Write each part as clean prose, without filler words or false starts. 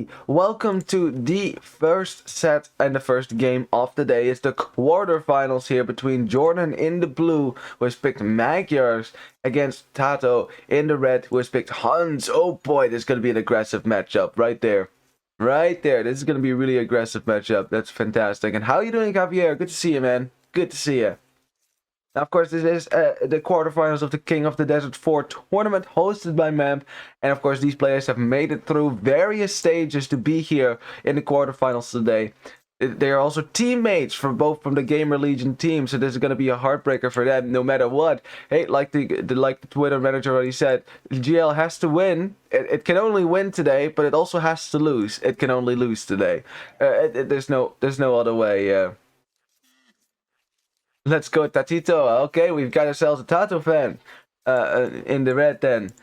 everybody, welcome to the first set and the first game of the day. It's the quarterfinals here between JorDan in the blue, who has picked Magyars, against TaToH in the red, who has picked Hans. Oh boy, this is going to be an aggressive matchup right there. Right there, this is going to be a really aggressive matchup. That's fantastic. And how are you doing, Javier? Good to see you, man. Good to see you. Now, of course, this is the quarterfinals of the King of the Desert 4 tournament hosted by MEMP. And of course, these players have made it through various stages to be here in the quarterfinals today. They are also teammates from the Gamer Legion team, so this is going to be a heartbreaker for them no matter what. Hey, like the Twitter manager already said, GL has to win. It can only win today, but it also has to lose. It can only lose today. There's no other way. Let's go TaToH. Okay, we've got ourselves a TaToH fan in the red then.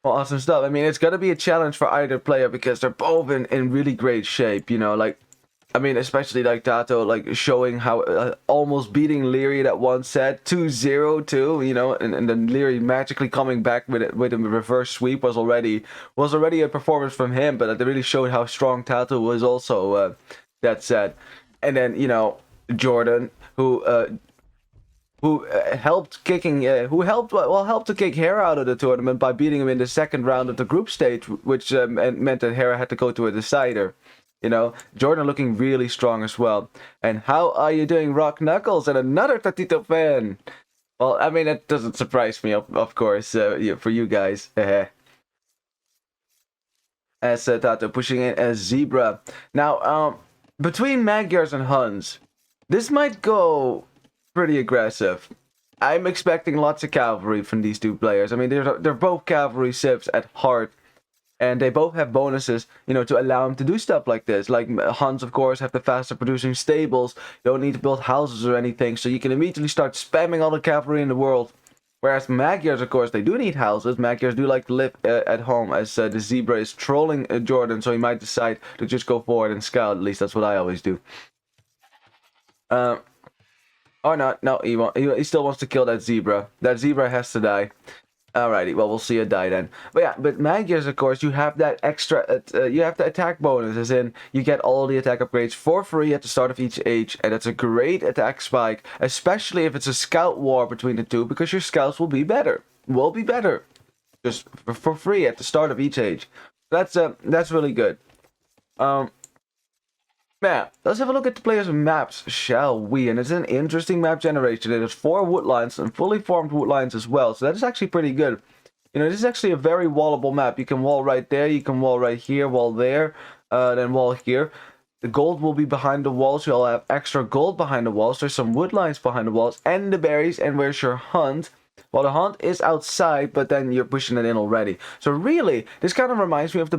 Well, awesome stuff. I mean, it's going to be a challenge for either player because they're both in really great shape, you know, like, I mean, especially like TaToH, like showing how almost beating Leary that one set 2-0 too, you know, and then Leary magically coming back with a reverse sweep was already a performance from him, but it really showed how strong TaToH was also that set. And then, you know, JorDan, who helped to kick Hera out of the tournament by beating him in the second round of the group stage, which meant that Hera had to go to a decider. You know, JorDan looking really strong as well. And how are you doing, Rock Knuckles? And another TaToH fan. Well, I mean, that doesn't surprise me, of course, for you guys. As TaToH pushing in as Zebra. Now, between Magyars and Hans, this might go pretty aggressive. I'm expecting lots of cavalry from these two players. I mean, they're both cavalry civs at heart, and they both have bonuses, you know, to allow them to do stuff like this. Like Hans, of course, have the faster producing stables. You don't need to build houses or anything, so you can immediately start spamming all the cavalry in the world. Whereas Magyars, of course, they do need houses. Magyars do like to live at home, as the Zebra is trolling JorDan, so he might decide to just go forward and scout. At least that's what I always do. Oh no, he won't. He still wants to kill that Zebra. That Zebra has to die. Alrighty, well, we'll see it die then. But yeah, but Magyars, of course, you have that extra, you have the attack bonus, as in, you get all the attack upgrades for free at the start of each age, and that's a great attack spike, especially if it's a scout war between the two, because your scouts will be better. Just for free at the start of eeach age. That's really good. Yeah, let's have a look at the players' maps, shall we? And it's an interesting map generation. It has 4 woodlines and fully formed woodlines as well, so that is actually pretty good. You know, this is actually a very wallable map. You can wall right there, you can wall right here, wall there, then wall here. The gold will be behind the walls. You'll have extra gold behind the walls. There's some woodlines behind the walls, and the berries. And where's your hunt? Well, the hunt is outside, but then you're pushing it in already. So really, this kind of reminds me of the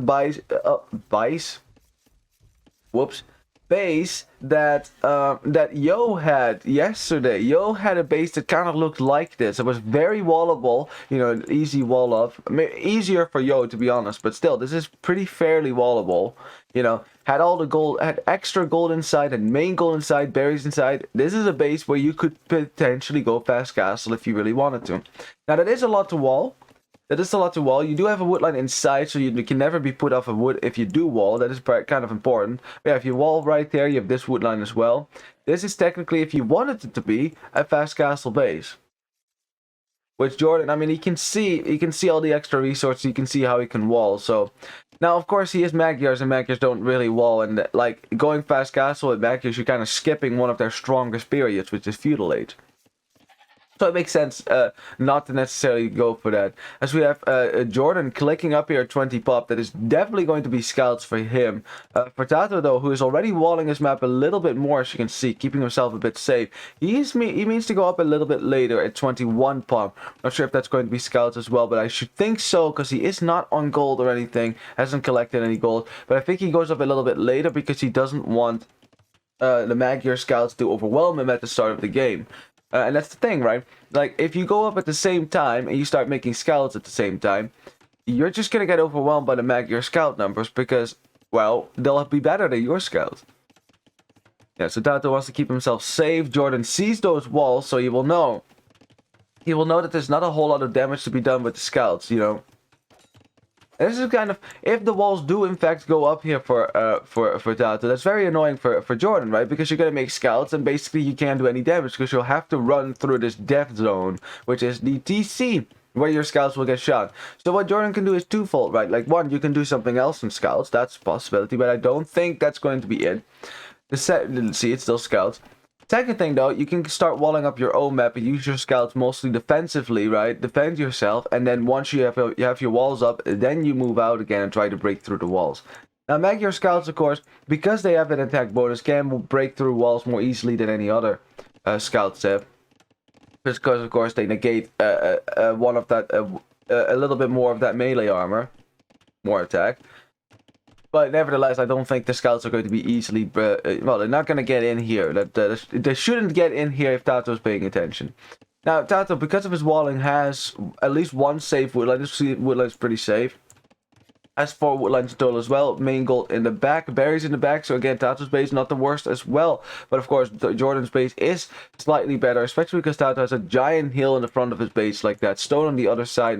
base that Yo had yesterday. Yo had a base that kind of looked like this. It was very wallable, you know, easy wall up. I mean, easier for Yo, to be honest, but still, this is pretty fairly wallable. You know, had all the gold, had extra gold inside, and main gold inside, berries inside. This is a base where you could potentially go fast castle if you really wanted to. Now, that is a lot to wall. That is a lot to wall. You do have a woodline inside, so you can never be put off of wood if you do wall. That is kind of important. But yeah, if you wall right there, you have this woodline as well. This is technically, if you wanted it to be, a fast castle base. Which JorDan, I mean, he can see all the extra resources. You can see how he can wall. So now, of course, he is Magyars, and Magyars don't really wall. And like going fast castle with Magyars, you're kind of skipping one of their strongest periods, which is feudal age. So it makes sense not to necessarily go for that. As we have JorDan clicking up here at 20 pop, that is definitely going to be scouts for him. For TaToH, though, who is already walling his map a little bit more, as you can see, keeping himself a bit safe. He means to go up a little bit later at 21 pop. Not sure if that's going to be scouts as well, but I should think so, because he is not on gold or anything, hasn't collected any gold. But I think he goes up a little bit later because he doesn't want the Magyar scouts to overwhelm him at the start of the game. And that's the thing, right? Like, if you go up at the same time and you start making scouts at the same time, you're just going to get overwhelmed by the Magyar scout numbers because, well, they'll be better than your scouts. Yeah, so TaToH wants to keep himself safe. JorDan sees those walls, so he will know. He will know that there's not a whole lot of damage to be done with the scouts, you know. And this is kind of, if the walls do in fact go up here for TaToH, that's very annoying for JorDan, right? Because you're gonna make scouts and basically you can't do any damage because you'll have to run through this death zone, which is the TC, where your scouts will get shot. So what JorDan can do is twofold, right? Like one, you can do something else in scouts, that's a possibility, but I don't think that's going to be it. See, it's still scouts. Second thing though, you can start walling up your own map and use your scouts mostly defensively, right? Defend yourself, and then once you have your walls up, then you move out again and try to break through the walls. Now, Magier scouts, of course, because they have an attack bonus, can break through walls more easily than any other scouts have. Because, of course, they negate one of that, a little bit more of that melee armor, more attack. But nevertheless, I don't think the scouts are going to be easily... well, they're not going to get in here. They shouldn't get in here if TaToH is paying attention. Now, TaToH, because of his walling, has at least one safe woodland. Woodland's pretty safe. As for woodlands total as well, main gold in the back, berries in the back. So again, TaToH's base not the worst as well. But of course, JorDan's base is slightly better, especially because TaToH has a giant hill in the front of his base like that. Stone on the other side,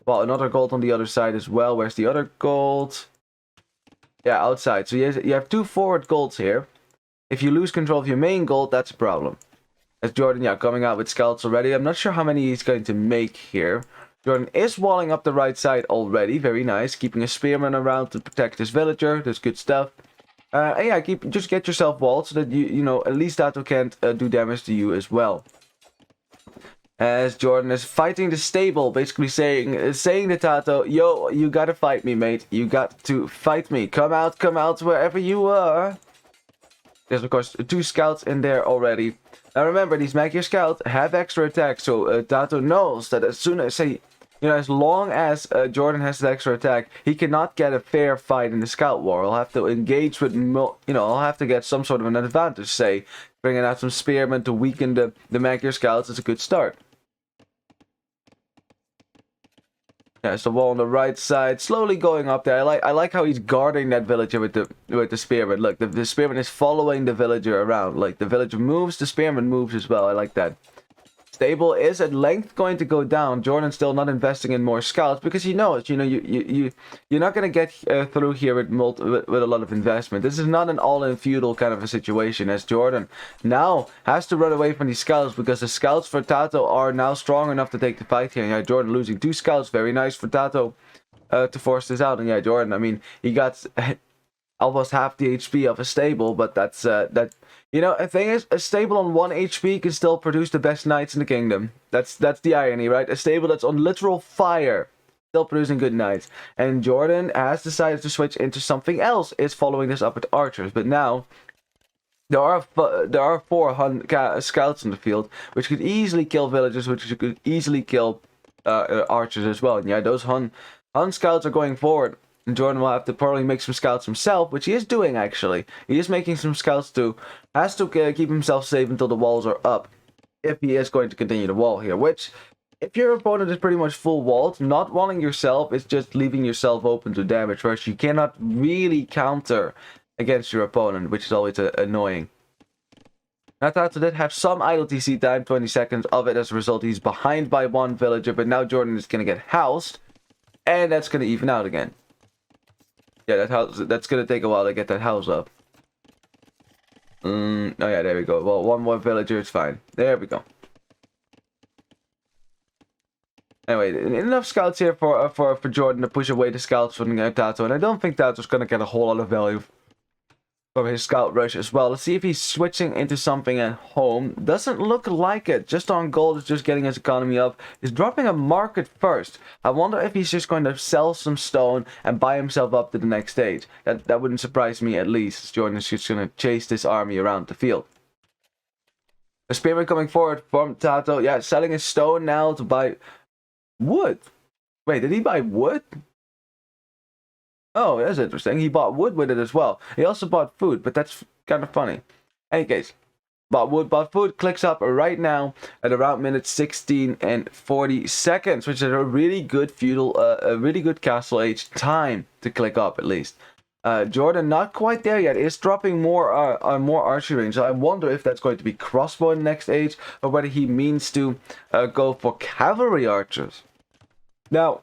well, another gold on the other side as well. Where's the other gold? Yeah, outside. So you have two forward golds here. If you lose control of your main gold, that's a problem. As JorDan, yeah, coming out with scouts already. I'm not sure how many he's going to make here. JorDan is walling up the right side already. Very nice. Keeping a spearman around to protect his villager. That's good stuff. And yeah, just get yourself walled so that you know, at least TaToH can't do damage to you as well. As JorDan is fighting the stable, basically saying to TaToH, yo, you gotta fight me, mate. You got to fight me. Come out wherever you are. There's, of course, two scouts in there already. Now remember, these Magier scouts have extra attack, so TaToH knows that as soon as, as long as JorDan has the extra attack, he cannot get a fair fight in the scout war. He'll have to engage with, he'll have to get some sort of an advantage, say, bringing out some spearmen to weaken the Magier scouts is a good start. Yeah, so wall on the right side, slowly going up there. I like how he's guarding that villager with the spearman. Look, the spearman is following the villager around. Like, the villager moves, the spearman moves as well. I like that. Stable is at length going to go down. JorDan's still not investing in more scouts because he knows, you're not going to get through here with a lot of investment. This is not an all-in feudal kind of a situation, as JorDan now has to run away from these scouts because the scouts for TaToH are now strong enough to take the fight here. And yeah, JorDan losing two scouts, very nice for TaToH to force this out. And yeah, JorDan, I mean, he got almost half the HP of a stable, but that's the thing is, a stable on 1 HP can still produce the best knights in the kingdom. That's the irony, right? A stable that's on literal fire, still producing good knights. And JorDan has decided to switch into something else. Is following this up with archers, but now there are 4 scouts in the field, which could easily kill villagers, which could easily kill archers as well. And yeah, those Hun scouts are going forward. And JorDan will have to probably make some scouts himself, which he is doing actually. He is making some scouts too. Has to keep himself safe until the walls are up. If he is going to continue the wall here. Which, if your opponent is pretty much full walled, not walling yourself is just leaving yourself open to damage. Whereas you cannot really counter against your opponent, which is always annoying. Now TaToH did have some idle TC time, 20 seconds of it. As a result, he's behind by 1 villager. But now JorDan is going to get housed. And that's going to even out again. Yeah, that's gonna take a while to get that house up. Oh yeah, there we go. Well, 1 more villager, it's fine. There we go. Anyway, enough scouts here for JorDan to push away the scouts from TaToH, and I don't think TaToH's gonna get a whole lot of value from his scout rush as well. Let's see if he's switching into something at home. Doesn't look like it. Just on gold, is just getting his economy up. He's dropping a market first. I wonder if he's just going to sell some stone and buy himself up to the next stage. That wouldn't surprise me at least. JorDan's just going to chase this army around the field. A spearman coming forward from TaToH. Yeah, selling his stone now to buy wood. Wait, did he buy wood? Oh, that's interesting. He bought wood with it as well. He also bought food, but that's kind of funny. Any case, bought wood, bought food, clicks up right now at around minute 16 and 40 seconds, which is a really good feudal, a really good castle age time to click up at least. JorDan not quite there yet. Is dropping more archery range. So I wonder if that's going to be crossbow in the next age, or whether he means to go for cavalry archers. Now,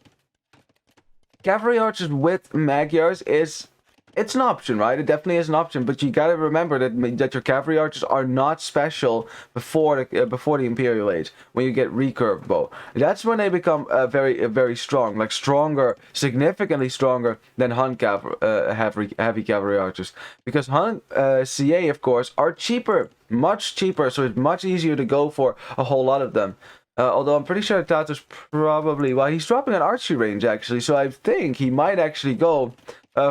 cavalry archers with Magyars is, it's an option, right? It definitely is an option, but you gotta remember that your cavalry archers are not special before the Imperial Age. When you get recurved bow, that's when they become very strong, like stronger, significantly stronger than Hun heavy cavalry archers, because Hun CA of course are cheaper, much cheaper, so it's much easier to go for a whole lot of them. Although I'm pretty sure TaToH's probably, well, he's dropping an archery range actually, so I think he might actually go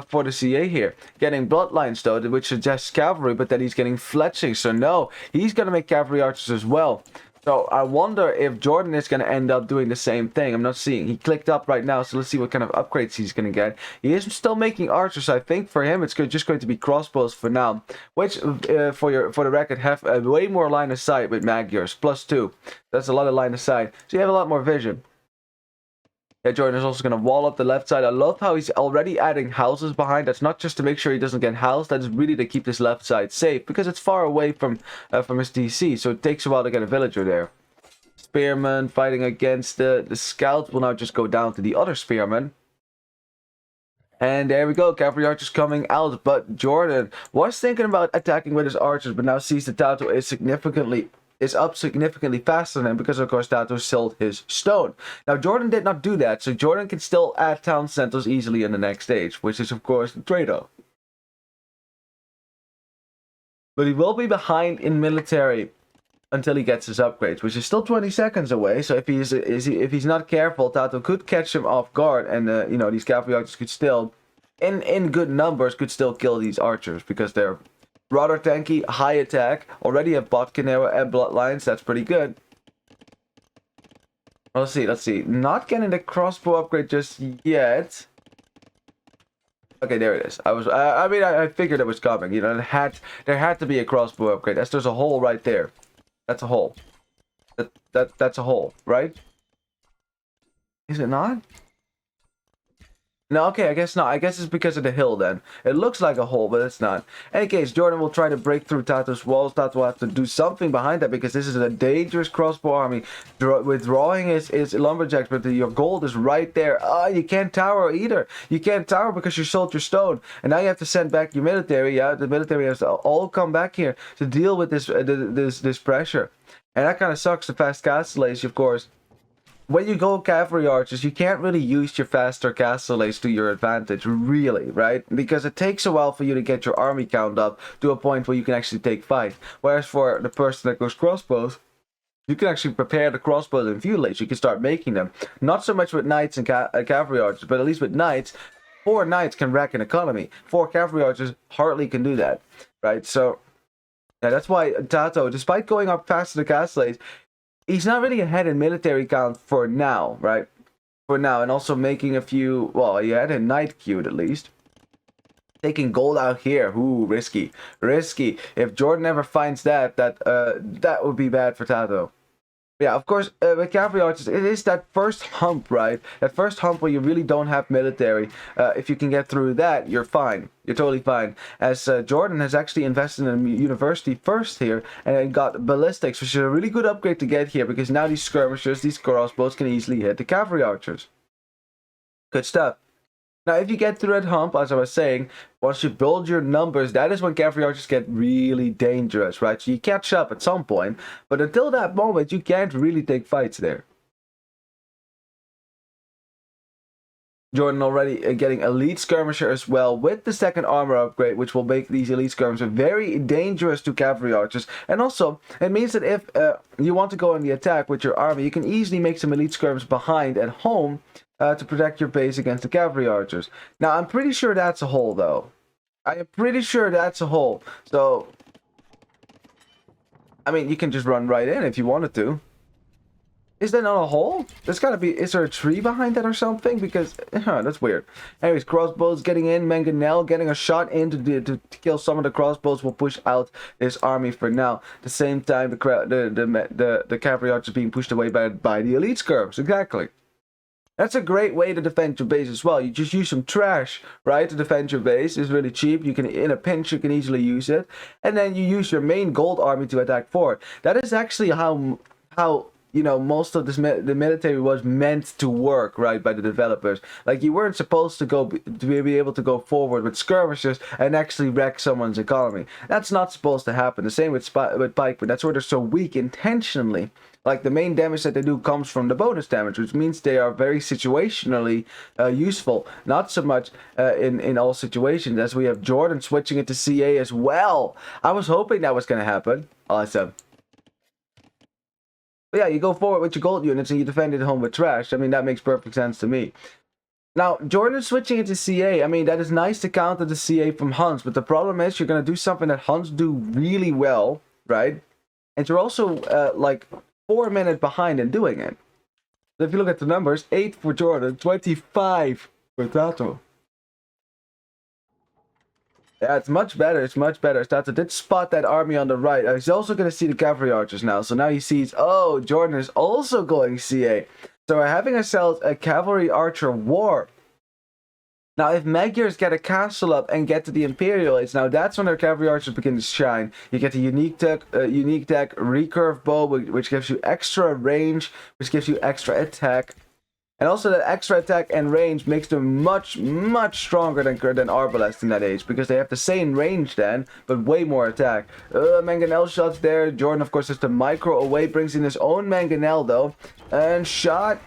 for the CA here. Getting bloodlines though, which suggests cavalry, but then he's getting fletching, so no, he's gonna make cavalry archers as well. So I wonder if JorDan is going to end up doing the same thing. I'm not seeing. He clicked up right now, so let's see what kind of upgrades he's going to get. He is still making archers. So I think for him, it's just going to be crossbows for now. Which, for the record, have way more line of sight with Magyars. +2. That's a lot of line of sight. So you have a lot more vision. Yeah, JorDan is also going to wall up the left side. I love how he's already adding houses behind. That's not just to make sure he doesn't get housed. That's really to keep this left side safe, because it's far away from his DC. So it takes a while to get a villager there. Spearman fighting against the scouts will now just go down to the other spearman. And there we go, cavalry archers coming out. But JorDan was thinking about attacking with his archers, but now sees that TaToH is up significantly faster than him, because of course TaToH sold his stone. Now JorDan did not do that, so JorDan can still add town centers easily in the next stage, which is of course the trade-off. But he will be behind in military until he gets his upgrades, which is still 20 seconds away. So if he's not careful, TaToH could catch him off guard, and you know, these cavalry archers could still, in good numbers, could still kill these archers, because they're rather tanky, high attack, already have Botkin arrow and bloodlines. That's pretty good. Let's see. Not getting the crossbow upgrade just yet. Okay, there it is. I figured it was coming. You know, there had to be a crossbow upgrade. There's a hole right there. That's a hole. That's a hole, right? Is it not? No, okay, I guess not. I guess it's because of the hill then. It looks like a hole, but it's not. In any case, JorDan will try to break through TaToH's walls. TaToH will have to do something behind that, because this is a dangerous crossbow army. Withdrawing is lumberjacks, but your gold is right there. You can't tower either. You can't tower because you sold your stone. And now you have to send back your military. Yeah, the military has to all come back here to deal with this pressure. And that kind of sucks. The fast castle age, of course. When you go cavalry archers, you can't really use your faster castle ace to your advantage, really, right? Because it takes a while for you to get your army count up to a point where you can actually take fight. Whereas for the person that goes crossbows, you can actually prepare the crossbows in feudal age. You can start making them. Not so much with knights and cavalry archers, but at least with knights, 4 knights can rack an economy. 4 cavalry archers hardly can do that, right? So, yeah, that's why TaToH, despite going up faster the castle age, he's not really ahead in military count for now, right? For now, and also making a few, well, he had a knight queued at least. Taking gold out here, ooh, risky. Risky. If JorDan ever finds that would be bad for TaToH. Yeah, of course, with cavalry archers, it is that first hump, right? That first hump where you really don't have military. If you can get through that, you're fine. You're totally fine. As JorDan has actually invested in a university first here, and got ballistics, which is a really good upgrade to get here, because now these skirmishers, these crossbows, can easily hit the cavalry archers. Good stuff. Now, if you get through that hump, as I was saying, once you build your numbers, that is when cavalry archers get really dangerous, right? So you catch up at some point, but until that moment, you can't really take fights there. JorDan already getting elite skirmisher as well with the second armor upgrade, which will make these elite skirmishers very dangerous to cavalry archers. And also, it means that if you want to go on the attack with your army, you can easily make some elite skirmishers behind at home to protect your base against the cavalry archers. Now, I'm pretty sure that's a hole, though. I am pretty sure that's a hole. So, I mean, you can just run right in if you wanted to. Is that not a hole? There's gotta be, is there a tree behind that or something? Because, that's weird. Anyways, crossbows getting in, Mangonel getting a shot in to kill some of the crossbows will push out this army for now. At the same time, the cavalry archers being pushed away by the elite skirms. Exactly. That's a great way to defend your base as well. You just use some trash, right, to defend your base. It's really cheap. You can, in a pinch, you can easily use it. And then you use your main gold army to attack forward. That is actually how you know, most of the military was meant to work, right, by the developers. Like, you weren't supposed to be able to go forward with skirmishes and actually wreck someone's economy. That's not supposed to happen. The same with pikemen. That's why they're so weak intentionally. Like, the main damage that they do comes from the bonus damage, which means they are very situationally useful. Not so much in all situations, as we have JorDan switching it to CA as well. I was hoping that was going to happen. Awesome. But yeah, you go forward with your gold units and you defend it home with trash. I mean, that makes perfect sense to me. Now, JorDan switching into CA, I mean, that is nice to counter the CA from Huns, but the problem is you're going to do something that Huns do really well, right? And you're also, like, 4 minutes behind in doing it. So if you look at the numbers, 8 for JorDan, 25 for TaToH. Yeah, it's much better. It's much better. TaToH did spot that army on the right. He's also going to see the cavalry archers now. So now he sees, oh, JorDan is also going CA. So we're having ourselves a cavalry archer war. Now, if Magyars get a castle up and get to the Imperial Age, now that's when their cavalry archers begin to shine. You get the unique deck, recurve bow, which gives you extra range, which gives you extra attack. And also that extra attack and range makes them much, much stronger than Arbalest in that age, because they have the same range then, but way more attack. Mangonel shots there. JorDan, of course, has the micro away, brings in his own Mangonel though, and shot.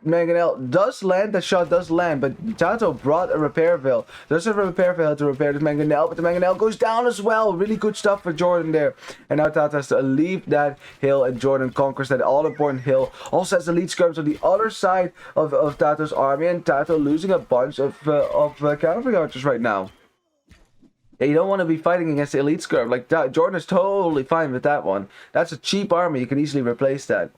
Mangonel does land, the shot does land, but TaToH brought a repair veil. There's a repair veil to repair this Mangonel, but the Mangonel goes down as well. Really good stuff for JorDan there. And now TaToH has to leave that hill, and JorDan conquers that all-important hill. Also has the lead skirms on the other side of TaToH's army, and TaToH losing a bunch of cavalry archers right now. Yeah, you don't want to be fighting against the elite skirm. Like, JorDan is totally fine with that one. That's a cheap army. You can easily replace that.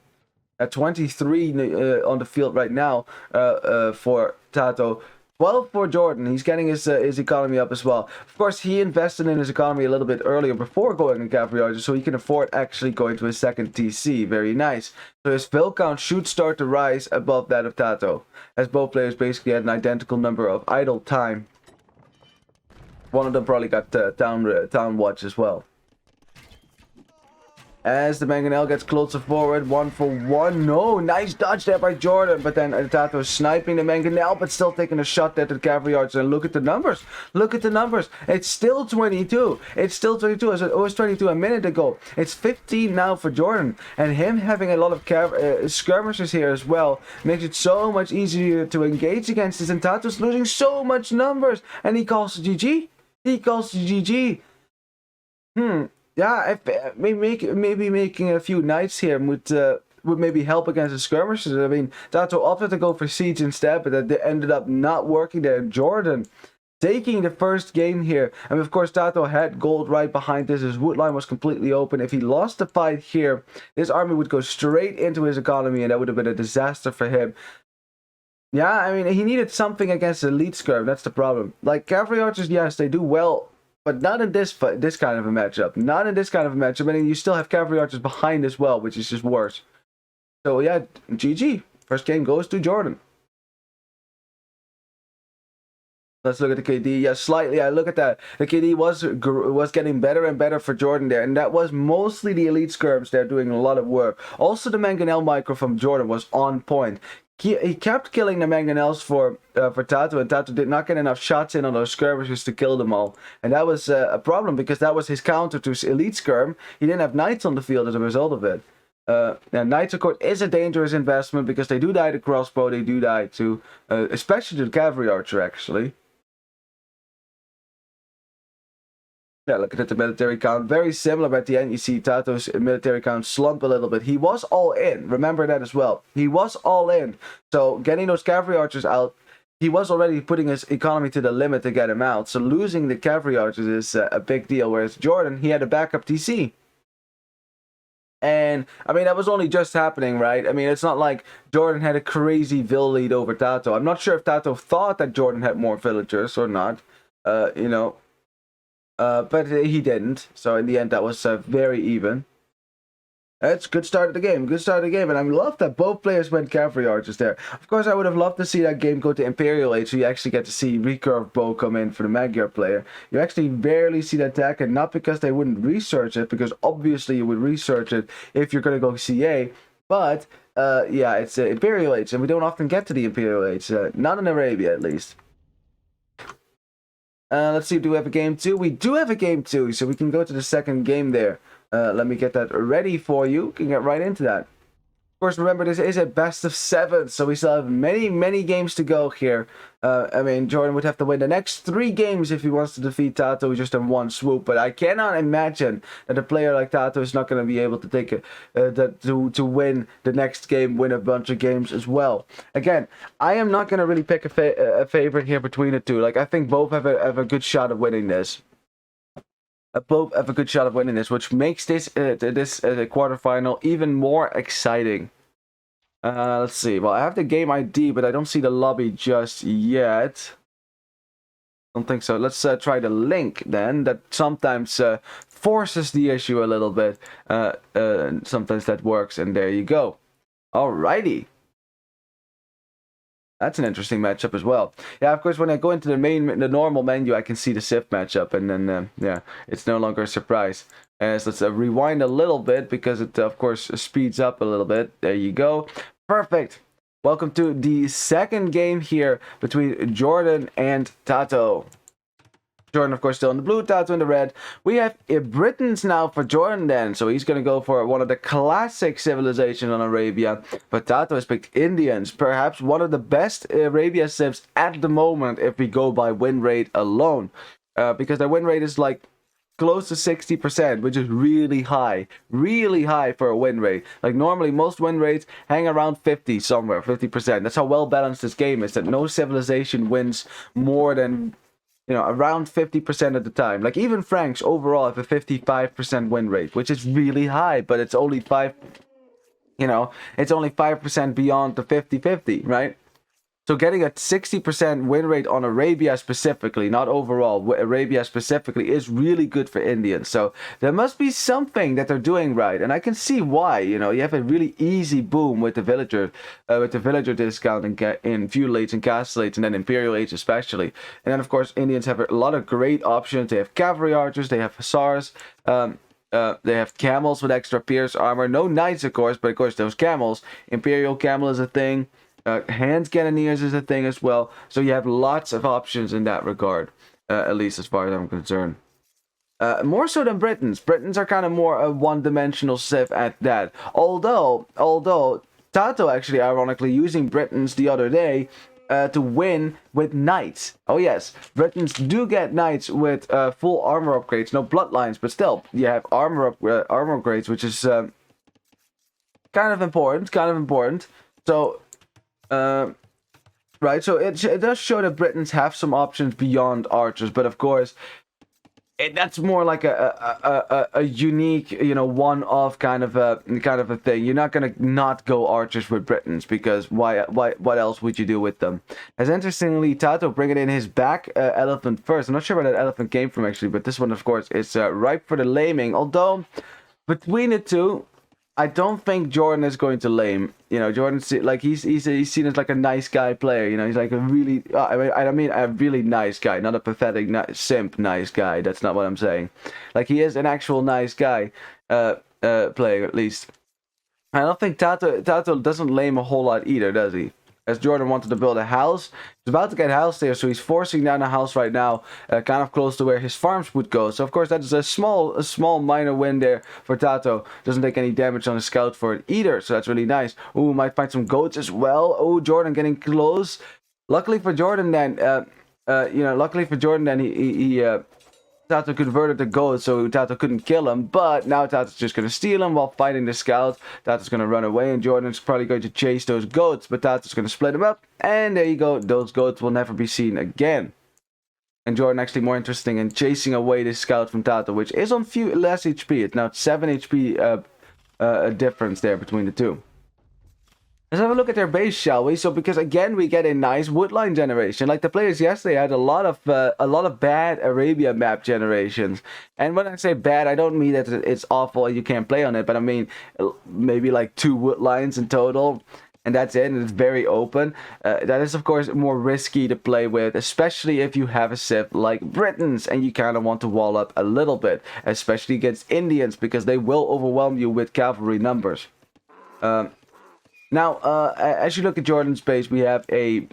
At 23 on the field right now for TaToH. 12 for JorDan. He's getting his economy up as well. Of course, he invested in his economy a little bit earlier before going in cavalry archer, so he can afford actually going to his second TC. Very nice. So his fill count should start to rise above that of TaToH, as both players basically had an identical number of idle time. One of them probably got town watch as well. As the Mangonel gets closer forward, 1 for 1. No, nice dodge there by JorDan. But then TaToH sniping the Mangonel, but still taking a shot there to the cavalry archers. And look at the numbers. Look at the numbers. It's still 22. It's still 22. It was 22 a minute ago. It's 15 now for JorDan. And him having a lot of skirmishers here as well makes it so much easier to engage against this. And TaToH's losing so much numbers. And he calls it GG. He calls it GG. Yeah, maybe making a few knights here would maybe help against the skirmishers. I mean, TaToH opted to go for siege instead, but that ended up not working there. JorDan taking the first game here. And of course, TaToH had gold right behind this. His wood line was completely open. If he lost the fight here, this army would go straight into his economy, and that would have been a disaster for him. Yeah, I mean, he needed something against the elite skirm. That's the problem. Like, cavalry archers, yes, they do well, but not in this kind of a matchup. Not in this kind of a matchup. I mean, you still have cavalry archers behind as well, which is just worse. So yeah, GG. First game goes to JorDan. Let's look at the KD. Yeah, slightly. I look at that. The KD was getting better and better for JorDan there, and that was mostly the elite skirms there doing a lot of work. Also, the Mangonel micro from JorDan was on point. He kept killing the Mangonels for TaToH, and TaToH did not get enough shots in on those skirmishers to kill them all. And that was a problem, because that was his counter to elite skirm. He didn't have knights on the field as a result of it. Now, knights, of course, is a dangerous investment, because they do die to crossbow, they do die to, especially to the cavalry archer, actually. Yeah, look at the military count. Very similar, but at the end you see TaToH's military count slump a little bit. He was all in. Remember that as well. He was all in. So getting those cavalry archers out, he was already putting his economy to the limit to get him out. So losing the cavalry archers is a big deal. Whereas JorDan, he had a backup TC. And, I mean, that was only just happening, right? I mean, it's not like JorDan had a crazy vill lead over TaToH. I'm not sure if TaToH thought that JorDan had more villagers or not. You know. But he didn't, so in the end that was very even. It's good start of the game. Good start of the game. And I love that both players went cavalry archers there. Of course, I would have loved to see that game go to Imperial Age, so you actually get to see recurve bow come in for the Magyar player. You actually barely see the attack, and not because they wouldn't research it, because obviously you would research it if you're going to go CA. But, yeah, it's Imperial Age, and we don't often get to the Imperial Age. Not in Arabia, at least. Let's see, do we have a game 2? We do have a game 2, so we can go to the second game there. Let me get that ready for you. We can get right into that. Of course, remember, this is a best of 7, so we still have many games to go here. I mean, JorDan would have to win the next 3 games if he wants to defeat TaToH just in one swoop, but I cannot imagine that a player like TaToH is not going to be able to take to win the next game, win a bunch of games as well. Again, I am not going to really pick a favorite here between the two. Like, I think both have a good shot of winning this. Both have a good shot of winning this, which makes this quarterfinal even more exciting. Let's see. Well, I have the game ID, but I don't see the lobby just yet. Don't think so. Let's try the link then. That sometimes forces the issue a little bit. Sometimes that works, and there you go. Alrighty. That's an interesting matchup as well. Yeah, of course, when I go into the normal menu, I can see the Civ matchup, and then, yeah, it's no longer a surprise. So let's rewind a little bit, because it, of course, speeds up a little bit. There you go. Perfect. Welcome to the second game here between JorDan and TaToH. JorDan, of course, still in the blue, TaToH in the red. We have Britons now for JorDan then, so he's going to go for one of the classic civilizations on Arabia. But TaToH has picked Indians, perhaps one of the best Arabia civs at the moment if we go by win rate alone. Because their win rate is like close to 60%, which is really high for a win rate. Like normally most win rates hang around 50 somewhere, 50%. That's how well balanced this game is, that no civilization wins more than, you know, around 50% of the time. Like even Franks overall have a 55% win rate, which is really high, but it's only 5%, you know, it's only 5% beyond the 50-50, right? So getting a 60% win rate on Arabia specifically, not overall, Arabia specifically, is really good for Indians. So there must be something that they're doing right, and I can see why. You know, you have a really easy boom with the villager discount in feudal age and castle age, and then imperial age especially. And then of course Indians have a lot of great options. They have cavalry archers, they have hussars. They have camels with extra pierce armor. No knights, of course, but of course those camels. Imperial camel is a thing. Hand cannoneers is a thing as well, so you have lots of options in that regard, at least as far as I'm concerned. More so than Britons. Britons are kind of more a one-dimensional civ at that. Although TaToH actually ironically using Britons the other day to win with knights. Oh yes, Britons do get knights with full armor upgrades, no bloodlines, but still you have armor upgrades, which is kind of important. So. Right, so it does show that Britons have some options beyond archers, but of course, that's more like a unique, you know, one-off kind of a thing. You're not gonna not go archers with Britons, because what else would you do with them? As interestingly, TaToH bringing in his back elephant first. I'm not sure where that elephant came from actually, but this one, of course, is ripe for the laming. Although between the two, I don't think JorDan is going to lame. You know, JorDan, like he's seen as like a nice guy player. You know, he's like a really, I mean a really nice guy, not a pathetic simp nice guy. That's not what I'm saying. Like he is an actual nice guy, player at least. I don't think TaToH doesn't lame a whole lot either, does he? As JorDan wanted to build a house, he's about to get a house there, so he's forcing down a house right now, kind of close to where his farms would go. So of course that is a small minor win there for TaToH. Doesn't take any damage on the scout for it either, so that's really nice. Ooh, might find some goats as well. Oh, JorDan getting close. Luckily for JorDan then, he TaToH converted the goat, so TaToH couldn't kill him, but now TaToH's just going to steal him while fighting the scout. TaToH's going to run away, and JorDan's probably going to chase those goats, but TaToH's going to split them up, and there you go, those goats will never be seen again. And JorDan actually more interesting in chasing away this scout from TaToH, which is on less HP. It's now 7 HP difference there between the two. Let's have a look at their base, shall we? So, because again, we get a nice woodline generation. Like the players yesterday had a lot of bad Arabia map generations. And when I say bad, I don't mean that it's awful and you can't play on it, but I mean maybe like 2 woodlines in total, and that's it. And it's very open. That is, of course, more risky to play with, especially if you have a civ like Britons and you kind of want to wall up a little bit, especially against Indians, because they will overwhelm you with cavalry numbers. Now, as you look at JorDan's base, we have a...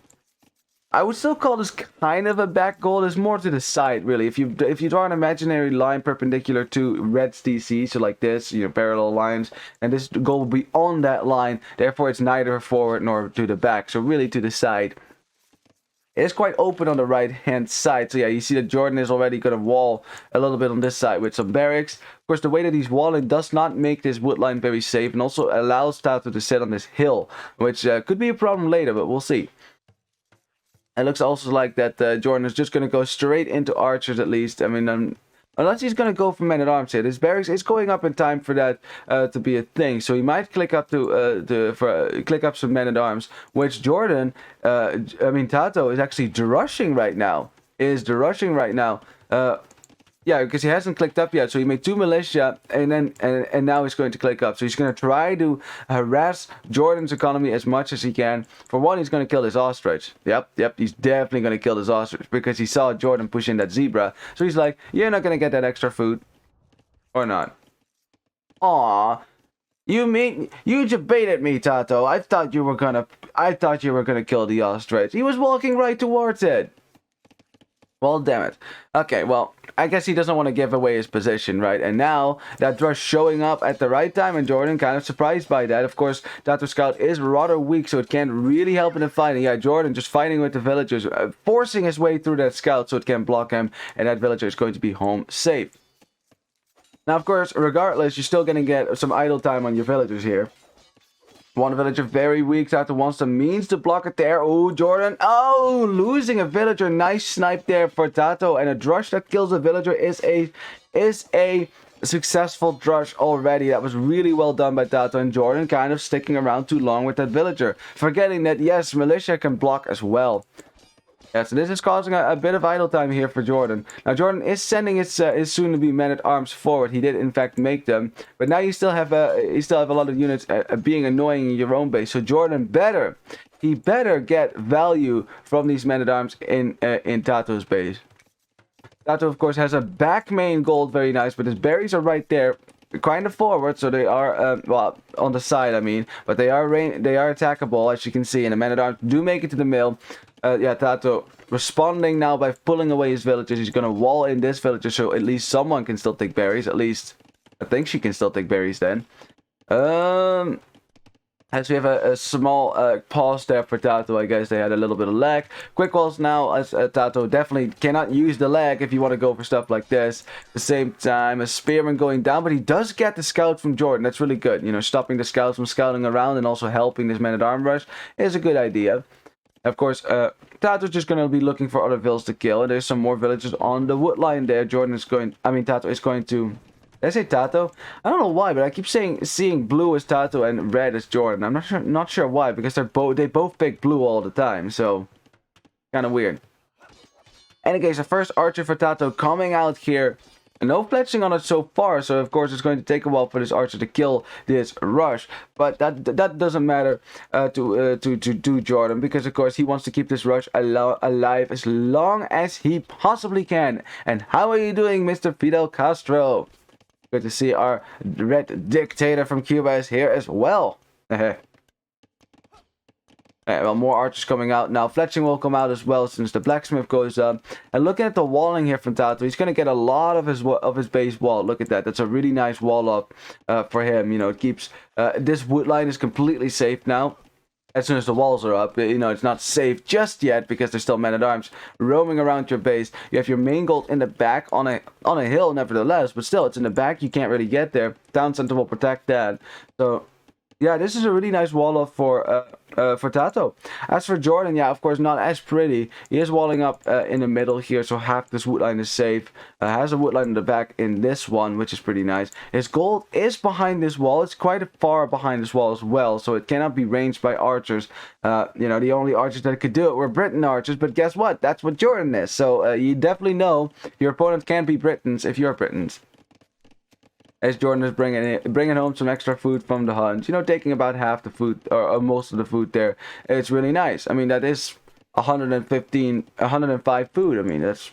I would still call this kind of a back goal. It's more to the side, really. If you draw an imaginary line perpendicular to Red's DC, so like this, parallel lines, and this goal will be on that line. Therefore, it's neither forward nor to the back. So really to the side. It is quite open on the right-hand side. So yeah, you see that JorDan is already going to wall a little bit on this side with some barracks. Of course, the way that he's walling does not make this wood line very safe, and also allows TaToH to sit on this hill, which could be a problem later, but we'll see. It looks also like that JorDan is just going to go straight into archers, at least. I mean, unless he's going to go for men-at-arms here. This barracks is going up in time for that to be a thing. So he might click up click up some men-at-arms, which JorDan, TaToH is actually rushing right now. Yeah, because he hasn't clicked up yet. So he made 2 militia, and now he's going to click up. So he's going to try to harass JorDan's economy as much as he can. For one, he's going to kill this ostrich. Yep, he's definitely going to kill this ostrich because he saw JorDan push in that zebra. So he's like, you're not going to get that extra food. Or not. Aw. You debated me, TaToH. I thought you were gonna kill the ostrich. He was walking right towards it. Well, damn it. Okay, well, I guess he doesn't want to give away his position, right? And now, that Drush showing up at the right time, and JorDan kind of surprised by that. Of course, TaToH Scout is rather weak, so it can't really help in the fighting. Yeah, JorDan just fighting with the villagers, forcing his way through that scout so it can block him, and that villager is going to be home safe. Now, of course, regardless, you're still going to get some idle time on your villagers here. One villager very weak. TaToH wants the means to block it there. Oh, JorDan. Oh, losing a villager. Nice snipe there for TaToH. And a Drush that kills a villager is a successful Drush already. That was really well done by TaToH. And JorDan kind of sticking around too long with that villager. Forgetting that, yes, militia can block as well. Yeah, so this is causing a bit of idle time here for JorDan. Now, JorDan is sending his soon-to-be men-at-arms forward. He did, in fact, make them. But now you still have a lot of units being annoying in your own base. So JorDan better get value from these men-at-arms in TaToH's base. TaToH, of course, has a back main gold, very nice. But his berries are right there, kind of forward. So they are, well, on the side, I mean. But they are attackable, as you can see. And the men-at-arms do make it to the mill. Yeah, TaToH responding now by pulling away his villagers. He's going to wall in this villager, so at least someone can still take berries. At least, I think she can still take berries then. As we have a small pause there for TaToH, I guess they had a little bit of lag. Quick walls now, as TaToH definitely cannot use the lag if you want to go for stuff like this. At the same time, a spearman going down, but he does get the scout from JorDan. That's really good. You know, stopping the scouts from scouting around and also helping this man-at-arm rush is a good idea. Of course, TaToH is just going to be looking for other villas to kill. And there's some more villagers on the wood line there. TaToH is going to... Did I say TaToH? I don't know why, but I keep seeing blue as TaToH and red as JorDan. I'm not sure why, because they both pick blue all the time. So, kind of weird. In any case, the first archer for TaToH coming out here. No fletching on it so far, so of course it's going to take a while for this archer to kill this rush. But that doesn't matter to JorDan, because of course he wants to keep this rush alive as long as he possibly can. And how are you doing, Mr. Fidel Castro? Good to see our red dictator from Cuba is here as well. Well, more archers coming out now. Fletching will come out as well since the blacksmith goes up. And looking at the walling here from TaToH, he's going to get a lot of his base wall. Look at that. That's a really nice wall up for him. You know, it keeps... this wood line is completely safe now. As soon as the walls are up, you know, it's not safe just yet because there's still men-at-arms roaming around your base. You have your main gold in the back on a hill, nevertheless. But still, it's in the back. You can't really get there. Town center will protect that. So... Yeah, this is a really nice wall up for TaToH. As for JorDan, yeah, of course, not as pretty. He is walling up in the middle here, so half this wood line is safe. Has a wood line in the back in this one, which is pretty nice. His gold is behind this wall. It's quite far behind this wall as well, so it cannot be ranged by archers. You know, the only archers that could do it were Britain archers, but guess what? That's what JorDan is. So you definitely know your opponent can be Britons if you're Britons. As JorDan is bringing home some extra food from the hunt, you know, taking about half the food or most of the food there. It's really nice. I mean, that is 105 food. I mean, it's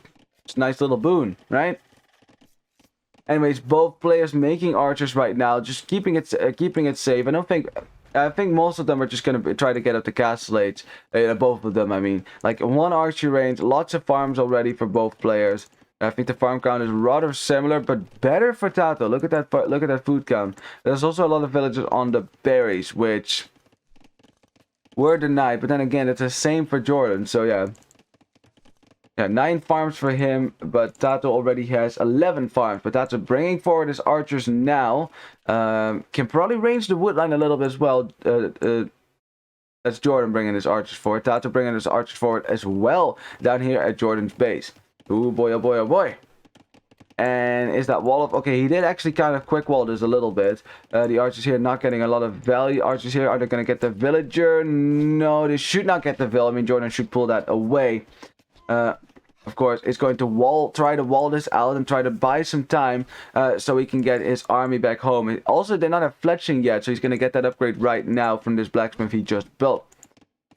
a nice little boon, right? Anyways, both players making archers right now, just keeping it safe. I think most of them are just gonna try to get up the castle age. Both of them, I mean, like one archery range, lots of farms already for both players. I think the farm count is rather similar, but better for TaToH. Look at that! Look at that food count. There's also a lot of villagers on the berries, which were denied. But then again, it's the same for JorDan. So yeah, 9 farms for him, but TaToH already has 11 farms. But TaToH bringing forward his archers now. Can probably range the wood line a little bit as well. That's JorDan bringing his archers forward. TaToH bringing his archers forward as well down here at JorDan's base. Oh boy, oh boy, oh boy. And is that wall up? Okay, he did actually kind of quick wall this a little bit. The archers here not getting a lot of value. Archers here, are they going to get the villager? No, they should not get the villager. I mean, JorDan should pull that away. Of course, it's going to try to wall this out and try to buy some time so he can get his army back home. Also, they're not have fletching yet, so he's going to get that upgrade right now from this blacksmith he just built.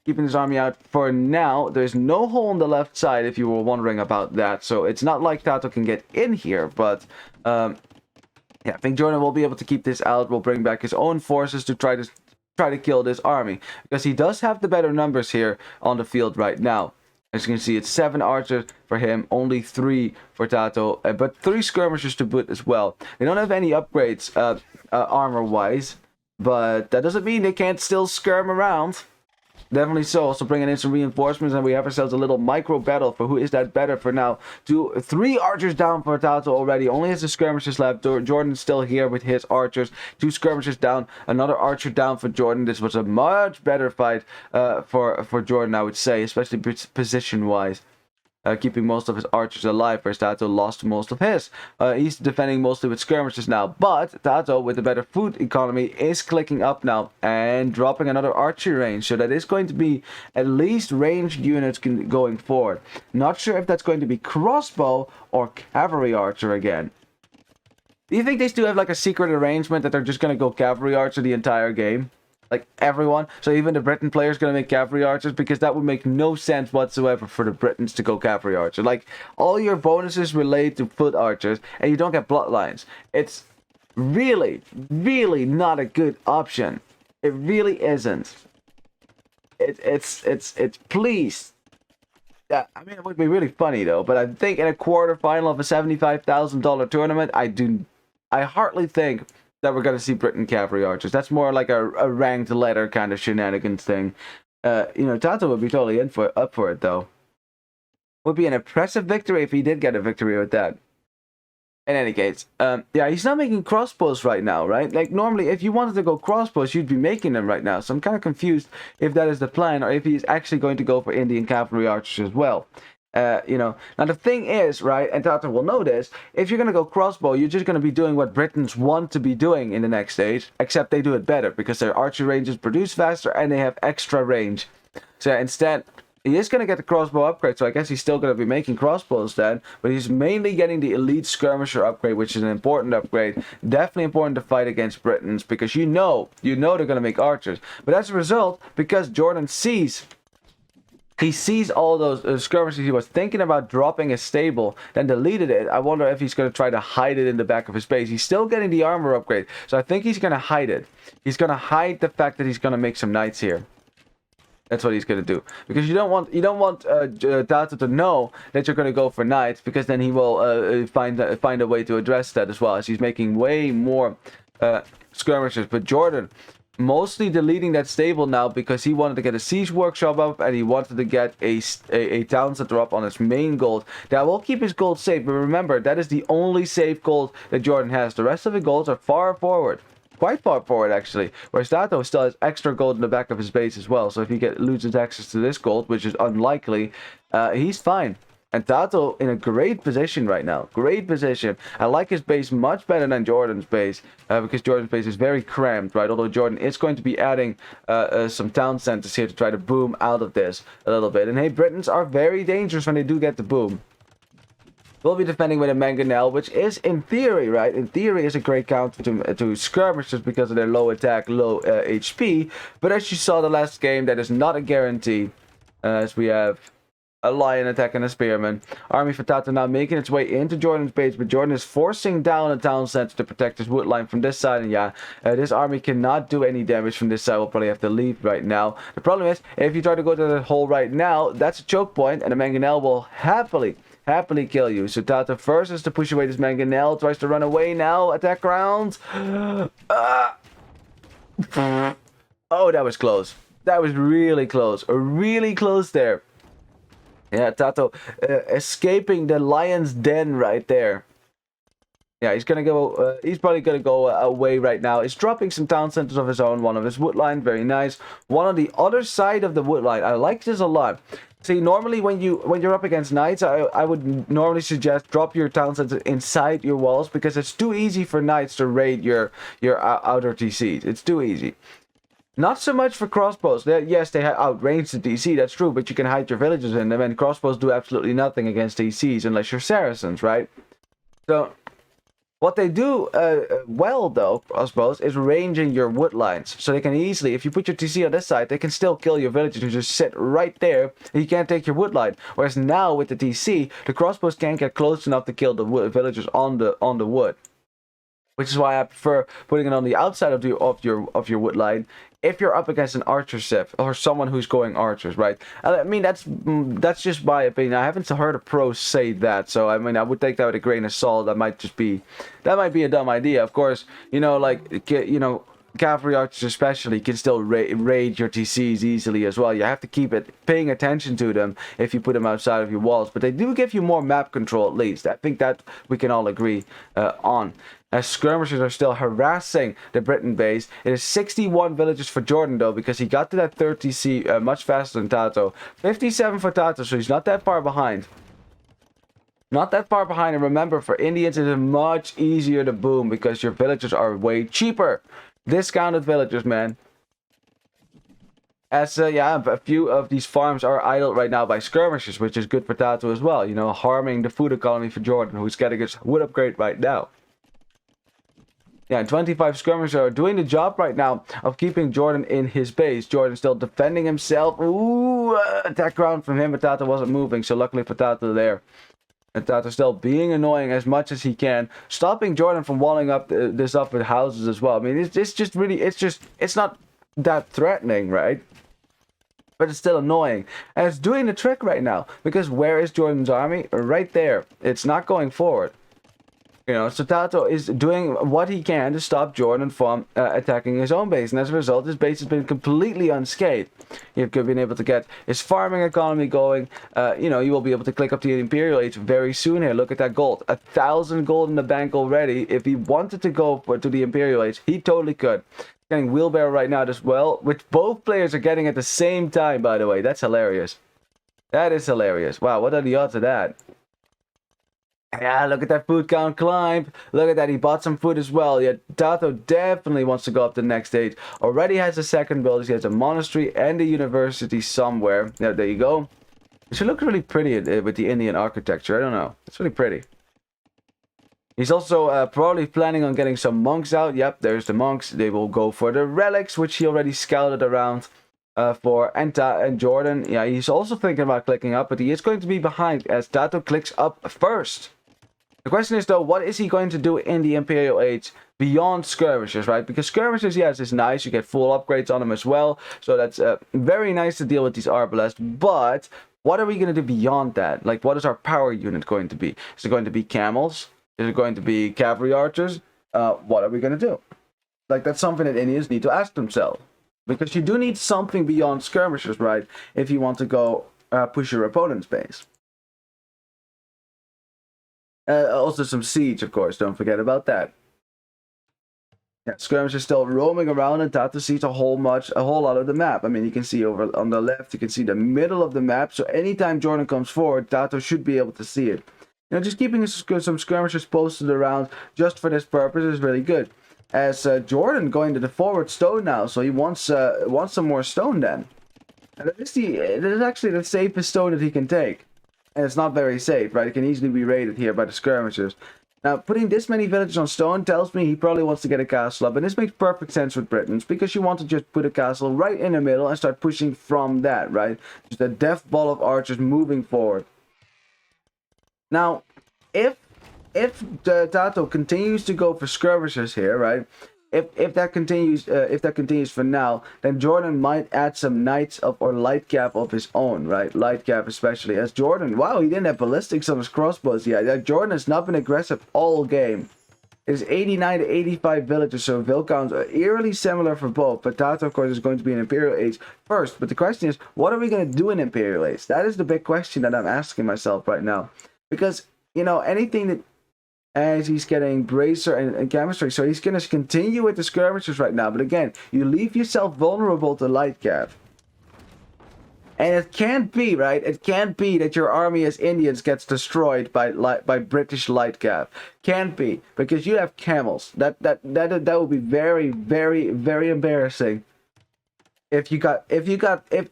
Keeping his army out for now. There's no hole on the left side if you were wondering about that. So it's not like TaToH can get in here. But yeah, I think JorDan will be able to keep this out. Will bring back his own forces to try to kill this army. Because he does have the better numbers here on the field right now. As you can see, it's 7 archers for him, only 3 for TaToH, but 3 skirmishers to boot as well. They don't have any upgrades armor-wise, but that doesn't mean they can't still skirm around. Definitely so. Also bringing in some reinforcements, and we have ourselves a little micro battle for who is that better for now. 3 archers down for TaToH already. Only has the skirmishers left. JorDan's still here with his archers. 2 skirmishers down. Another archer down for JorDan. This was a much better fight for JorDan, I would say, especially position-wise. Keeping most of his archers alive, whereas TaToH lost most of his. He's defending mostly with skirmishers now, but TaToH, with a better food economy, is clicking up now and dropping another archery range, so that is going to be at least ranged units going forward. Not sure if that's going to be crossbow or cavalry archer again. Do you think they still have like a secret arrangement that they're just going to go cavalry archer the entire game? Like everyone, so even the Britain player is going to make cavalry archers, because that would make no sense whatsoever for the Britons to go cavalry archer. Like, all your bonuses relate to foot archers, and you don't get bloodlines. It's really, really not a good option. It really isn't. It's please. Yeah, I mean, it would be really funny though, but I think in a quarterfinal of a $75,000 tournament, I hardly think that we're going to see Britain cavalry archers. That's more like a ranked letter kind of shenanigans thing. You know, TaToH would be totally up for it, though. Would be an impressive victory if he did get a victory with that. In any case, yeah, he's not making crossbows right now, right? Like, normally, if you wanted to go crossbows, you'd be making them right now. So I'm kind of confused if that is the plan, or if he's actually going to go for Indian cavalry archers as well. You know, now the thing is, right, and TaToH will know this, if you're going to go crossbow, you're just going to be doing what Britons want to be doing in the next stage, except they do it better, because their archery ranges produce faster, and they have extra range. So instead, he is going to get the crossbow upgrade, so I guess he's still going to be making crossbows then, but he's mainly getting the elite skirmisher upgrade, which is an important upgrade. Definitely important to fight against Britons, because you know they're going to make archers. But as a result, because JorDan sees all those skirmishes he was thinking about dropping his stable, then deleted it. I wonder if he's going to try to hide it in the back of his base. He's still getting the armor upgrade, so I think he's going to hide it. He's going to hide the fact that he's going to make some knights here. That's what he's going to do, because you don't want TaToH to know that you're going to go for knights, because then he will find a way to address that as well, as he's making way more skirmishers. But JorDan mostly deleting that stable now, because he wanted to get a siege workshop up, and he wanted to get a town center up on his main gold. That will keep his gold safe, but remember, that is the only safe gold that JorDan has. The rest of the golds are far forward. quite far forward actually. Whereas TaToH still has extra gold in the back of his base as well. So if he loses access to this gold, which is unlikely, he's fine. And TaToH in a great position right now. Great position. I like his base much better than JorDan's base. Because JorDan's base is very cramped, right? Although JorDan is going to be adding some town centers here to try to boom out of this a little bit. And hey, Britons are very dangerous when they do get the boom. We'll be defending with a mangonel, which is, in theory, right? In theory, is a great counter to skirmishers because of their low attack, low HP. But as you saw the last game, that is not a guarantee. As we have a lion attacking a spearman. Army for TaToH now making its way into JorDan's base, but JorDan is forcing down a town center to protect his wood line from this side. And yeah, this army cannot do any damage from this side. We'll probably have to leave right now. The problem is, if you try to go to the hole right now, that's a choke point, and the mangonel will happily kill you. So TaToH first is to push away this mangonel, tries to run away now, attack rounds. Oh, that was close. That was really close. Really close there. Yeah, TaToH escaping the lion's den right there. Yeah, he's gonna go. He's probably gonna go away right now. He's dropping some town centers of his own. One of his wood line, very nice. One on the other side of the wood line. I like this a lot. See, normally when you're up against knights, I would normally suggest drop your town center inside your walls because it's too easy for knights to raid your outer TCs. It's too easy. Not so much for crossbows. Yes, they outrange the DC, that's true, but you can hide your villagers in them, and crossbows do absolutely nothing against DCs unless you're Saracens, right? So, what they do well, though, crossbows, is ranging your wood lines. So they can easily, if you put your TC on this side, they can still kill your villagers who just sit right there, and you can't take your wood line. Whereas now, with the TC, the crossbows can't get close enough to kill the villagers on the wood. Which is why I prefer putting it on the outside of your wood line if you're up against an archer civ or someone who's going archers, right? I mean, that's just my opinion. I haven't heard a pro say that, so I mean, I would take that with a grain of salt. That might be a dumb idea. Of course, cavalry archers especially can still raid your TCs easily as well. You have to keep paying attention to them if you put them outside of your walls, but they do give you more map control at least. I think that we can all agree on. As skirmishers are still harassing the Briton base. It is 61 villages for JorDan though, because he got to that 3rd TC much faster than TaToH. 57 for TaToH, so he's not that far behind. Not that far behind, and remember, for Indians it is much easier to boom because your villagers are way cheaper. Discounted villagers, man. As a few of these farms are idled right now by skirmishers, which is good for TaToH as well. You know, harming the food economy for JorDan, who's getting his wood upgrade right now. Yeah, 25 skirmishers are doing the job right now of keeping JorDan in his base. JorDan still defending himself. Ooh, attack round from him, but TaToH wasn't moving, so luckily for TaToH there. And TaToH still being annoying as much as he can, stopping JorDan from walling up this up with houses as well. I mean, it's not that threatening, right? But it's still annoying. And it's doing the trick right now, because where is JorDan's army? Right there. It's not going forward. You know, so TaToH is doing what he can to stop JorDan from attacking his own base, and as a result, his base has been completely unscathed. You've been able to get his farming economy going. You will be able to click up to the Imperial Age very soon here. Look at that gold. 1,000 gold in the bank already. If he wanted to go to the Imperial Age, he totally could. Getting wheelbarrow right now as well, which both players are getting at the same time, by the way. That's hilarious. That is hilarious. Wow, what are the odds of that? Yeah, look at that food count climb. Look at that, he bought some food as well. Yeah, TaToH definitely wants to go up to the next stage. Already has a second build. He has a monastery and a university somewhere. Yeah, there you go. It should look really pretty with the Indian architecture. I don't know. It's really pretty. He's also probably planning on getting some monks out. Yep, there's the monks. They will go for the relics, which he already scouted around for Enta and JorDan. Yeah, he's also thinking about clicking up, but he is going to be behind as TaToH clicks up first. The question is, though, what is he going to do in the Imperial Age beyond skirmishers, right? Because skirmishers, yes, is nice. You get full upgrades on them as well. So that's very nice to deal with these arbalests. But what are we going to do beyond that? Like, what is our power unit going to be? Is it going to be camels? Is it going to be cavalry archers? What are we going to do? Like, that's something that Indians need to ask themselves. Because you do need something beyond skirmishers, right? If you want to go push your opponent's base. Also some siege, of course. Don't forget about that. Yeah, skirmish is still roaming around, and TaToH sees a whole lot of the map. I mean, you can see over on the left, you can see the middle of the map. So anytime JorDan comes forward, TaToH should be able to see it. Just keeping some skirmishers posted around just for this purpose is really good. As JorDan going to the forward stone now, so he wants some more stone then. And it is actually the safest stone that he can take. And it's not very safe, right? It can easily be raided here by the skirmishers. Now, putting this many villages on stone tells me he probably wants to get a castle up. And this makes perfect sense with Britons, because you want to just put a castle right in the middle and start pushing from that, right? Just a death ball of archers moving forward. Now, if TaToH continues to go for skirmishers here, right? If that continues for now, then JorDan might add some knights or light cap of his own, right? Light cap especially, as JorDan, wow, he didn't have ballistics on his crossbows yet. JorDan has not been aggressive all game. It's 89 to 85 villages, so vill counts are eerily similar for both. But TaToH, of course, is going to be an Imperial Age first. But the question is, what are we going to do in Imperial Age? That is the big question that I'm asking myself right now. Because, anything that... As he's getting bracer and chemistry, so he's going to continue with the skirmishers right now. But again, you leave yourself vulnerable to light cap. And it can't be, right? It can't be that your army as Indians gets destroyed by British light cap. Can't be, because you have camels. That would be very, very, very embarrassing. If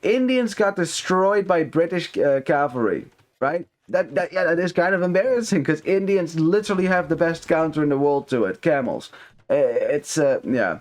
Indians got destroyed by British cavalry, right? That is kind of embarrassing, because Indians literally have the best counter in the world to it. Camels. Yeah.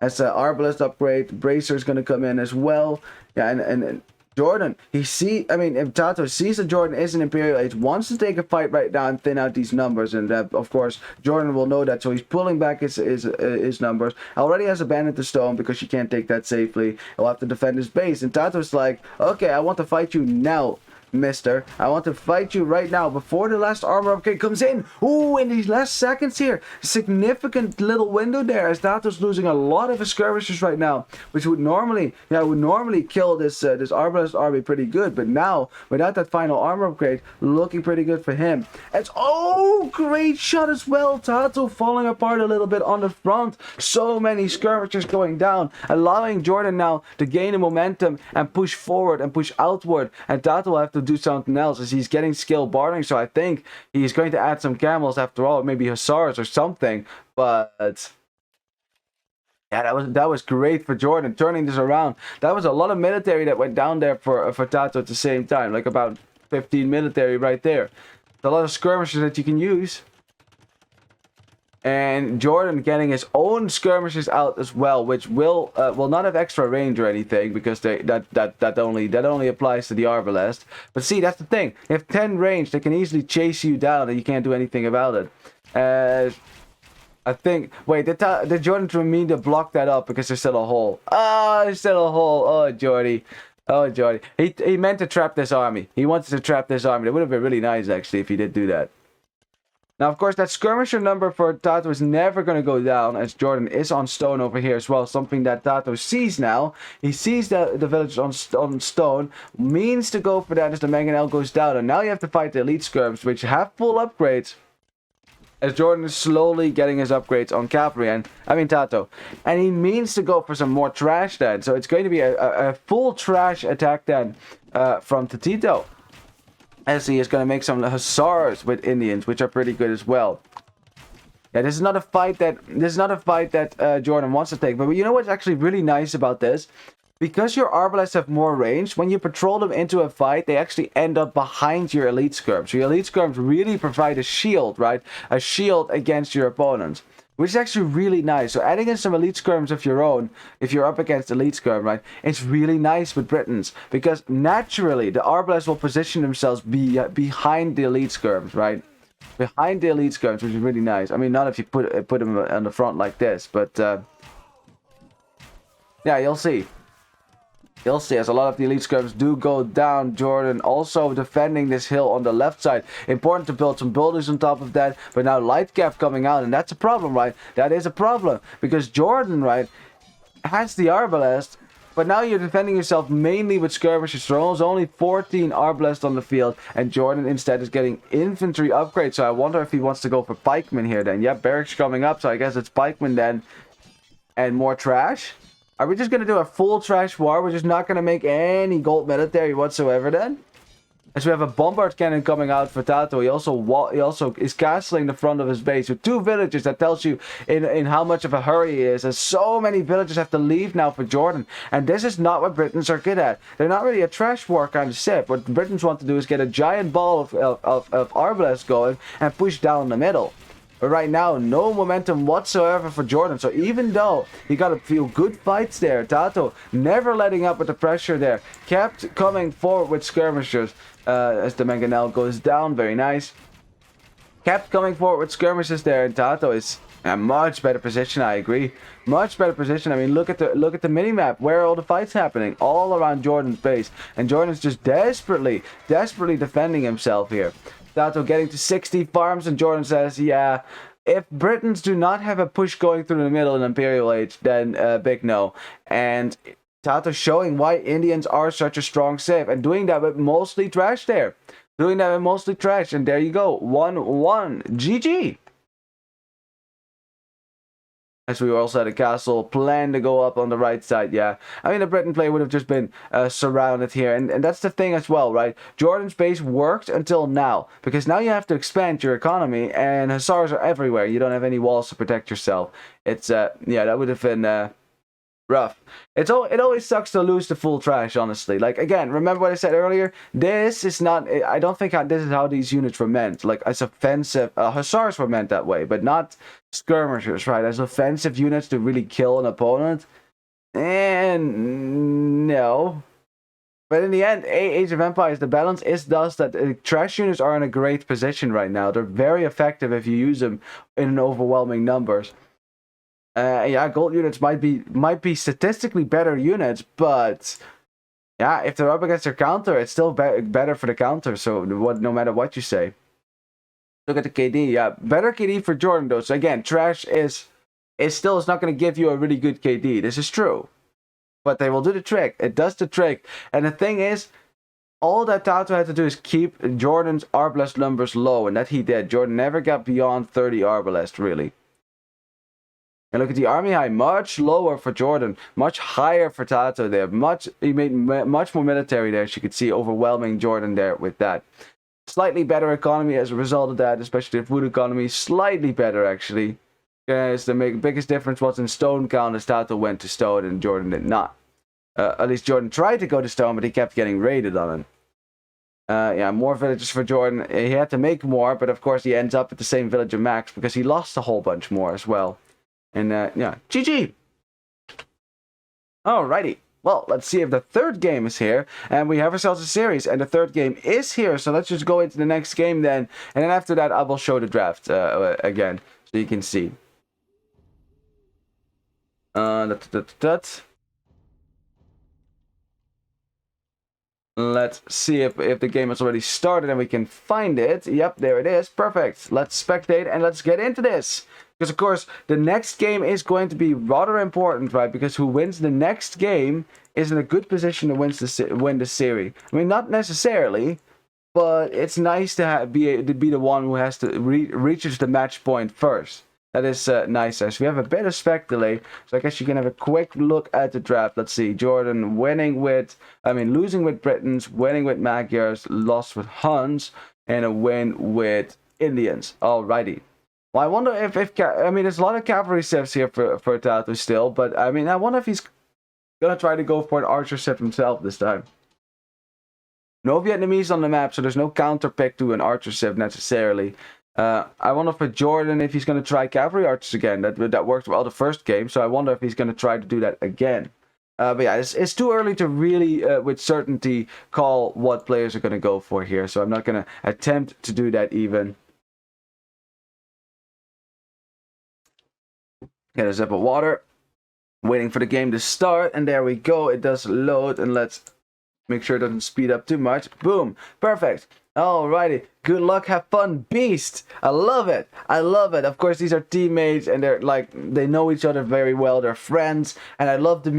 As an arbalest upgrade, Bracer is going to come in as well. Yeah, and JorDan, if TaToH sees that JorDan is an Imperial Age, wants to take a fight right now and thin out these numbers, and of course JorDan will know that, so he's pulling back his numbers. Already has abandoned the stone because she can't take that safely. He'll have to defend his base, and TaToH's like, okay, I want to fight you now, mister. I want to fight you right now before the last armor upgrade comes in. Ooh, in these last seconds here, significant little window there, as TaToH's losing a lot of his skirmishers right now, which would normally kill this arbalest army pretty good. But now, without that final armor upgrade, looking pretty good for him. It's great shot as well. TaToH falling apart a little bit on the front. So many skirmishers going down, allowing JorDan now to gain a momentum and push forward and push outward. And TaToH will have to do something else, as he's getting skill barding, so I think he's going to add some camels after all, maybe hussars or something. But yeah, that was great for JorDan, turning this around. That was a lot of military that went down there for TaToH at the same time, like about 15 military right there. It's a lot of skirmishers that you can use. And JorDan getting his own skirmishers out as well, which will not have extra range or anything, because that only applies to the arbalest. But see, that's the thing. If 10 range, they can easily chase you down, and you can't do anything about it. I think. Wait, did JorDan mean to block that up because there's still a hole? There's still a hole. Oh, Jordy. Oh, Jordy. He meant to trap this army. He wanted to trap this army. That would have been really nice, actually, if he did do that. Now, of course, that skirmisher number for TaToH is never going to go down, as JorDan is on stone over here as well. Something that TaToH sees now. He sees the village on stone, means to go for that as the mangonel goes down. And now you have to fight the elite skirms, which have full upgrades, as JorDan is slowly getting his upgrades on cavalry, TaToH. And he means to go for some more trash then. So it's going to be a full trash attack then from TaToH, as he is going to make some hussars with Indians, which are pretty good as well. Yeah, this is not a fight that JorDan wants to take. But you know what's actually really nice about this? Because your arbalests have more range, when you patrol them into a fight, they actually end up behind your elite skirms. So your elite skirms really provide a shield, right? A shield against your opponents, which is actually really nice. So adding in some elite skirms of your own, if you're up against elite skirm, right, it's really nice with Britons, because naturally the arbalests will position themselves behind the elite skirms, right? Behind the elite skirms, which is really nice. I mean, not if you put them on the front like this, but yeah, you'll see. You'll see, as a lot of the elite skirms do go down. JorDan also defending this hill on the left side. Important to build some buildings on top of that. But now light cap coming out, and that's a problem, right? That is a problem, because JorDan, right, has the arbalest, but now you're defending yourself mainly with skirmishers. There's only 14 arbalest on the field, and JorDan instead is getting infantry upgrades. So I wonder if he wants to go for pikemen here then. Yeah, barracks coming up, so I guess it's pikemen then. and more trash? Are we just going to do a full trash war? We're just not going to make any gold military whatsoever then? As we have a bombard cannon coming out for TaToH, he also is castling the front of his base with 2 villages. That tells you in how much of a hurry he is. As so many villagers have to leave now for Jordan. And this is not what Britons are good at. They're not really a trash war kind of ship. What Britons want to do is get a giant ball of Arbalest going and push down the middle. But right now, no momentum whatsoever for Jordan. So even though he got a few good fights there, TaToH never letting up with the pressure there. Kept coming forward with skirmishers as the mangonel goes down. Very nice. Kept coming forward with skirmishes there, and TaToH is in a much better position. I agree, much better position. I mean, look at the mini map. Where are all the fights happening? All around Jordan's base, and Jordan's just desperately defending himself here. TaToH getting to 60 farms, and Jordan says, yeah, if Britons do not have a push going through the middle in Imperial Age, then big no. And TaToH showing why Indians are such a strong save, and doing that with mostly trash there. Doing that with mostly trash, and there you go. 1-1. GG. As we also had a castle planned to go up on the right side, yeah. I mean, the Briton player would have just been surrounded here. And that's the thing as well, right? Jordan's base worked until now. Because now you have to expand your economy. And hussars are everywhere. You don't have any walls to protect yourself. It's, yeah, that would have been rough. It always sucks to lose the full trash, honestly. Like, again, remember what I said earlier? This is not... I don't think this is how these units were meant. Like, as offensive... hussars were meant that way, but not skirmishers, right? As offensive units to really kill an opponent. And... no. But in the end, Age of Empires, the balance is thus that trash units are in a great position right now. They're very effective if you use them in overwhelming numbers. Yeah, gold units might be statistically better units, but yeah, if they're up against their counter, it's still better for the counter. So no matter what you say. Look at the KD. Yeah, better KD for Jordan though. So again, trash is not going to give you a really good KD. This is true, but they will do the trick. It does the trick, and the thing is, all that TaToH had to do is keep Jordan's Arbalest numbers low, and that he did. Jordan never got beyond 30 Arbalest really. And look at the army high, much lower for Jordan, much higher for TaToH there. He made much more military there, as you could see, overwhelming Jordan there with that. Slightly better economy as a result of that, especially the food economy, slightly better actually. Because the biggest difference was in stone count, as TaToH went to stone and Jordan did not. At least Jordan tried to go to stone, but he kept getting raided on it. Yeah, more villages for Jordan. He had to make more, but of course he ends up at the same villager max because he lost a whole bunch more as well. And yeah, GG. Alrighty. Well, let's see if the third game is here. And we have ourselves a series, and the third game is here. So let's just go into the next game then. And then after that, I will show the draft again, so you can see. Let's see if the game has already started and we can find it. Yep, there it is. Perfect. Let's spectate and let's get into this. Because, of course, the next game is going to be rather important, right? Because who wins the next game is in a good position to win the series. I mean, not necessarily, but it's nice to be the one who has to reaches the match point first. That is nice. As we have a bit of spec delay, so I guess you can have a quick look at the draft. Let's see. Jordan losing with Britons, winning with Magyars, lost with Huns, and a win with Indians. Alrighty. Well, I wonder if I mean, there's a lot of cavalry civs here for TaToH still, but I mean, I wonder if he's gonna try to go for an archer civ himself this time. No Vietnamese on the map, so there's no counter pick to an archer civ necessarily. I wonder for Jordan if he's gonna try cavalry archers again. That worked well the first game, so I wonder if he's gonna try to do that again. But yeah, it's too early to really, with certainty, call what players are gonna go for here, so I'm not gonna attempt to do that even. Get a sip of water, waiting for the game to start, and there we go. It does load, and let's make sure it doesn't speed up too much. Boom, perfect. Alrighty, good luck, have fun, beast. I love it. I love it. Of course, these are teammates, and they know each other very well. They're friends, and I love the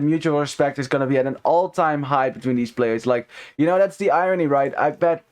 mutual respect is gonna be at an all-time high between these players. Like, you know, that's the irony, right? I bet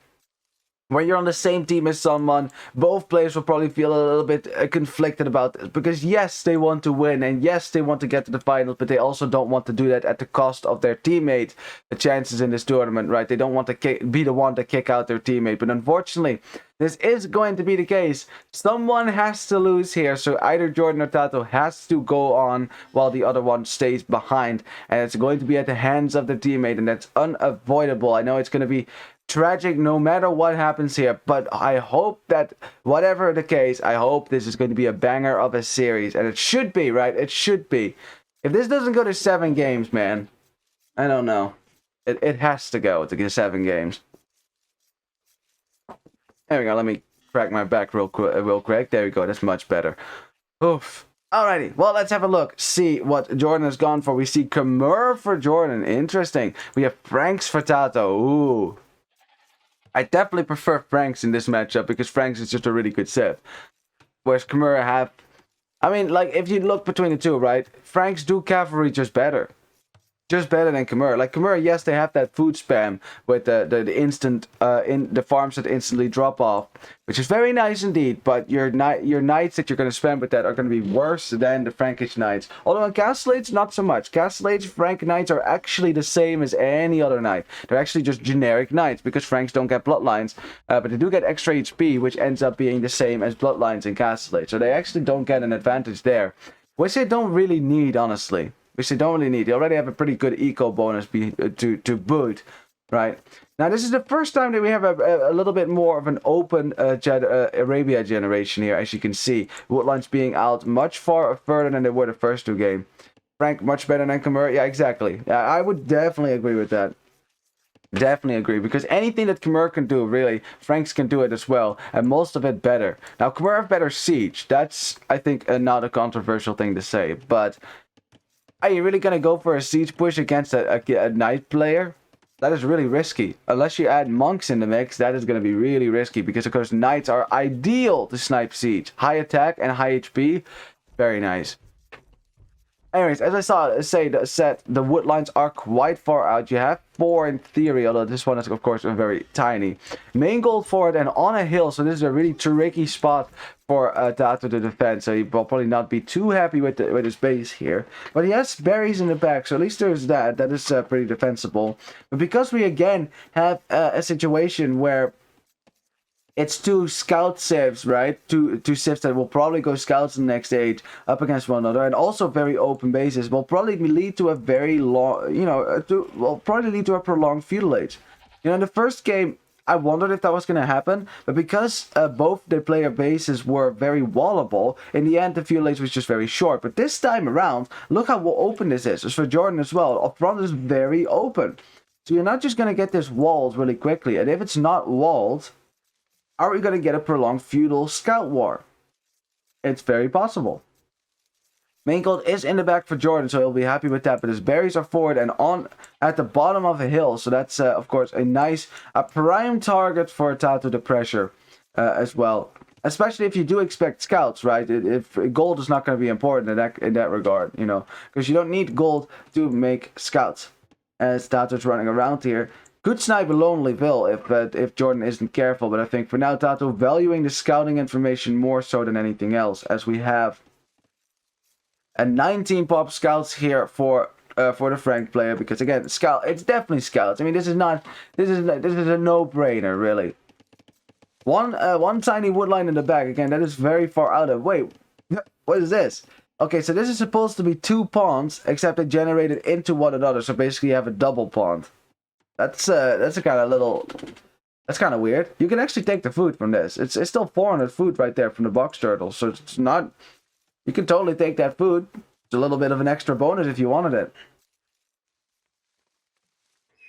when you're on the same team as someone, both players will probably feel a little bit conflicted about this, because yes, they want to win, and yes, they want to get to the finals, but they also don't want to do that at the cost of their teammate chances in this tournament, right? They don't want to be the one to kick out their teammate, but unfortunately, this is going to be the case. Someone has to lose here, so either JorDan or TaToH has to go on while the other one stays behind, and it's going to be at the hands of the teammate, and that's unavoidable. I know it's going to be tragic no matter what happens here, but I hope that whatever the case, I hope this is going to be a banger of a series, and it should be, right? It should be. If this doesn't go to 7 games, man, I don't know. It has to go to get 7 games. There we go. Let me crack my back real quick. There we go. That's much better. Oof. Alrighty, well, let's have a look. See what JorDan has gone for. We see Khmer for JorDan. Interesting. We have Franks for TaToH. Ooh. I definitely prefer Franks in this matchup because Franks is just a really good Sith. Whereas Khmer have... I mean, like, if you look between the two, right? Franks do cavalry just better. Just better than Khmer. Like Khmer, yes, they have that food spam with the instant in the farms that instantly drop off, which is very nice indeed. But your knights that you're going to spam with that are going to be worse than the Frankish knights. Although in Castellates, not so much. Castellates, Frank knights are actually the same as any other knight. They're actually just generic knights because Franks don't get bloodlines, but they do get extra HP, which ends up being the same as bloodlines in Castellates. So they actually don't get an advantage there, which they don't really need, honestly. Which they don't really need. They already have a pretty good eco bonus to boot, right? Now, this is the first time that we have a little bit more of an open Arabia generation here, as you can see. Woodlines being out much further than they were the first 2 games. Frank, much better than Khmer. Yeah, exactly. Yeah, I would definitely agree with that. Definitely agree, because anything that Khmer can do, really, Franks can do it as well, and most of it better. Now, Khmer have better siege. That's, I think, not a controversial thing to say, but... Are you really going to go for a siege push against a knight player? That is really risky. Unless you add monks in the mix, that is going to be really risky. Because, of course, knights are ideal to snipe siege. High attack and high HP. Very nice. Anyways, as I said, the wood lines are quite far out. You have 4 in theory, although this one is, of course, very tiny. Main gold forward and on a hill, so this is a really tricky spot for TaToH to defend. So he will probably not be too happy with his base here. But he has berries in the back, so at least there's that. That is pretty defensible. But because we, again, have a situation where... It's 2 scout civs, right? Two civs that will probably go scouts in the next stage up against one another, and also very open bases will probably lead to a very long, will probably lead to a prolonged feudal age. In the first game, I wondered if that was going to happen, but because both the player bases were very wallable, in the end the feudal age was just very short. But this time around, look how open this is. It's for JorDan as well. Up front is very open. So you're not just going to get this walled really quickly, and if it's not walled... Are we going to get a prolonged feudal scout war? It's very possible. Main gold is in the back for JorDan, so he'll be happy with that. But his berries are forward and on at the bottom of a hill. So that's, of course, a prime target for TaToH to pressure as well. Especially if you do expect scouts, right? If gold is not going to be important in that regard, Because you don't need gold to make scouts. As TaToH's running around here. Could snipe a lonely Vil if JorDan isn't careful, but I think for now TaToH valuing the scouting information more so than anything else, as we have a 19 pop scouts here for the Frank player, because again, it's definitely scouts. I mean, this is a no-brainer, really. One tiny woodline in the back, again, that is very far out of... Wait, what is this? Okay, so this is supposed to be 2 pawns, except they generated into one another, so basically you have a double pawn. That's a kind of little... That's kind of weird. You can actually take the food from this. It's still 400 food right there from the box turtle. So it's not... You can totally take that food. It's a little bit of an extra bonus if you wanted it.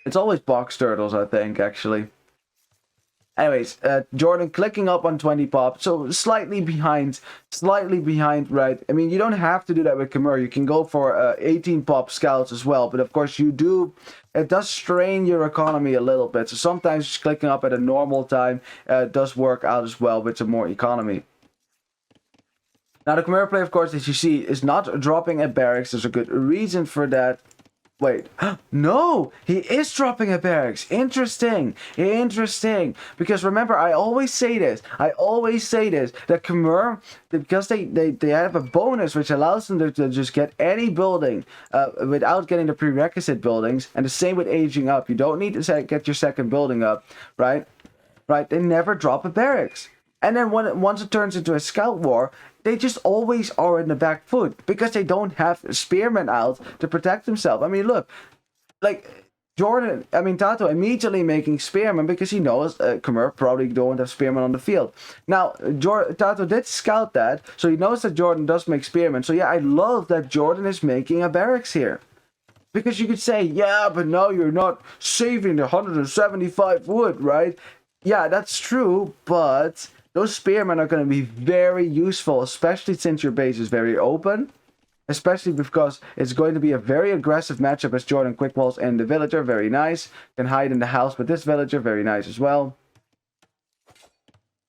It's always box turtles, I think, actually. Anyways, JorDan clicking up on 20 pop, so slightly behind, right? I mean, you don't have to do that with Khmer. You can go for 18 pop scouts as well, but of course you do. It does strain your economy a little bit, so sometimes just clicking up at a normal time does work out as well with some more economy. Now the Khmer play, of course, as you see, is not dropping a barracks. There's a good reason for that. Wait, no, he is dropping a barracks. Interesting, interesting. Because remember, I always say this. That Khmer, because they have a bonus which allows them to just get any building without getting the prerequisite buildings. And the same with aging up. You don't need to get your second building up, right? Right? They never drop a barracks. And then once it turns into a scout war, they just always are in the back foot because they don't have spearmen out to protect themselves. I mean, look, like TaToH immediately making spearmen because he knows Khmer probably don't have spearmen on the field. Now, TaToH did scout that, so he knows that JorDan does make spearmen. So yeah, I love that JorDan is making a barracks here. Because you could say, yeah, but no, you're not saving the 175 wood, right? Yeah, that's true, but those spearmen are going to be very useful, especially since your base is very open. Especially because it's going to be a very aggressive matchup as JorDan quick walls and the villager. Very nice. Can hide in the house with this villager. Very nice as well.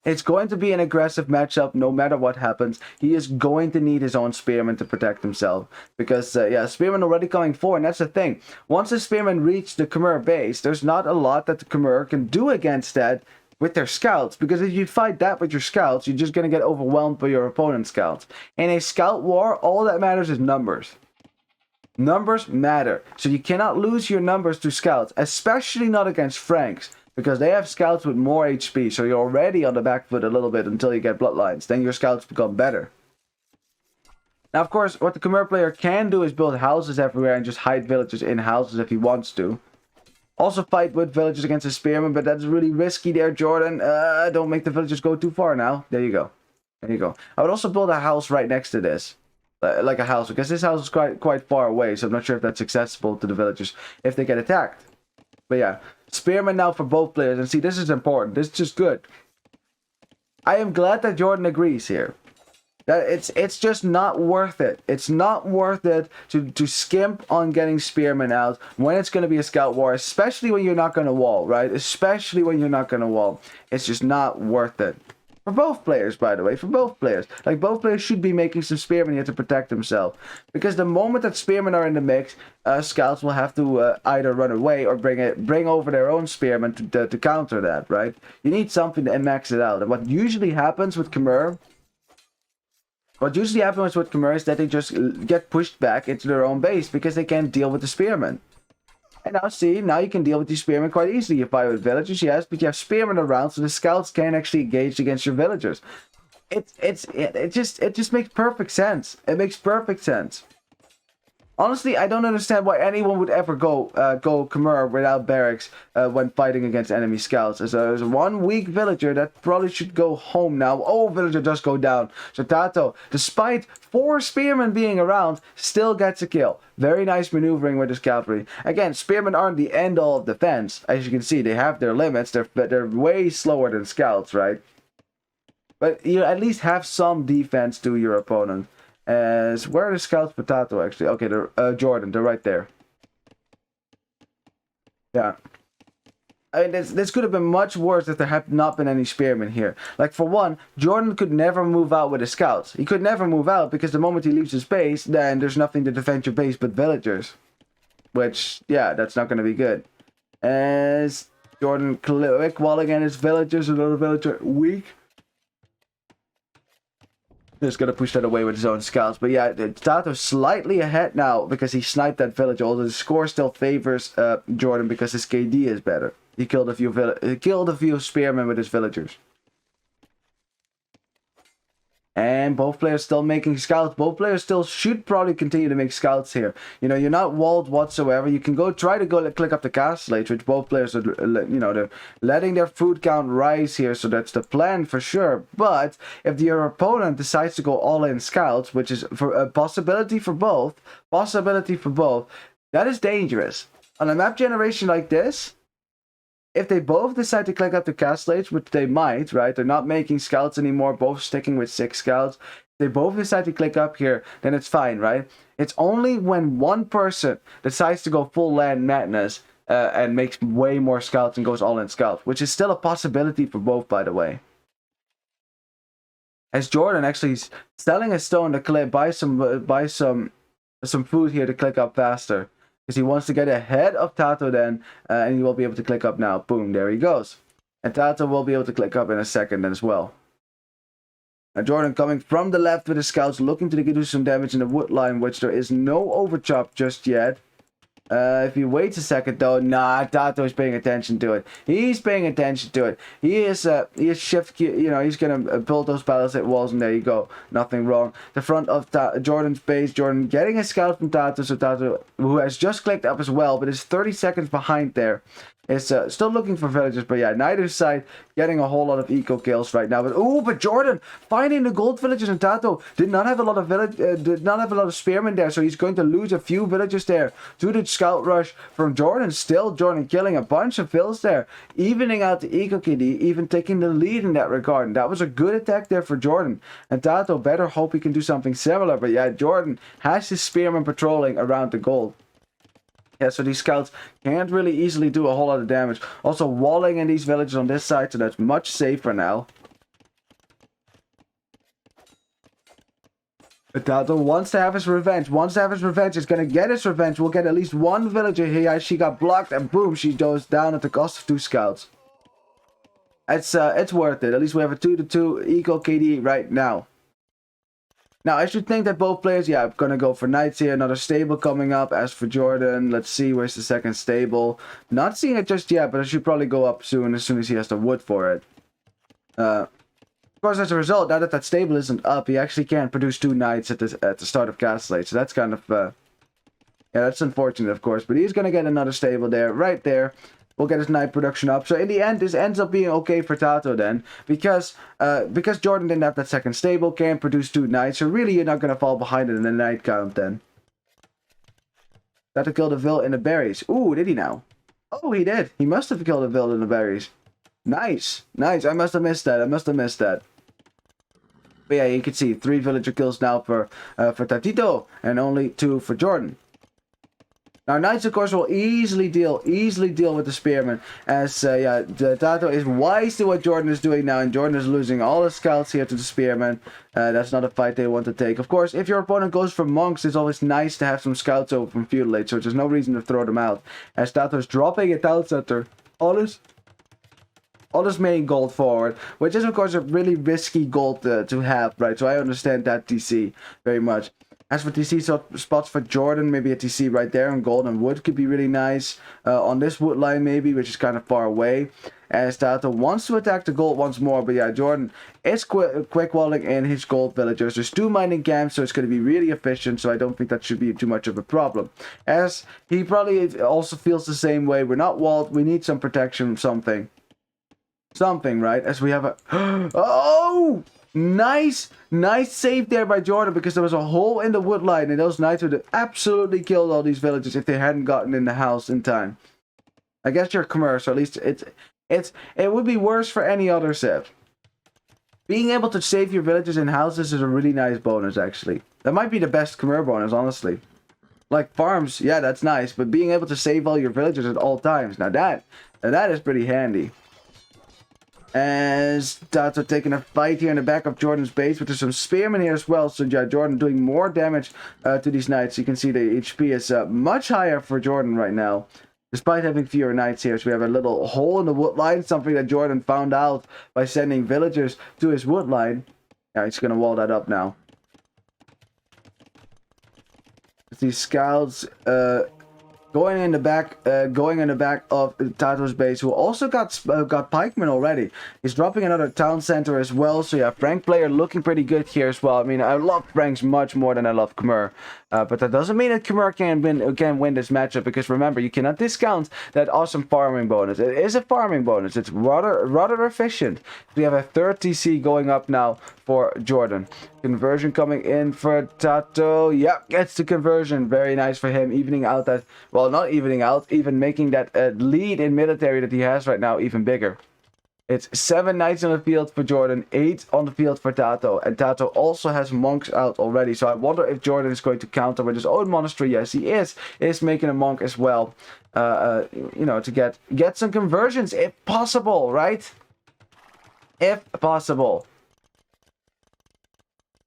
It's going to be an aggressive matchup no matter what happens. He is going to need his own spearman to protect himself. Because, yeah, spearman already coming forward. And that's the thing. Once the spearman reach the Khmer base, there's not a lot that the Khmer can do against that with their scouts. Because if you fight that with your scouts, you're just going to get overwhelmed by your opponent's scouts. In a scout war, all that matters is numbers. Numbers matter. So you cannot lose your numbers to scouts. Especially not against Franks. Because they have scouts with more HP, so you're already on the back foot a little bit until you get bloodlines. Then your scouts become better. Now, of course, what the Khmer player can do is build houses everywhere and just hide villagers in houses if he wants to. Also fight with villagers against a spearman, but that's really risky there, JorDan. Don't make the villagers go too far now. There you go. There you go. I would also build a house right next to this. Like a house, because this house is quite far away, so I'm not sure if that's accessible to the villagers if they get attacked. But yeah, spearmen now for both players. And see, this is important. This is just good. I am glad that JorDan agrees here. That it's just not worth it. It's not worth it to skimp on getting spearmen out when it's going to be a scout war, especially when you're not going to wall, right? Especially when you're not going to wall. It's just not worth it. For both players, by the way, for both players. Like, both players should be making some spearmen here to protect themselves. Because the moment that spearmen are in the mix, scouts will have to either run away or bring over their own spearmen to counter that, right? You need something to max it out. And what usually happens with Khmer... is that they just get pushed back into their own base because they can't deal with the spearmen. And now see, now you can deal with these spearmen quite easily. You fight with villagers, yes, but you have spearmen around, so the scouts can actually engage against your villagers. It just makes perfect sense. It makes perfect sense. Honestly, I don't understand why anyone would ever go Khmer without barracks when fighting against enemy scouts. There's one weak villager that probably should go home now. Oh, villager does go down. So TaToH, despite 4 spearmen being around, still gets a kill. Very nice maneuvering with his cavalry. Again, spearmen aren't the end-all of defense. As you can see, they have their limits. They're way slower than scouts, right? But you at least have some defense to your opponent. Where are the scouts for TaToH actually? Okay, they're JorDan, they're right there. Yeah. I mean, this could have been much worse if there had not been any spearmen here. Like, for one, JorDan could never move out with his scouts. He could never move out because the moment he leaves his base, then there's nothing to defend your base but villagers. Which, yeah, that's not going to be good. As JorDan quick walling in his villagers, another villager weak. Just gonna push that away with his own scouts. But yeah, TaToH slightly ahead now because he sniped that villager. Although the score still favors JorDan because his KD is better. He killed a few spearmen with his villagers. And both players still making scouts. Both players still should probably continue to make scouts here. You know, you're not walled whatsoever. You can try to click up the castle age, which both players are, you know, they're letting their food count rise here. So that's the plan for sure. But if your opponent decides to go all in scouts, which is for a possibility for both, that is dangerous. On a map generation like this, if they both decide to click up the castle age, which they might, right? They're not making scouts anymore, both sticking with 6 scouts. If they both decide to click up here, then it's fine, right? It's only when one person decides to go full land madness and makes way more scouts and goes all in scouts, which is still a possibility for both, by the way. As JorDan actually is selling a stone to buy some food here to click up faster. because he wants to get ahead of TaToH then, and he will be able to click up now. Boom, there he goes. And TaToH will be able to click up in a second then as well. Now JorDan coming from the left with his scouts, looking to do some damage in the wood line, which there is no overchop just yet. If he waits a second though, nah, TaToH is paying attention to it. He's paying attention to it. He is shift, you know, he's gonna build those palisade walls, and there you go. Nothing wrong. The front of JorDan's base, JorDan getting a scout from TaToH, so TaToH, who has just clicked up as well, but is 30 seconds behind there. Is still looking for villagers, but yeah, neither side getting a whole lot of eco kills right now. But JorDan finding the gold villagers, and TaToH did not have a lot of spearmen there, so he's going to lose a few villagers there to the scout rush from JorDan. Still, JorDan killing a bunch of vills there, evening out the eco KD, even taking the lead in that regard. And that was a good attack there for JorDan, and TaToH better hope he can do something similar. But yeah, JorDan has his spearmen patrolling around the gold. Yeah, so these scouts can't really easily do a whole lot of damage. Also walling in these villages on this side, so that's much safer now. But TaToH wants to have his revenge. He's gonna get his revenge. We'll get at least one villager here. She got blocked, and boom, she goes down at the cost of 2 scouts. It's worth it. At least we have a 2-2 eco KD right now. Now, I should think that both players, yeah, I'm going to go for knights here. Another stable coming up. As for JorDan, let's see, where's the second stable? Not seeing it just yet, but I should probably go up soon as he has the wood for it. Of course, as a result, now that that stable isn't up, he actually can't produce 2 knights at the start of Castle Age. So that's kind of, yeah, that's unfortunate, of course. But he's going to get another stable there, right there. We'll get his knight production up. So in the end, this ends up being okay for TaToH then, because JorDan didn't have that second stable, can't produce 2 knights. So really, you're not gonna fall behind it in the knight count then. TaToH killed a vill in the berries. Ooh, did he now? Oh, he did. He must have killed a vill in the berries. Nice, nice. I must have missed that. But yeah, you can see 3 villager kills now for TaToH, and only 2 for JorDan. Now, knights, of course, will easily deal with the spearmen, as yeah, TaToH is wise to what JorDan is doing now, and JorDan is losing all his scouts here to the spearmen. That's not a fight they want to take. Of course, if your opponent goes for monks, it's always nice to have some scouts over from feudal age, so there's no reason to throw them out. As TaToH is dropping a town center, all his main gold forward, which is, of course, a really risky gold to have, right? So I understand that TC very much. As for TC spots for JorDan, maybe a TC right there on gold and wood could be really nice. On this wood line maybe, which is kind of far away. As TaToH wants to attack the gold once more, but yeah, JorDan is quick walling in his gold villagers. There's 2 mining camps, so it's going to be really efficient, so I don't think that should be too much of a problem. As he probably also feels the same way. We're not walled, we need some protection, something, right? As we have a... Oh! Nice save there by JorDan, because there was a hole in the wood line, and those knights would have absolutely killed all these villagers if they hadn't gotten in the house in time. I guess you're Khmer, so at least it would be worse for any other civ. Being able to save your villagers in houses is a really nice bonus, actually. That might be the best Khmer bonus, honestly. Like farms, yeah, that's nice, but being able to save all your villagers at all times, now that is pretty handy. As TaToH taking a fight here in the back of JorDan's base, but there's some spearmen here as well, so yeah, JorDan doing more damage to these knights. You can see the HP is much higher for JorDan right now, despite having fewer knights here. So we have a little hole in the wood line, something that JorDan found out by sending villagers to his wood line. Yeah, he's going to wall that up now. These scouts going in the back of TaToH's base, who also got pikemen already. He's dropping another town center as well. So yeah, Frank player looking pretty good here as well. I mean, I love Franks much more than I love Khmer. But that doesn't mean that Khmer can win this matchup, because remember, you cannot discount that awesome farming bonus. It is a farming bonus. It's rather efficient. We have a 3rd TC going up now for JorDan. Conversion coming in for TaToH. Yep, gets the conversion. Very nice for him. Evening out that, well, not evening out, even making that lead in military that he has right now even bigger. It's 7 knights on the field for JorDan, 8 on the field for TaToH, and TaToH also has monks out already. So I wonder if JorDan is going to counter with his own monastery. Yes, he is. Is making a monk as well. You know, to get some conversions if possible, right? If possible.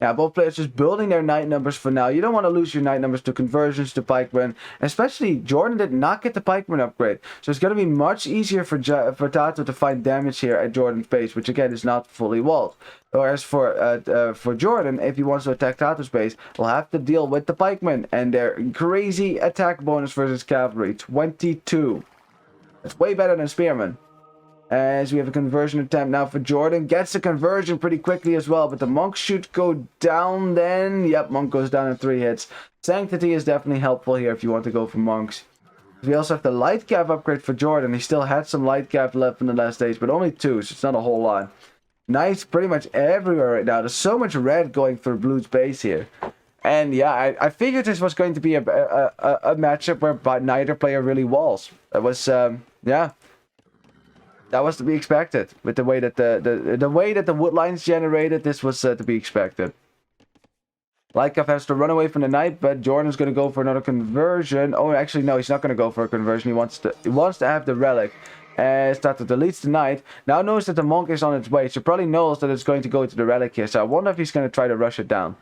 Yeah, both players just building their knight numbers for now. You don't want to lose your knight numbers to conversions to pikemen. Especially JorDan did not get the pikeman upgrade. So it's going to be much easier for TaToH to find damage here at JorDan's base, which again is not fully walled. Whereas for JorDan, if he wants to attack TaToH's base, he'll have to deal with the pikemen and their crazy attack bonus versus cavalry. 22. That's way better than spearmen. As we have a conversion attempt now for JorDan. Gets the conversion pretty quickly as well. But the monk should go down then. Yep, monk goes down in 3 hits. Sanctity is definitely helpful here if you want to go for monks. We also have the light cap upgrade for JorDan. He still had some light cap left in the last stage. But only 2, so it's not a whole lot. Knights pretty much everywhere right now. There's so much red going for blue's base here. And yeah, I figured this was going to be a matchup where neither player really walls. It was, yeah. That was to be expected with the way that the way that the wood lines generated. This was to be expected. Lycaf has to run away from the knight, but JorDan's going to go for another conversion. Oh, actually no, he's not going to go for a conversion. He wants to have the relic. As TaToH deletes the knight. Now knows that the monk is on its way. So probably knows that it's going to go to the relic here. So I wonder if he's going to try to rush it down.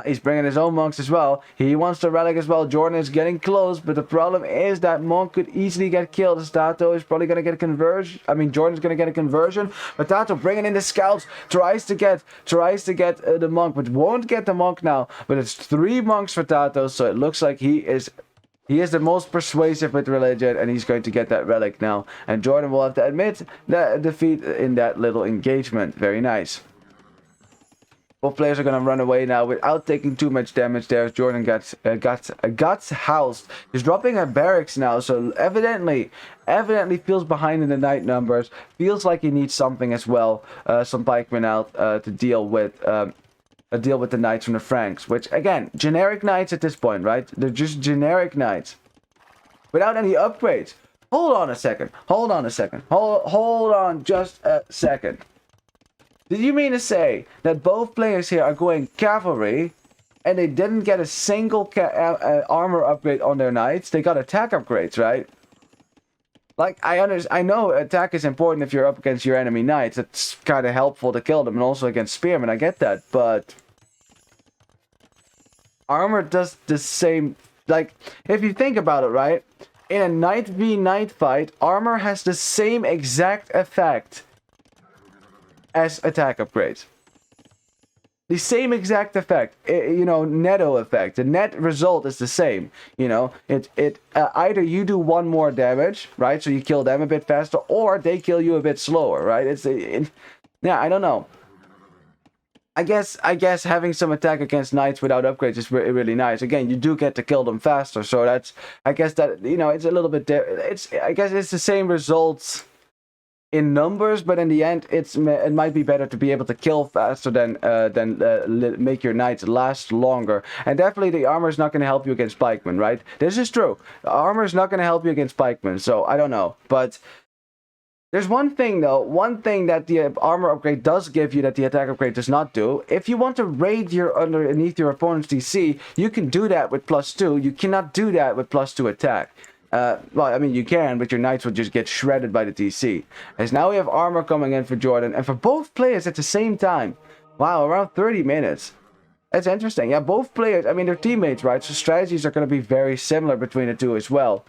He's bringing his own monks as well. He wants the relic as well. JorDan is getting close, but the problem is that monk could easily get killed. As TaToH is probably going to get a conversion. I mean, JorDan's going to get a conversion. But TaToH bringing in the scouts, tries to get the monk, but won't get the monk now. But it's 3 monks for TaToH, so it looks like he is the most persuasive with religion, and he's going to get that relic now. And JorDan will have to admit the defeat in that little engagement. Very nice. Both players are going to run away now without taking too much damage there. As JorDan got housed. He's dropping a barracks now, so evidently feels behind in the knight numbers. Feels like he needs something as well. Some pikemen out to deal with the knights from the Franks. Which, again, generic knights at this point, right? They're just generic knights. Without any upgrades. Hold on a second. Hold on just a second. Did you mean to say that both players here are going cavalry and they didn't get a single armor upgrade on their knights? They got attack upgrades, right? Like, I know attack is important if you're up against your enemy knights. It's kind of helpful to kill them, and also against spearmen, I get that. But armor does the same. Like, if you think about it, right? In a knight v knight fight, armor has the same exact effect as attack upgrades. The same exact effect, you know, netto effect. The net result is the same. You know, either you do 1 more damage, right? So you kill them a bit faster, or they kill you a bit slower, right? Yeah, I don't know. I guess having some attack against knights without upgrades is really nice. Again, you do get to kill them faster, so that's, I guess that, you know, it's a little bit. I guess it's the same results in numbers, but in the end, it might be better to be able to kill faster than make your knights last longer. And definitely, the armor is not going to help you against pikemen, right? This is true. The armor is not going to help you against pikemen, so I don't know. But there's one thing, though. One thing that the armor upgrade does give you that the attack upgrade does not do. If you want to raid underneath your opponent's DC, you can do that with +2. You cannot do that with +2 attack. Well, I mean, you can, but your knights will just get shredded by the DC. As now we have armor coming in for JorDan, and for both players at the same time. Wow, around 30 minutes. That's interesting. Yeah, both players, I mean, they're teammates, right? So strategies are going to be very similar between the two as well.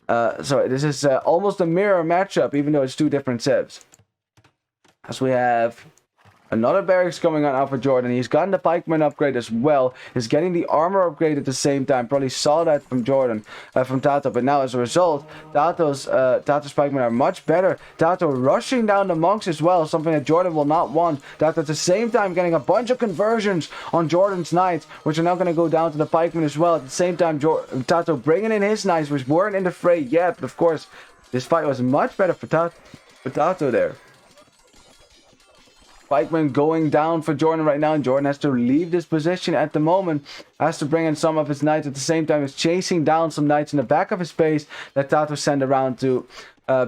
So this is almost a mirror matchup, even though it's 2 different civs. As we have another barracks coming on out for JorDan. He's gotten the pikeman upgrade as well. He's getting the armor upgrade at the same time. Probably saw that from JorDan, from TaToH. But now as a result, TaToH's pikemen are much better. TaToH rushing down the monks as well. Something that JorDan will not want. TaToH at the same time getting a bunch of conversions on JorDan's knights, which are now going to go down to the pikemen as well. At the same time, TaToH bringing in his knights, which weren't in the fray yet. But of course, this fight was much better for TaToH there. Pikeman going down for JorDan right now, and JorDan has to leave this position at the moment. Has to bring in some of his knights at the same time. He's chasing down some knights in the back of his base that TaToH sent around to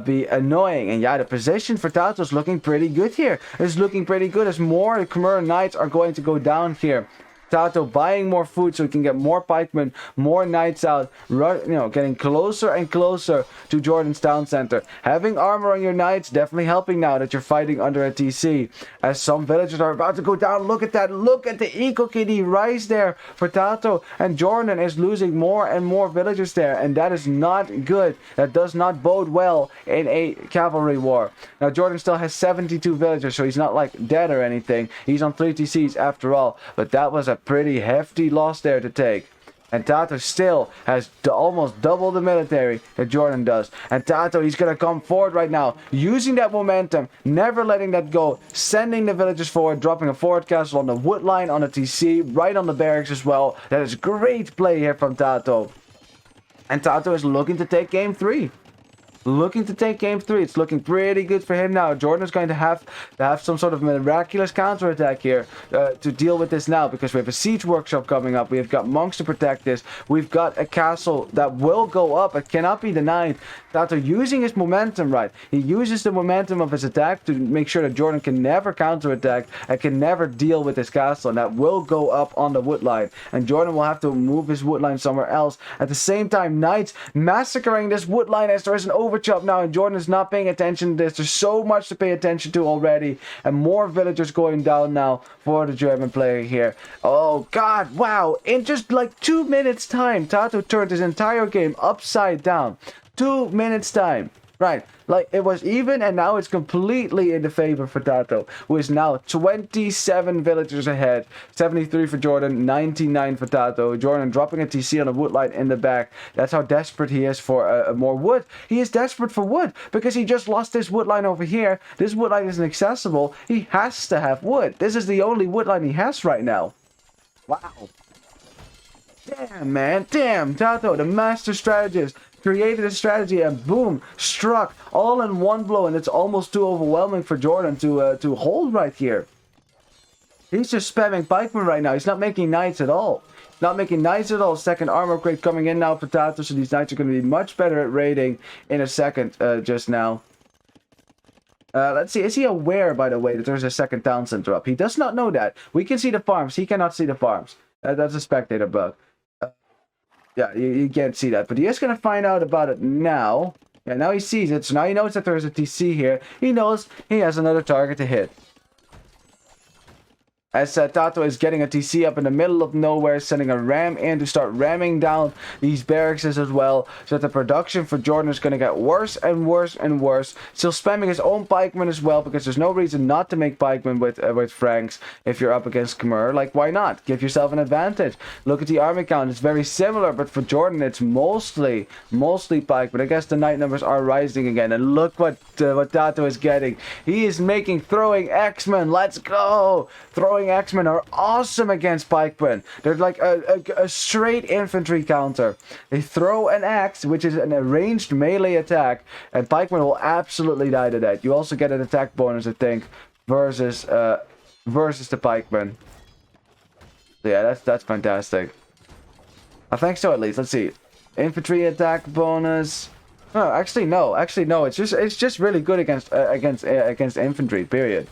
be annoying. And yeah, the position for TaToH is looking pretty good here. It's looking pretty good as more Khmer knights are going to go down here. TaToH buying more food so he can get more pikemen, more knights out, getting closer and closer to Jordan's town center. Having armor on your knights definitely helping now that you're fighting under a TC. As some villagers are about to go down, look at that, look at the Eco Kitty rise there for TaToH, and Jordan is losing more and more villagers there, and that is not good. That does not bode well in a cavalry war. Now Jordan still has 72 villagers, so he's not like dead or anything. He's on 3 TCs after all, but that was a pretty hefty loss there to take. And TaToH still has almost double the military that Jordan does. And TaToH, he's going to come forward right now, using that momentum, never letting that go, sending the villagers forward, dropping a forward castle on the wood line, on the TC, right on the barracks as well. That is great play here from TaToH. And TaToH is looking to take game 3. Looking to take game 3. It's looking pretty good for him now. Jordan is going to have some sort of miraculous counterattack here to deal with this now, because we have a siege workshop coming up. We've got monks to protect this. We've got a castle that will go up. It cannot be denied. TaToH using his momentum right. He uses the momentum of his attack to make sure that Jordan can never counterattack and can never deal with his castle, and that will go up on the wood line. And Jordan will have to move his wood line somewhere else. At the same time, knights massacring this wood line as there is an overchop now, and Jordan is not paying attention to this. There's so much to pay attention to already, and more villagers going down now for the German player here. Oh god, wow, in just like 2 minutes time, TaToH turned his entire game upside down. 2 minutes time. Right, like it was even, and now it's completely in the favor for TaToH, who is now 27 villagers ahead. 73 for Jordan, 99 for TaToH. Jordan dropping a TC on a wood line in the back. That's how desperate he is for more wood. He is desperate for wood because he just lost this wood line over here. This wood line isn't accessible. He has to have wood. This is the only wood line he has right now. Wow. Damn, man. Damn, TaToH, the master strategist, created a strategy and boom, struck all in one blow, and it's almost too overwhelming for Jordan to hold right here. He's just spamming pikemen right now. He's not making knights at all. Not making knights at all. Second armor upgrade coming in now for TaToH, so these knights are going to be much better at raiding in a second just now. Let's see. Is he aware, by the way, that there's a second town center up? He does not know that. We can see the farms. He cannot see the farms. That's a spectator bug. Yeah, you can't see that, but he is going to find out about it now. Yeah, now he sees it, so now he knows that there's a TC here. He knows he has another target to hit. As TaToH is getting a TC up in the middle of nowhere, sending a ram in to start ramming down these barracks as well, so that the production for Jordan is going to get worse and worse and worse. Still spamming his own pikemen as well, because there's no reason not to make pikemen with Franks if you're up against Khmer. Like, why not? Give yourself an advantage. Look at the army count. It's very similar, but for Jordan, it's mostly pikemen. I guess the knight numbers are rising again, and look what TaToH is getting. He is making throwing X-Men. Let's go! Throwing X-Men are awesome against pikemen. They're like a straight infantry counter. They throw an axe, which is an ranged melee attack, and pikemen will absolutely die to that. You also get an attack bonus, I think, versus the pikemen. So yeah, that's fantastic. I think so, at least. Let's see. Infantry attack bonus. No, actually no. It's just really good against infantry. Period.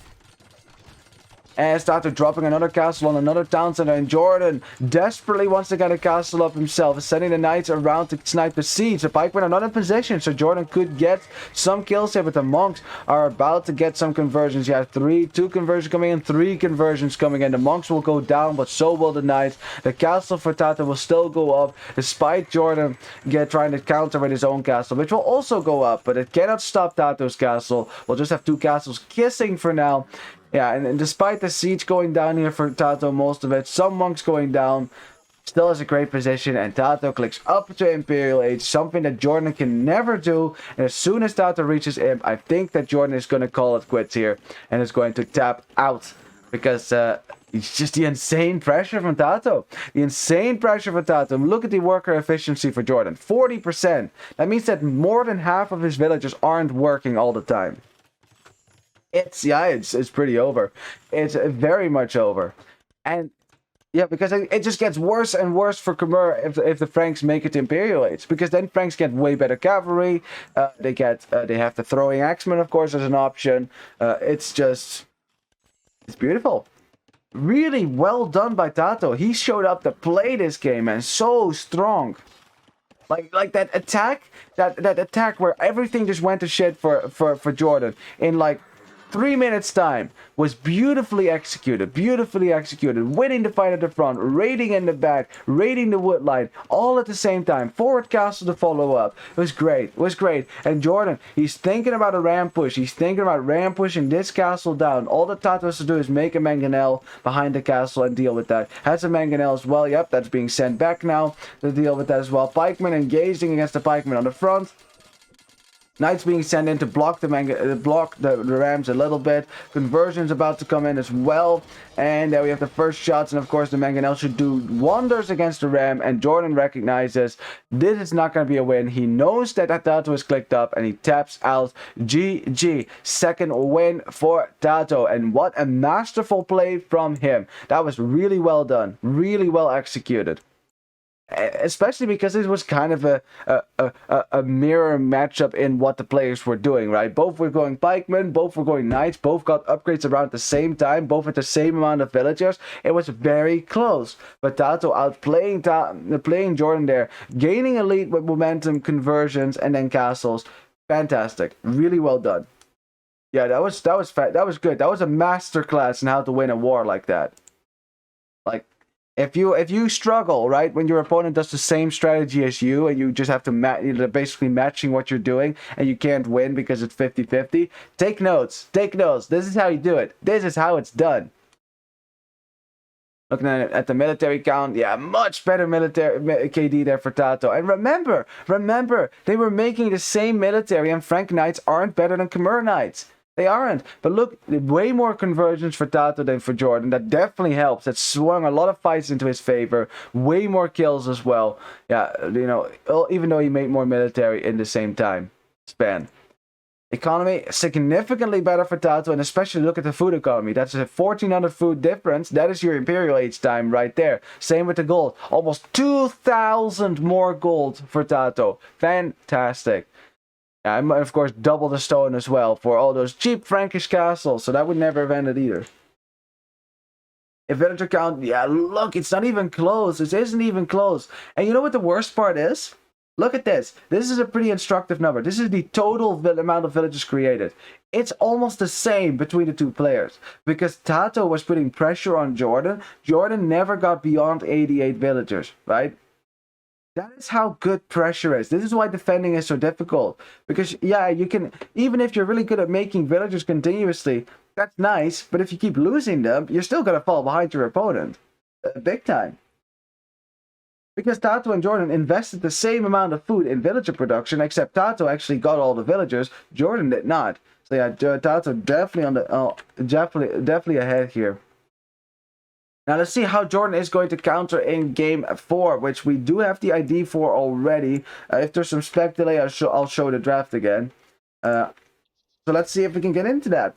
And started dropping another castle on another town center, and Jordan desperately wants to get a castle up himself, sending the knights around to snipe the siege. The pikemen are not in position, so Jordan could get some kills here, but the monks are about to get some conversions. You have 2 conversions coming in, 3 conversions coming in. The monks will go down, but so will the knights. The castle for TaToH will still go up, despite Jordan trying to counter with his own castle, which will also go up, but it cannot stop TaToH's castle. We'll just have 2 castles kissing for now. Yeah, and despite the siege going down here for TaToH, most of it, some monks going down, still has a great position, and TaToH clicks up to Imperial Age, something that Jordan can never do. And as soon as TaToH reaches Imp, I think that Jordan is going to call it quits here, and is going to tap out, because it's just the insane pressure from TaToH. The insane pressure for TaToH. Look at the worker efficiency for Jordan, 40%. That means that more than half of his villagers aren't working all the time. It's pretty over. It's very much over. And yeah, because it just gets worse and worse for Khmer if the Franks make it to Imperial Age, because then Franks get way better cavalry. They have the throwing axemen, of course, as an option. It's beautiful. Really well done by TaToH. He showed up to play this game, man. So strong. Like that attack, that attack where everything just went to shit for JorDan in like 3 minutes time was beautifully executed, winning the fight at the front, raiding in the back, raiding the wood line, all at the same time. Forward castle to follow up. It was great, And JorDan, he's thinking about a ram push. He's thinking about ram pushing this castle down. All that TaToH has to do is make a mangonel behind the castle and deal with that. Has a mangonel as well. Yep, that's being sent back now to deal with that as well. Pikemen engaging against the pikemen on the front. Knights being sent in to block the rams a little bit. Conversions about to come in as well. And there we have the first shots. And of course the mangonel should do wonders against the ram. And JorDan recognizes this is not going to be a win. He knows that TaToH is clicked up and he taps out. GG. Second win for TaToH. And what a masterful play from him. That was really well done. Really well executed. Especially because it was kind of a mirror matchup in what the players were doing, right? Both were going pikemen, both were going knights, both got upgrades around the same time, both with the same amount of villagers. It was very close, but TaToH outplaying playing JorDan there, gaining a lead with momentum, conversions, and then castles. Fantastic, really well done. Yeah, that was good. That was a masterclass in how to win a war like that. Like, if you struggle, right, when your opponent does the same strategy as you and you just have to basically matching what you're doing and you can't win because it's 50-50, take notes. This is how you do it. This is how it's done. Looking at the military count, yeah, much better military KD there for TaToH. And remember, they were making the same military, and Frank Knights aren't better than Khmer Knights. They aren't. But look, way more conversions for TaToH than for JorDan. That definitely helps. That swung a lot of fights into his favor. Way more kills as well. Yeah, you know, even though he made more military in the same time span. Economy, significantly better for TaToH, and especially look at the food economy. That's a 1400 food difference. That is your Imperial Age time right there. Same with the gold. Almost 2,000 more gold for TaToH. Fantastic. And of course double the stone as well for all those cheap Frankish castles, so that would never have ended either. If villager count, yeah, look, it's not even close. It isn't even close. And you know what the worst part is? Look at this. This is a pretty instructive number. This is the total amount of villages created. It's almost the same between the two players. Because TaToH was putting pressure on JorDan. JorDan never got beyond 88 villagers, right? That is how good pressure is. This is why defending is so difficult. Because, yeah, you can, even if you're really good at making villagers continuously, that's nice. But if you keep losing them, you're still going to fall behind your opponent. Big time. Because TaToH and JorDan invested the same amount of food in villager production, except TaToH actually got all the villagers. JorDan did not. So, yeah, TaToH definitely on the, definitely ahead here. Now let's see how JorDan is going to counter in game 4, which we do have the ID for already. If there's some spec delay, I'll show the draft again. So let's see if we can get into that.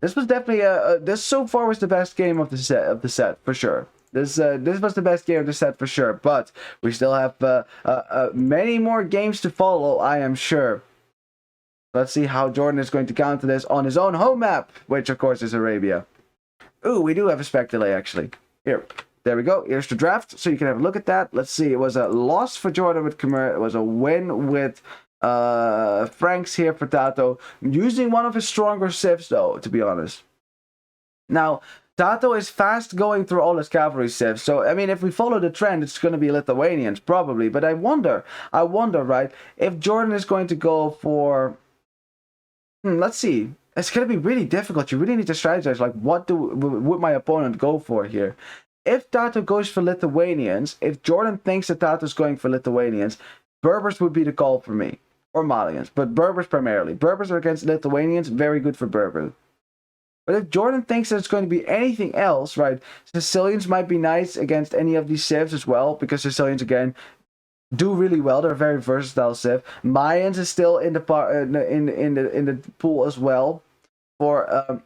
This was definitely this so far was the best game of the set for sure. This was the best game of the set for sure. But we still have many more games to follow, I am sure. Let's see how JorDan is going to counter this on his own home map, which of course is Arabia. Ooh, we do have a spec delay, actually. Here. There we go. Here's the draft, so you can have a look at that. Let's see. It was a loss for JorDan with Khmer. It was a win with Franks here for TaToH. Using one of his stronger civs, though, to be honest. Now, TaToH is fast going through all his cavalry civs. So, I mean, if we follow the trend, it's going to be Lithuanians, probably. But I wonder, right, if JorDan is going to go for... let's see. It's going to be really difficult. You really need to strategize. Like, what would my opponent go for here? If TaToH goes for Lithuanians, if JorDan thinks that TaToH is going for Lithuanians, Berbers would be the call for me. Or Malians. But Berbers primarily. Berbers are against Lithuanians. Very good for Berbers. But if JorDan thinks that it's going to be anything else, right? Sicilians might be nice against any of these civs as well. Because Sicilians, again, do really well. They're a very versatile civ. Mayans is still in the pool as well. For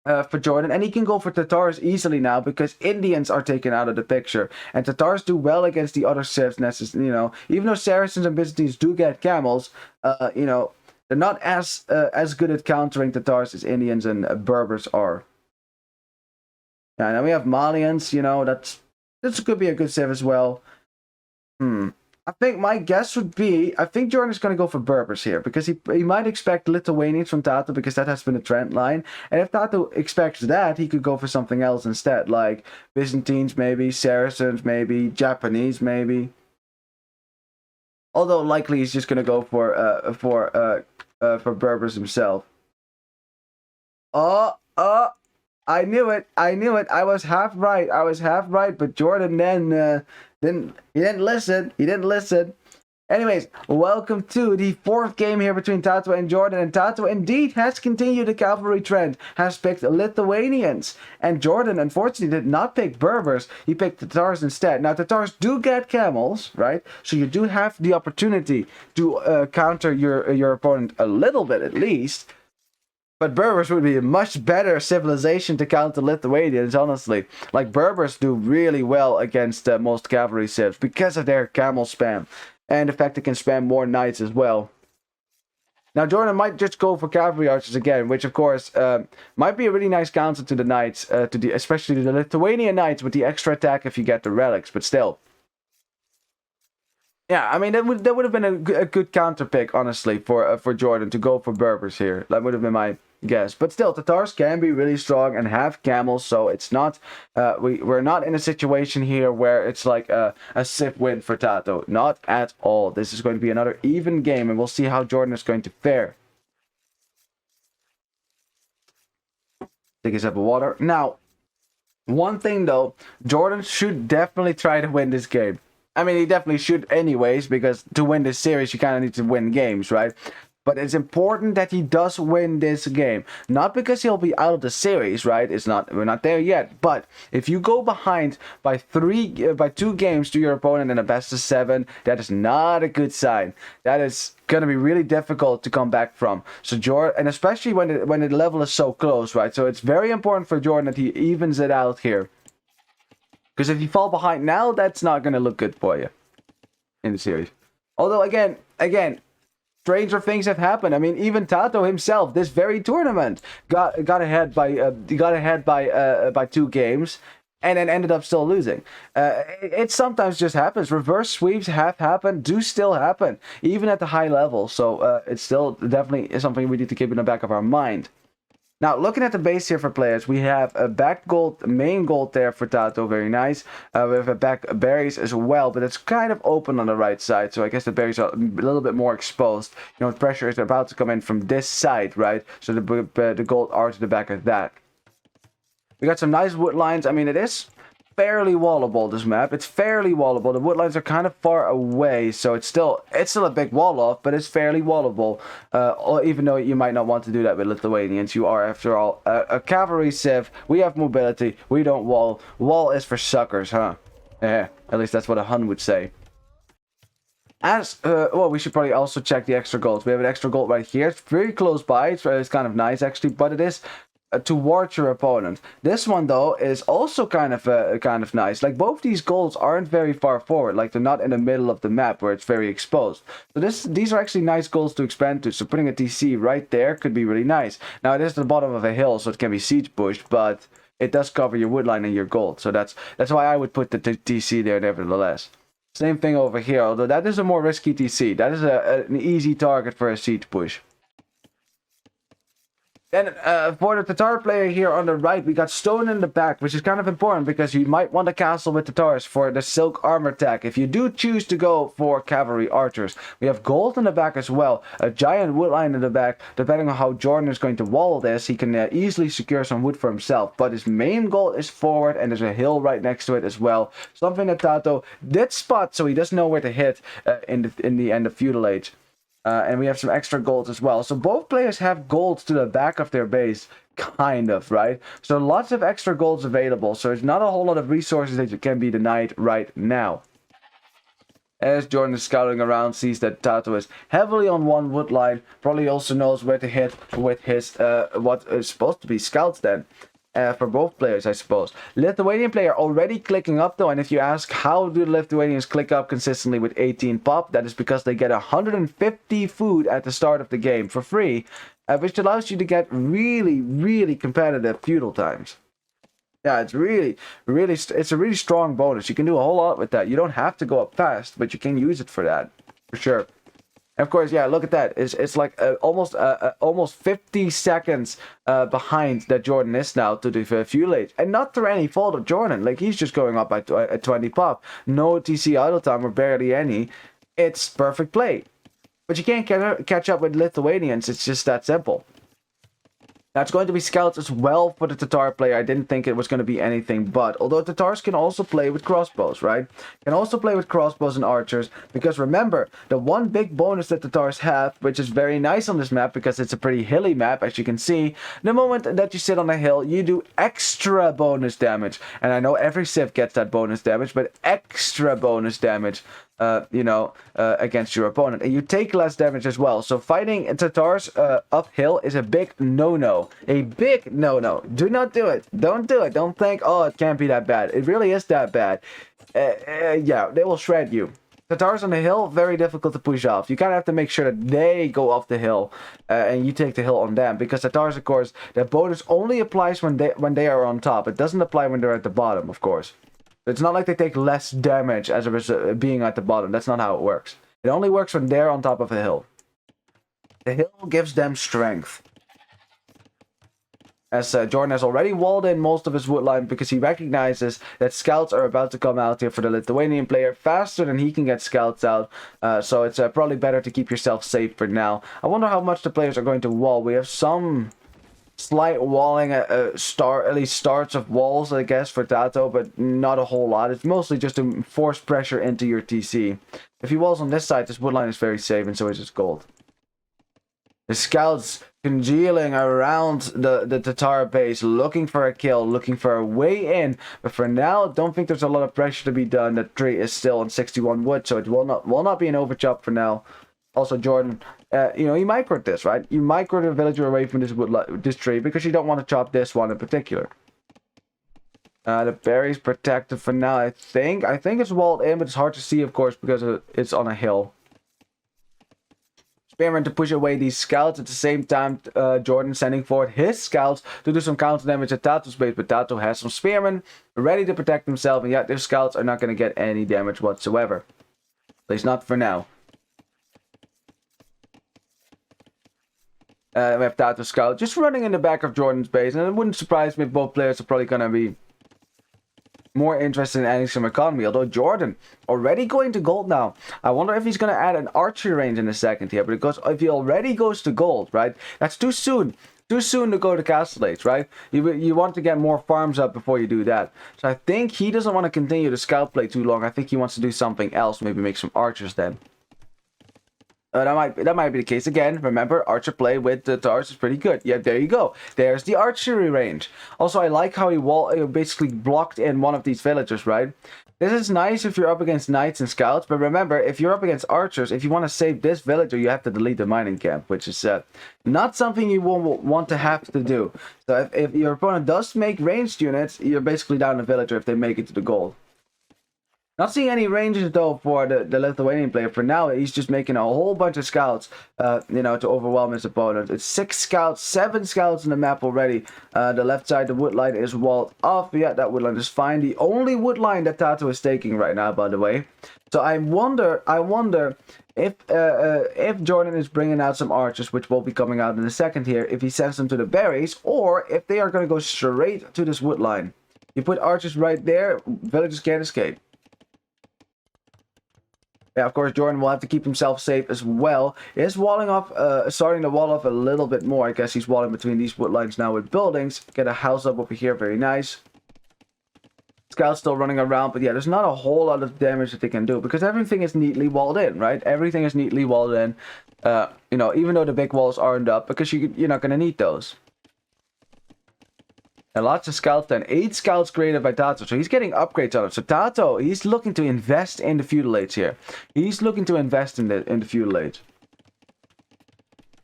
JorDan, and he can go for Tatars easily now because Indians are taken out of the picture, and Tatars do well against the other civs. You know, even though Saracens and Byzantines do get camels, you know, they're not as good at countering Tatars as Indians and Berbers are. And then we have Malians, you know, this could be a good save as well. I think my guess would be, I think JorDan is going to go for Berbers here, because he might expect Lithuanians from TaToH, because that has been a trend line. And if TaToH expects that, he could go for something else instead, like Byzantines maybe, Saracens maybe, Japanese maybe. Although likely he's just going to go for Berbers himself. I knew it. I was half right. But JorDan then he didn't listen. Anyways, welcome to the fourth game here between TaToH and JorDan. And TaToH indeed has continued the cavalry trend, has picked Lithuanians. And JorDan unfortunately did not pick Berbers, he picked Tatars instead. Now Tatars do get camels, right? So you do have the opportunity to counter your opponent a little bit at least. But Berbers would be a much better civilization to counter Lithuanians, honestly. Like, Berbers do really well against most cavalry civs because of their camel spam. And the fact they can spam more knights as well. Now, JorDan might just go for cavalry archers again, which, of course, might be a really nice counter to the knights, especially to the Lithuanian knights with the extra attack if you get the relics, but still. Yeah, I mean, that would have been a good counter pick, honestly, for JorDan to go for Berbers here. That would have been my guess. But still, Tatars can be really strong and have camels, so it's not, we're not in a situation here where it's like a civ win for TaToH. Not at all. This is going to be another even game, and we'll see how JorDan is going to fare. Take a sip of water. Now, one thing though, JorDan should definitely try to win this game. I mean, he definitely should anyways, because to win this series, you kind of need to win games, right? But it's important that he does win this game. Not because he'll be out of the series, right? We're not there yet. But if you go behind by 2 games to your opponent in a best of 7, that is not a good sign. That is gonna be really difficult to come back from. So JorDan, and especially when the level is so close, right? So it's very important for JorDan that he evens it out here. Because if you fall behind now, that's not going to look good for you in the series. Although, again, stranger things have happened. I mean, even TaToH himself, this very tournament, got ahead by 2 games, and then ended up still losing. It sometimes just happens. Reverse sweeps have happened, do still happen, even at the high level. So it's still definitely something we need to keep in the back of our mind. Now, looking at the base here for players, we have a back gold, main gold there for TaToH, very nice. We have a back berries as well, but it's kind of open on the right side, so I guess the berries are a little bit more exposed. You know, pressure is about to come in from this side, right? So the gold are to the back of that. We got some nice wood lines. I mean, it is fairly wallable, this map. It's fairly wallable. The wood lines are kind of far away, so it's still a big wall off, but it's fairly wallable. Even though you might not want to do that with Lithuanians. You are, after all, a cavalry civ. We have mobility. We don't wall. Wall is for suckers, huh? Yeah, at least that's what a Hun would say. Well, we should probably also check the extra gold. We have an extra gold right here. It's very close by. It's kind of nice, actually, but it is towards your opponent. This one though is also kind of nice. Like, both these goals aren't very far forward. Like, they're not in the middle of the map where it's very exposed. So these are actually nice goals to expand to. So putting a TC right there could be really nice. Now it is the bottom of a hill, so it can be siege pushed, but it does cover your wood line and your gold. So that's why I would put the TC there nevertheless. Same thing over here, although that is a more risky TC. That is an easy target for a siege push. Then for the Tatar player here on the right, we got stone in the back, which is kind of important because you might want a castle with Tatars for the silk armor attack. If you do choose to go for cavalry archers, we have gold in the back as well, a giant wood line in the back. Depending on how JorDan is going to wall this, he can easily secure some wood for himself. But his main goal is forward, and there's a hill right next to it as well. Something that TaToH did spot, so he does know where to hit in the end of feudal age. And we have some extra gold as well. So both players have gold to the back of their base, kind of, right? So lots of extra golds available. So it's not a whole lot of resources that can be denied right now. As JorDan is scouting around, sees that TaToH is heavily on one wood line. Probably also knows where to hit with his, what is supposed to be scouts then. For both players, I suppose. Lithuanian player already clicking up though, and if you ask how do the Lithuanians click up consistently with 18 pop, that is because they get 150 food at the start of the game for free, which allows you to get really, really competitive feudal times. Yeah, it's it's a really strong bonus. You can do a whole lot with that. You don't have to go up fast, but you can use it for that, for sure. And of course, yeah, look at that. It's like almost 50 seconds behind that JorDan is now to the fuel age, and not through any fault of JorDan. Like he's just going up by 20 pop, no TC idle time or barely any. It's perfect play, but you can't catch up with Lithuanians. It's just that simple. Now it's going to be scouts as well for the Tatar player. I didn't think it was going to be anything but. Although Tatars can also play with crossbows, right? Can also play with crossbows and archers. Because remember, the one big bonus that Tatars have, which is very nice on this map because it's a pretty hilly map, as you can see. The moment that you sit on a hill, you do extra bonus damage. And I know every Civ gets that bonus damage, but extra bonus damage. Against your opponent. And you take less damage as well. So fighting Tatars uphill is a big no-no. A big no-no. Do not do it. Don't do it. Don't think, oh, it can't be that bad. It really is that bad. Yeah, they will shred you. Tatars on the hill, very difficult to push off. You kind of have to make sure that they go off the hill and you take the hill on them. Because Tatars, of course, that bonus only applies when they are on top. It doesn't apply when they're at the bottom, of course. It's not like they take less damage as a result of being at the bottom. That's not how it works. It only works when they're on top of a hill. The hill gives them strength. As JorDan has already walled in most of his woodline because he recognizes that scouts are about to come out here for the Lithuanian player faster than he can get scouts out. So it's probably better to keep yourself safe for now. I wonder how much the players are going to wall. We have some slight walling at least starts of walls, I guess, for TaToH, but not a whole lot. It's mostly just to force pressure into your TC. If he walls on this side, this woodline is very safe, and so is his gold. The scouts congealing around the Tatar base, looking for a kill, looking for a way in. But for now, don't think there's a lot of pressure to be done. The tree is still on 61 wood, so it will not be an overchop for now. Also, JorDan, you microed this, right? You microed a villager away from this tree because you don't want to chop this one in particular. The berry's protected for now, I think. I think it's walled in, but it's hard to see, of course, because it's on a hill. Spearman to push away these scouts. At the same time, JorDan sending forward his scouts to do some counter damage at TaToH's base. But TaToH has some spearmen ready to protect himself, and yet their scouts are not going to get any damage whatsoever. At least not for now. We have TaToH Scout just running in the back of JorDan's base, and it wouldn't surprise me if both players are probably going to be more interested in adding some economy, although JorDan already going to gold now. I wonder if he's going to add an archery range in a second here, because if he already goes to gold, right, that's too soon. Too soon to go to Castle Age, right? You want to get more farms up before you do that. So I think he doesn't want to continue the scout play too long. I think he wants to do something else, maybe make some archers then. That might be the case again. Remember, archer play with the Tatars is pretty good. Yeah, there you go. There's the archery range. Also, I like how he basically blocked in one of these villagers, right? This is nice if you're up against knights and scouts, but remember, if you're up against archers, if you want to save this villager, you have to delete the mining camp, which is not something you won't want to have to do. So if your opponent does make ranged units, you're basically down a villager if they make it to the goal. Not seeing any ranges though for the Lithuanian player. For now, he's just making a whole bunch of scouts, to overwhelm his opponent. It's 6 scouts, 7 scouts in the map already. The left side, the wood line is walled off. Yeah, that wood line is fine. The only wood line that TaToH is taking right now, by the way. So I wonder if JorDan is bringing out some archers, which will be coming out in a second here, if he sends them to the berries, or if they are going to go straight to this wood line. You put archers right there, villagers can't escape. Yeah, of course, JorDan will have to keep himself safe as well. He is walling off, starting to wall off a little bit more. I guess he's walling between these wood lines now with buildings. Get a house up over here, very nice. Scouts still running around, but yeah, there's not a whole lot of damage that they can do because everything is neatly walled in, right? Everything is neatly walled in. Even though the big walls aren't up, because you're not going to need those. And lots of scouts then. 8 scouts created by TaToH. So he's getting upgrades on it. So TaToH, he's looking to invest in the feudal age here. He's looking to invest in the feudal age.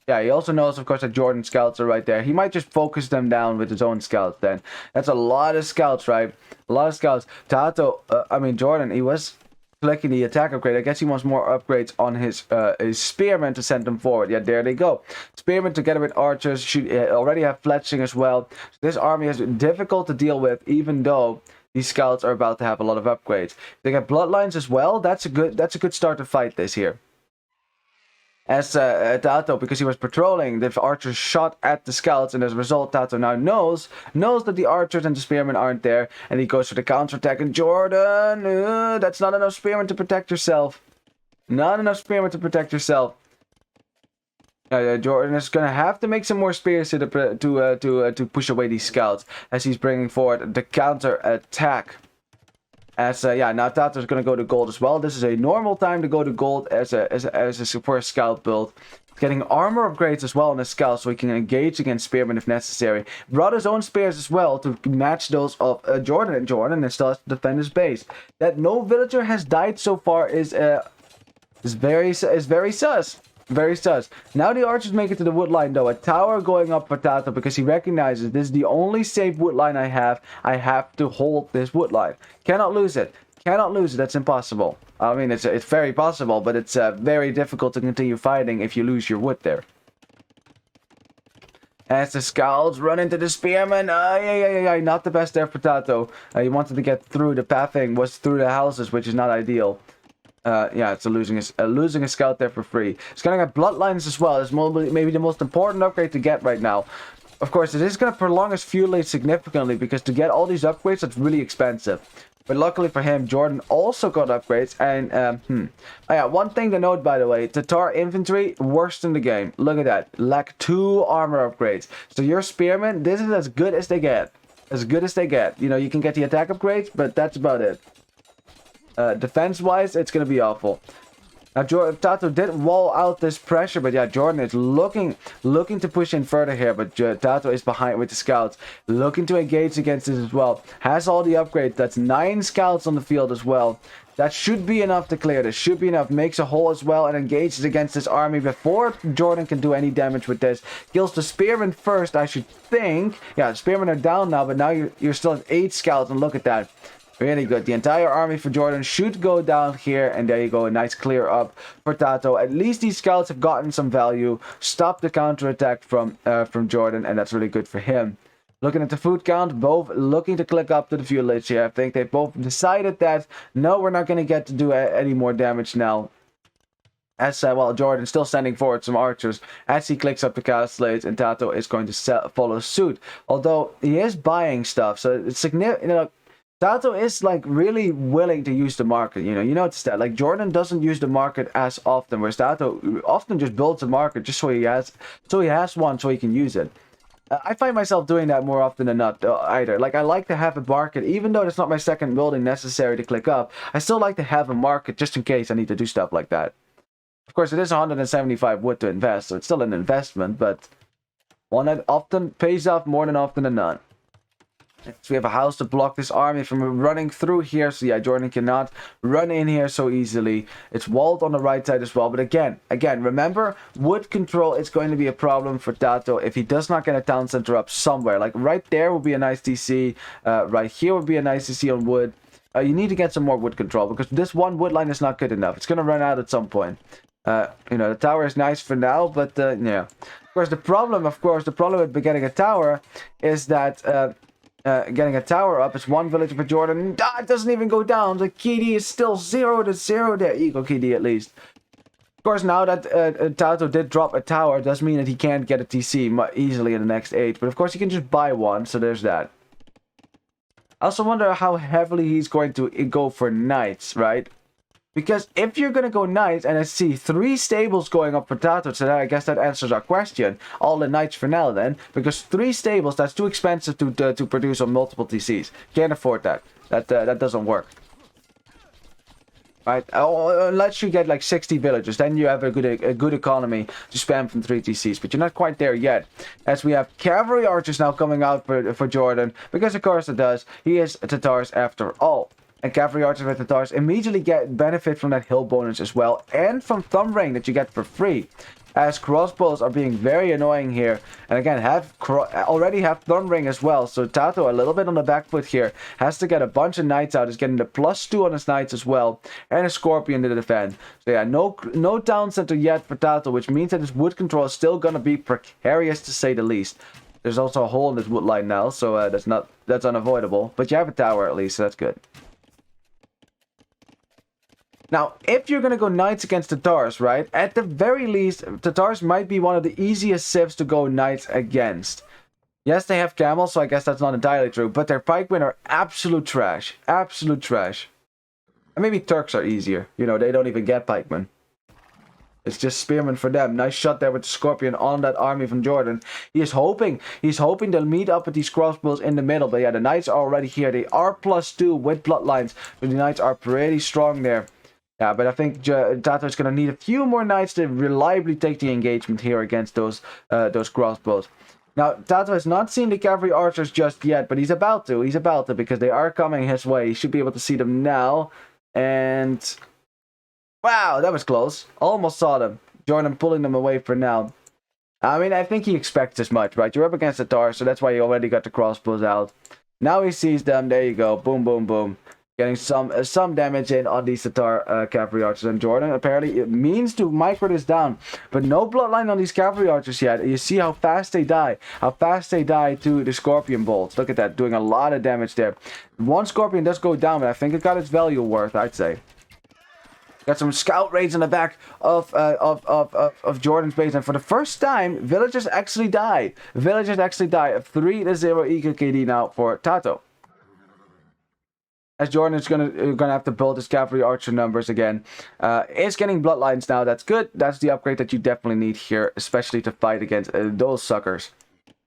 Yeah, he also knows, of course, that JorDan scouts are right there. He might just focus them down with his own scouts then. That's a lot of scouts, right? A lot of scouts. JorDan, he was clicking the attack upgrade. I guess he wants more upgrades on his spearmen to send them forward. Yeah, there they go. Spearmen together with archers should already have fletching as well. So this army is difficult to deal with, even though these scouts are about to have a lot of upgrades. They get bloodlines as well. That's a good start to fight this here. As TaToH, because he was patrolling, the archers shot at the scouts, and as a result, TaToH now knows that the archers and the spearmen aren't there, and he goes for the counterattack. And JorDan, that's not enough spearmen to protect yourself. Not enough spearmen to protect yourself. JorDan is gonna have to make some more spears to push away these scouts as he's bringing forward the counterattack. As now TaToH is going to go to gold as well. This is a normal time to go to gold as a for a scout build. Getting armor upgrades as well on his scout, so he can engage against spearmen if necessary. Brought his own spears as well to match those of JorDan, and JorDan still has to defend his base. That no villager has died so far is very sus. Very sus. Now the archers make it to the wood line though. A tower going up for TaToH because he recognizes this is the only safe wood line I have. I have to hold this wood line. Cannot lose it. Cannot lose it. That's impossible. I mean, it's very possible, but it's very difficult to continue fighting if you lose your wood there. As the scouts run into the spearmen, not the best there for TaToH. He wanted to get through. The pathing was through the houses, which is not ideal. It's losing a scout there for free. It's gonna get bloodlines as well. It's maybe the most important upgrade to get right now. Of course, it is gonna prolong his feud rate significantly because to get all these upgrades, that's really expensive. But luckily for him, JorDan also got upgrades. And one thing to note, by the way, TaToH infantry worst in the game. Look at that, lack 2 armor upgrades. So your spearmen, this is as good as they get. As good as they get. You know, you can get the attack upgrades, but that's about it. Defense-wise, it's going to be awful. Now, TaToH did wall out this pressure, but yeah, JorDan is looking to push in further here, but TaToH is behind with the scouts, looking to engage against this as well. Has all the upgrades. That's 9 scouts on the field as well. That should be enough to clear this. Should be enough. Makes a hole as well and engages against this army before JorDan can do any damage with this. Kills the spearmen first, I should think. Yeah, the spearmen are down now, but now you're still at 8 scouts, and look at that. Really good. The entire army for JorDan should go down here, and there you go. A nice clear up for TaToH. At least these scouts have gotten some value. Stop the counterattack from JorDan, and that's really good for him. Looking at the food count, both looking to click up to the village here. I think they both decided that, no, we're not going to get to do any more damage now. As JorDan still sending forward some archers as he clicks up the castles, and TaToH is going to follow suit. Although he is buying stuff, so it's significant. TaToH is like really willing to use the market, you notice that. Like JorDan doesn't use the market as often, whereas TaToH often just builds a market just so he has one so he can use it. I find myself doing that more often than not either. Like I like to have a market, even though it's not my second building necessary to click up. I still like to have a market just in case I need to do stuff like that. Of course, it is 175 wood to invest, so it's still an investment, but one that often pays off more than often than not. So we have a house to block this army from running through here. So yeah, JorDan cannot run in here so easily. It's walled on the right side as well. But again, remember, wood control is going to be a problem for TaToH if he does not get a town center up somewhere. Like right there would be a nice TC. Right here would be a nice TC on wood. You need to get some more wood control because this one wood line is not good enough. It's going to run out at some point. The tower is nice for now, but yeah. Of course, the problem with getting a tower is that getting a tower up is one villager for JorDan. It doesn't even go down. The KD is still 0 to 0. There you go, KD at least. Of course, now that TaToH did drop a tower, does mean that he can't get a TC easily in the next 8. But of course, he can just buy one, so there's that. I also wonder how heavily he's going to go for knights, right? Because if you're going to go knights, and I see 3 stables going up for TaToH, so I guess that answers our question. All the knights for now then. Because 3 stables, that's too expensive to produce on multiple TCs. Can't afford that. That doesn't work. Right? Unless you get like 60 villagers, then you have a good economy to spam from 3 TCs. But you're not quite there yet. As we have cavalry archers now coming out for JorDan. Because of course it does. He is TaToH after all. And cavalry archers with TaToH immediately get benefit from that hill bonus as well, and from thumb ring that you get for free. as crossbows are being very annoying here. And again, already have Thundering as well. So TaToH a little bit on the back foot here. Has to get a bunch of knights out. He's getting the +2 on his knights as well. And a Scorpion to defend. So yeah, no down center yet for TaToH, which means that his wood control is still going to be precarious to say the least. There's also a hole in this wood line now, so that's unavoidable. But you have a tower at least, so that's good. Now, if you're going to go knights against Tatars, right, at the very least, Tatars might be one of the easiest civs to go knights against. Yes, they have camels, so I guess that's not entirely true, but their pikemen are absolute trash. Absolute trash. And maybe Turks are easier. You know, they don't even get pikemen. It's just spearmen for them. Nice shot there with the Scorpion on that army from JorDan. He's hoping they'll meet up with these crossbows in the middle. But yeah, the knights are already here. They are +2 with bloodlines. So the knights are pretty strong there. Yeah, but I think TaToH is going to need a few more knights to reliably take the engagement here against those crossbows. Now, TaToH has not seen the cavalry archers just yet, but he's about to. He's about to because they are coming his way. He should be able to see them now. And wow, that was close. Almost saw them. JorDan pulling them away for now. I mean, I think he expects as much, right? You're up against the Tatar, so that's why he already got the crossbows out. Now he sees them. There you go. Boom, boom, boom. Getting some damage in on these Tatar cavalry archers. And JorDan apparently it means to micro this down. But no bloodline on these cavalry archers yet. You see how fast they die. How fast they die to the Scorpion bolts. Look at that. Doing a lot of damage there. One Scorpion does go down, but I think it got its value worth, I'd say. Got some scout raids in the back of JorDan's base, and for the first time, villagers actually die. Villagers actually die. A 3-0 eco KD now for TaToH. As JorDan is gonna have to build his cavalry archer numbers again. It's getting bloodlines now. That's good. That's the upgrade that you definitely need here, especially to fight against those suckers.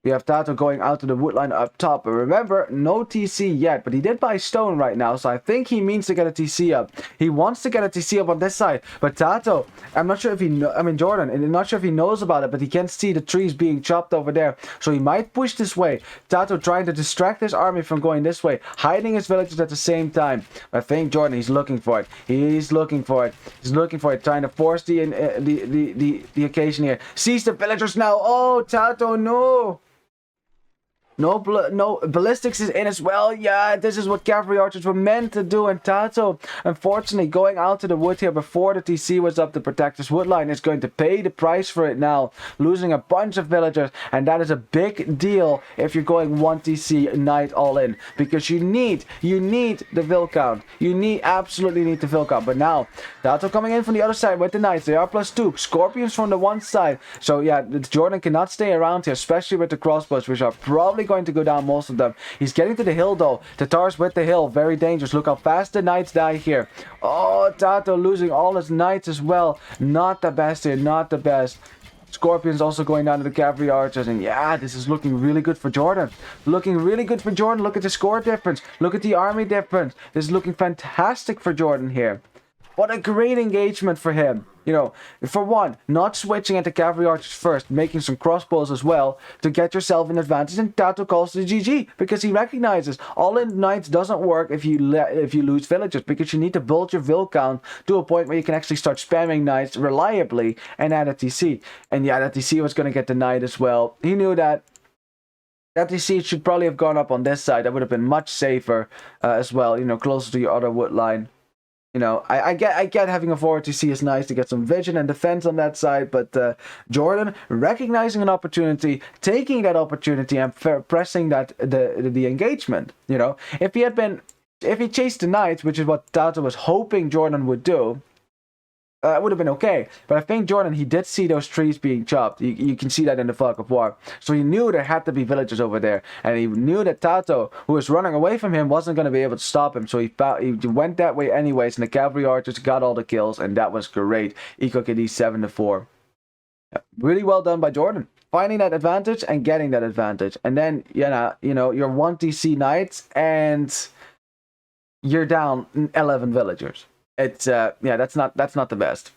We have TaToH going out to the woodline up top. But remember, no TC yet. But he did buy stone right now. So I think he means to get a TC up. He wants to get a TC up on this side. But TaToH, I'm not sure if JorDan, I'm not sure if he knows about it. But he can't see the trees being chopped over there. So he might push this way. TaToH trying to distract his army from going this way. Hiding his villagers at the same time. I think JorDan, he's looking for it. He's looking for it. He's looking for it. Trying to force the occasion here. Sees the villagers now. Oh, TaToH, no. No ballistics is in as well. Yeah, this is what cavalry archers were meant to do. And TaToH, unfortunately, going out to the wood here before the TC was up to protect his woodline is going to pay the price for it now. Losing a bunch of villagers. And that is a big deal if you're going 1 TC knight all in. Because you need the vill count. Absolutely need the vill count. But now, TaToH coming in from the other side with the knights. They are +2. Scorpions from the one side. So yeah, JorDan cannot stay around here, especially with the crossbows, which are probably going to go down, most of them. He's getting to the hill though. Tatars with the hill, very dangerous. Look how fast the knights die here. Oh, TaToH losing all his knights as well. Not the best here, not the best. Scorpions also going down to the cavalry archers, and yeah, this is looking really good for JorDan. Looking really good for JorDan. Look at the score difference. Look at the army difference. This is looking fantastic for JorDan here. What a great engagement for him. You know, for one, not switching into cavalry archers first, making some crossbows as well to get yourself an advantage, and TaToH calls the GG because he recognizes all-in knights doesn't work if you lose villagers, because you need to build your vill count to a point where you can actually start spamming knights reliably and add a TC. And yeah, that TC was going to get the knight as well. He knew that. That TC should probably have gone up on this side. That would have been much safer as well, you know, closer to your other wood line. You know, I get having a forward TC is nice to get some vision and defense on that side, but JorDan recognizing an opportunity, taking that opportunity and pressing that the engagement. You know, if he chased the knights, which is what TaToH was hoping JorDan would do, it would have been okay. But I think JorDan, he did see those trees being chopped. You can see that in the fog of war. So he knew there had to be villagers over there. And he knew that TaToH, who was running away from him, wasn't going to be able to stop him. So he went that way anyways. And the cavalry archers got all the kills. And that was great. Eco KD 7-4. Yeah, really well done by JorDan. Finding that advantage and getting that advantage. And then, you know, you're 1 TC knights and you're down 11 villagers. It's yeah, that's not the best.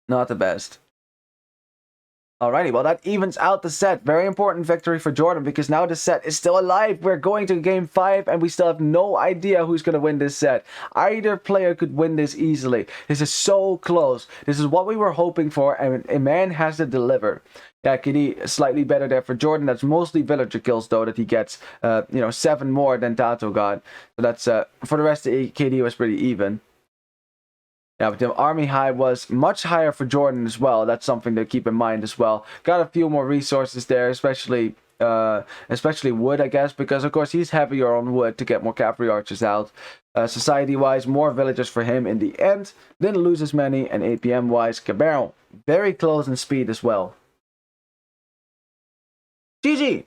Not the best. Alrighty, well that evens out the set. Very important victory for JorDan because now the set is still alive. We're going to game 5 and we still have no idea who's going to win this set. Either player could win this easily. This is so close. This is what we were hoping for and a man has to deliver. Yeah, KD slightly better there for JorDan. That's mostly villager kills though that he gets, 7 more than TaToH got. So that's, for the rest of KD was pretty even. Yeah, but the army high was much higher for JorDan as well. That's something to keep in mind as well. Got a few more resources there, especially wood, I guess, because of course he's heavier on wood to get more cavalry archers out. Society-wise, more villagers for him in the end. Didn't lose as many, and APM-wise, Cabarrel very close in speed as well. GG!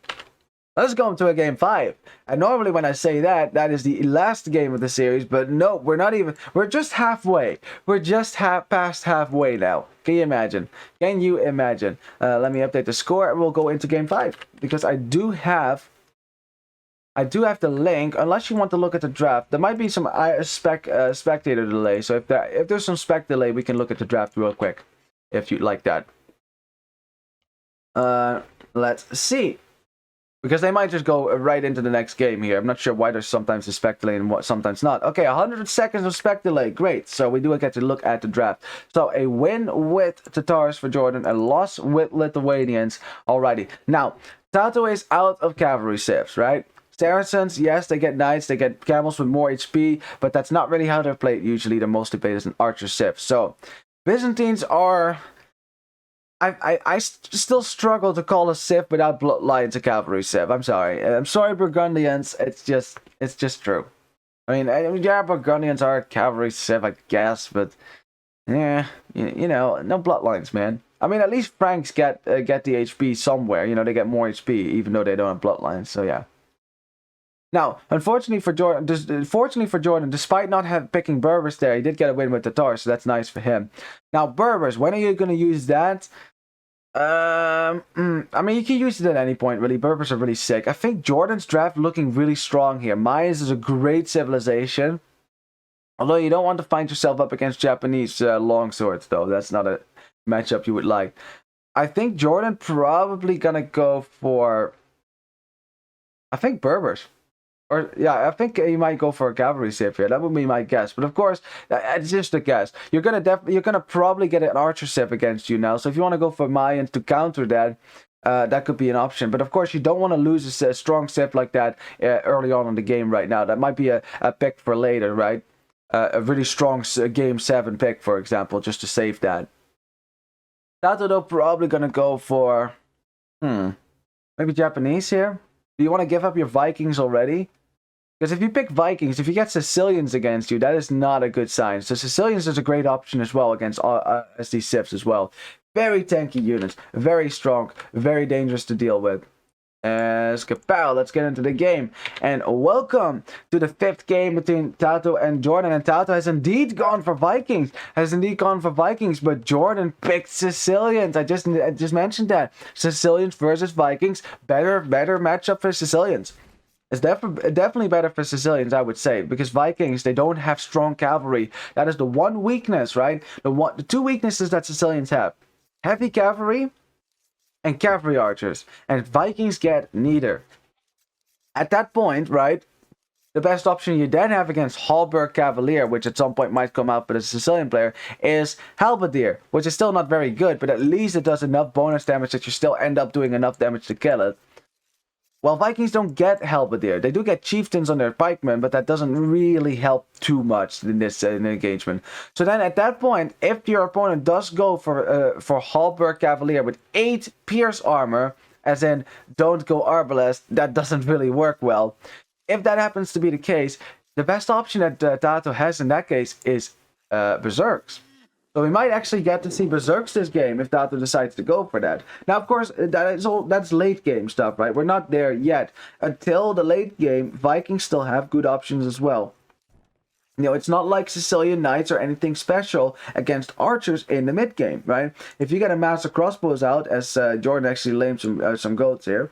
Let's go into a game 5. And normally when I say that, that is the last game of the series, but no, we're not even, we're just halfway. We're just past halfway now. Can you imagine? Can you imagine? Let me update the score and we'll go into game 5. Because I do have the link, unless you want to look at the draft. There might be some spectator delay, so if there's some spec delay, we can look at the draft real quick, if you'd like that. Let's see. Because they might just go right into the next game here. I'm not sure why there's sometimes a spec delay and what sometimes not. Okay, 100 seconds of spec delay. Great. So we do get to look at the draft. So a win with Tatars for JorDan. A loss with Lithuanians. Alrighty. Now, TaToH is out of cavalry civs, right? Saracens, yes, they get knights. They get camels with more HP. But that's not really how they're played usually. They're mostly played as an archer civ. So, Byzantines are... I still struggle to call a civ without bloodlines a cavalry civ. I'm sorry, Burgundians. It's just true. I mean, yeah, Burgundians are a cavalry civ, I guess, but yeah, you know, no bloodlines, man. I mean, at least Franks get the HP somewhere. You know, they get more HP even though they don't have bloodlines. So yeah. Now, unfortunately for JorDan, despite not picking Berbers there, he did get a win with Tatar, so that's nice for him. Now, Berbers, when are you going to use that? I mean, you can use it at any point, really. Berbers are really sick. I think JorDan's draft looking really strong here. Mayans is a great civilization. Although you don't want to find yourself up against Japanese longswords, though. That's not a matchup you would like. I think JorDan probably going to go for... I think Berbers. Or, yeah, I think you might go for a cavalry civ here. That would be my guess. But of course, it's just a guess. You're gonna probably get an archer civ against you now. So if you want to go for Mayans to counter that, that could be an option. But of course, you don't want to lose a strong civ like that early on in the game right now. That might be a pick for later, right? A really strong game 7 pick, for example, just to save that. TaToH, though, probably gonna go for... maybe Japanese here? Do you want to give up your Vikings already? Because if you pick Vikings, if you get Sicilians against you, that is not a good sign. So Sicilians is a great option as well against SD civs as well. Very tanky units, very strong, very dangerous to deal with. Kapow, let's get into the game. And welcome to the 5th game between TaToH and JorDan. And TaToH has indeed gone for Vikings. But JorDan picked Sicilians. I just mentioned that. Sicilians versus Vikings. Better matchup for Sicilians. It's definitely better for Sicilians, I would say, because Vikings, they don't have strong cavalry. That is the one weakness, right? The 2 weaknesses that Sicilians have. Heavy cavalry and cavalry archers. And Vikings get neither. At that point, right, the best option you then have against Halberd Cavalier, which at some point might come out for the Sicilian player, is Halberdier, which is still not very good, but at least it does enough bonus damage that you still end up doing enough damage to kill it. Well, Vikings don't get Halberdier. They do get chieftains on their pikemen, but that doesn't really help too much in this engagement. So then at that point, if your opponent does go for Halberd Cavalier with 8 pierce armor, as in don't go Arbalest, that doesn't really work well. If that happens to be the case, the best option that TaToH has in that case is Berserks. So we might actually get to see Berserks this game if TaToH decides to go for that. Now, of course, that's late game stuff, right? We're not there yet. Until the late game, Vikings still have good options as well. You know, it's not like Sicilian Knights or anything special against archers in the mid game, right? If you get a master crossbows out, as JorDan actually lamed some goats here.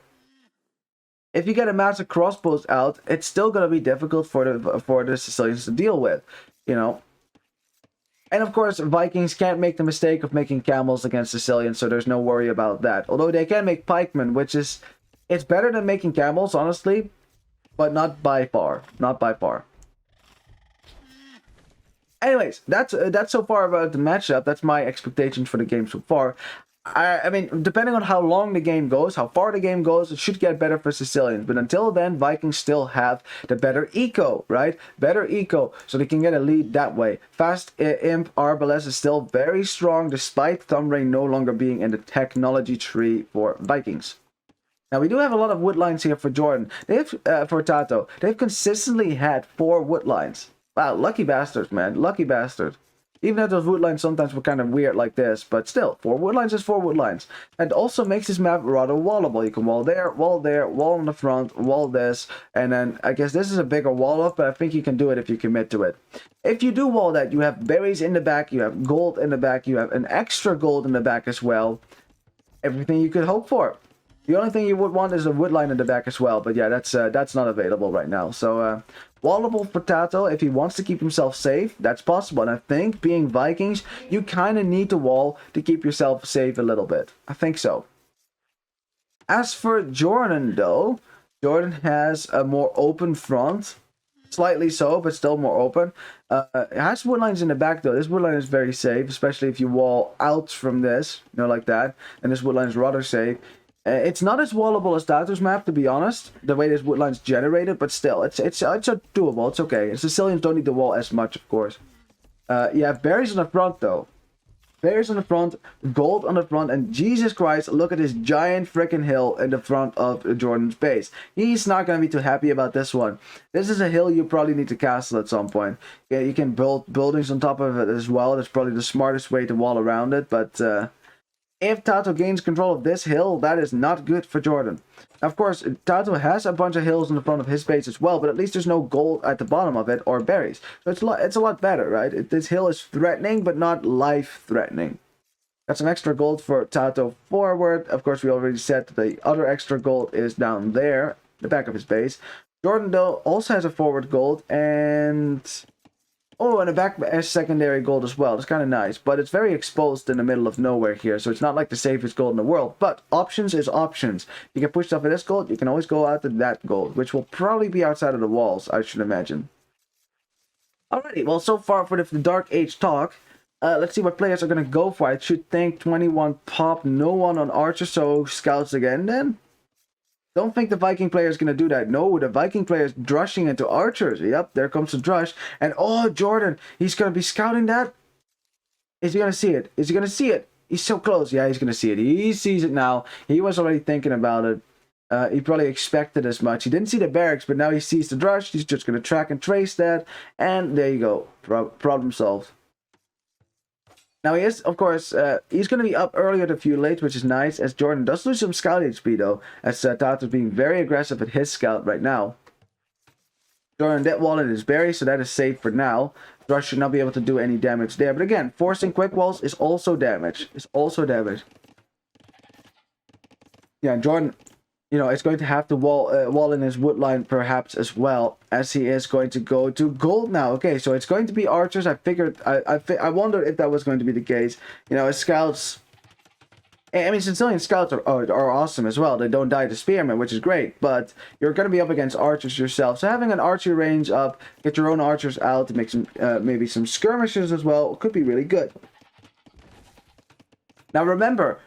If you get a master crossbows out, it's still going to be difficult for the Sicilians to deal with, you know. And of course, Vikings can't make the mistake of making camels against Sicilians, so there's no worry about that. Although they can make pikemen, which is, it's better than making camels, honestly, but not by far. Not by far. Anyways, that's so far about the matchup. That's my expectations for the game so far. I mean, depending on how long the game goes, how far the game goes, it should get better for Sicilians. But until then, Vikings still have the better eco, right? Better eco, so they can get a lead that way. Fast Imp Arbalest is still very strong, despite Thumb Ray no longer being in the technology tree for Vikings. Now, we do have a lot of wood lines here for JorDan. They've, for TaToH, they've consistently had 4 wood lines. Wow, lucky bastards, man. Lucky bastard. Even if those wood lines sometimes were kind of weird like this, but still, 4 wood lines is 4 wood lines. And also makes this map rather wallable. You can wall there, wall on the front, wall this, and then I guess this is a bigger wall up, but I think you can do it if you commit to it. If you do wall that, you have berries in the back, you have gold in the back, you have an extra gold in the back as well. Everything you could hope for. The only thing you would want is a wood line in the back as well, but yeah, that's not available right now. So, wallable for TaToH, if he wants to keep himself safe, that's possible. And I think, being Vikings, you kind of need to wall to keep yourself safe a little bit. I think so. As for JorDan, though, JorDan has a more open front. Slightly so, but still more open. It has wood lines in the back, though. This wood line is very safe, especially if you wall out from this, you know, like that. And this wood line is rather safe. It's not as wallable as TaToH's map, to be honest, the way this wood line's generated, but still, it's doable. It's okay. Sicilians don't need to wall as much, of course. You have berries on the front, though. Berries on the front, gold on the front, and Jesus Christ, look at this giant freaking hill in the front of JorDan's base. He's not going to be too happy about this one. This is a hill you probably need to castle at some point. Yeah, you can build buildings on top of it as well. That's probably the smartest way to wall around it, but if TaToH gains control of this hill, that is not good for JorDan. Of course, TaToH has a bunch of hills in the front of his base as well, but at least there's no gold at the bottom of it or berries. So it's a lot better, right? This hill is threatening, but not life-threatening. That's some extra gold for TaToH forward. Of course, we already said that the other extra gold is down there, the back of his base. JorDan, though, also has a forward gold, and oh, and a back secondary gold as well. It's kind of nice, but it's very exposed in the middle of nowhere here, so it's not like the safest gold in the world. But options is options. You can push stuff for this gold, you can always go out to that gold, which will probably be outside of the walls, I should imagine. Alrighty, well, so far for the Dark Age talk, let's see what players are going to go for. I should think 21 pop, no one on Archer, so Scouts again then. Don't think the Viking player is going to do that. No, the Viking player is drushing into archers. Yep, there comes the drush. And oh, JorDan, he's going to be scouting that? Is he going to see it? Is he going to see it? He's so close. Yeah, he's going to see it. He sees it now. He was already thinking about it. He probably expected as much. He didn't see the barracks, but now he sees the drush. He's just going to track and trace that. And there you go. Problem solved. Now, he is, of course, he's going to be up earlier to few late, which is nice, as JorDan does lose some scout HP, though, as TaToH is being very aggressive at his scout right now. JorDan dead wallet is berry, so that is safe for now. Drush should not be able to do any damage there. But again, forcing quick walls is also damage. It's also damage. Yeah, JorDan, you know, is going to have to wall in his wood line perhaps as well, as he is going to go to gold now. Okay, so it's going to be archers. I figured, I wondered if that was going to be the case. You know, his scouts, I mean, Sicilian scouts are awesome as well. They don't die to spearmen, which is great, but you're going to be up against archers yourself. So having an archery range up, get your own archers out to make some, maybe some skirmishes as well, could be really good. Now remember,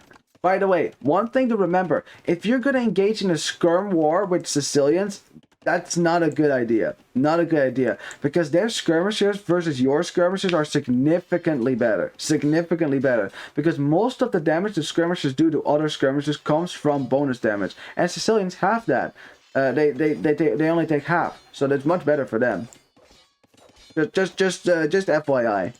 by the way, one thing to remember, if you're going to engage in a skirm war with Sicilians, that's not a good idea. Not a good idea. Because their skirmishers versus your skirmishers are significantly better. Significantly better. Because most of the damage the skirmishers do to other skirmishers comes from bonus damage. And Sicilians have that. They only take half. So that's much better for them. Just FYI.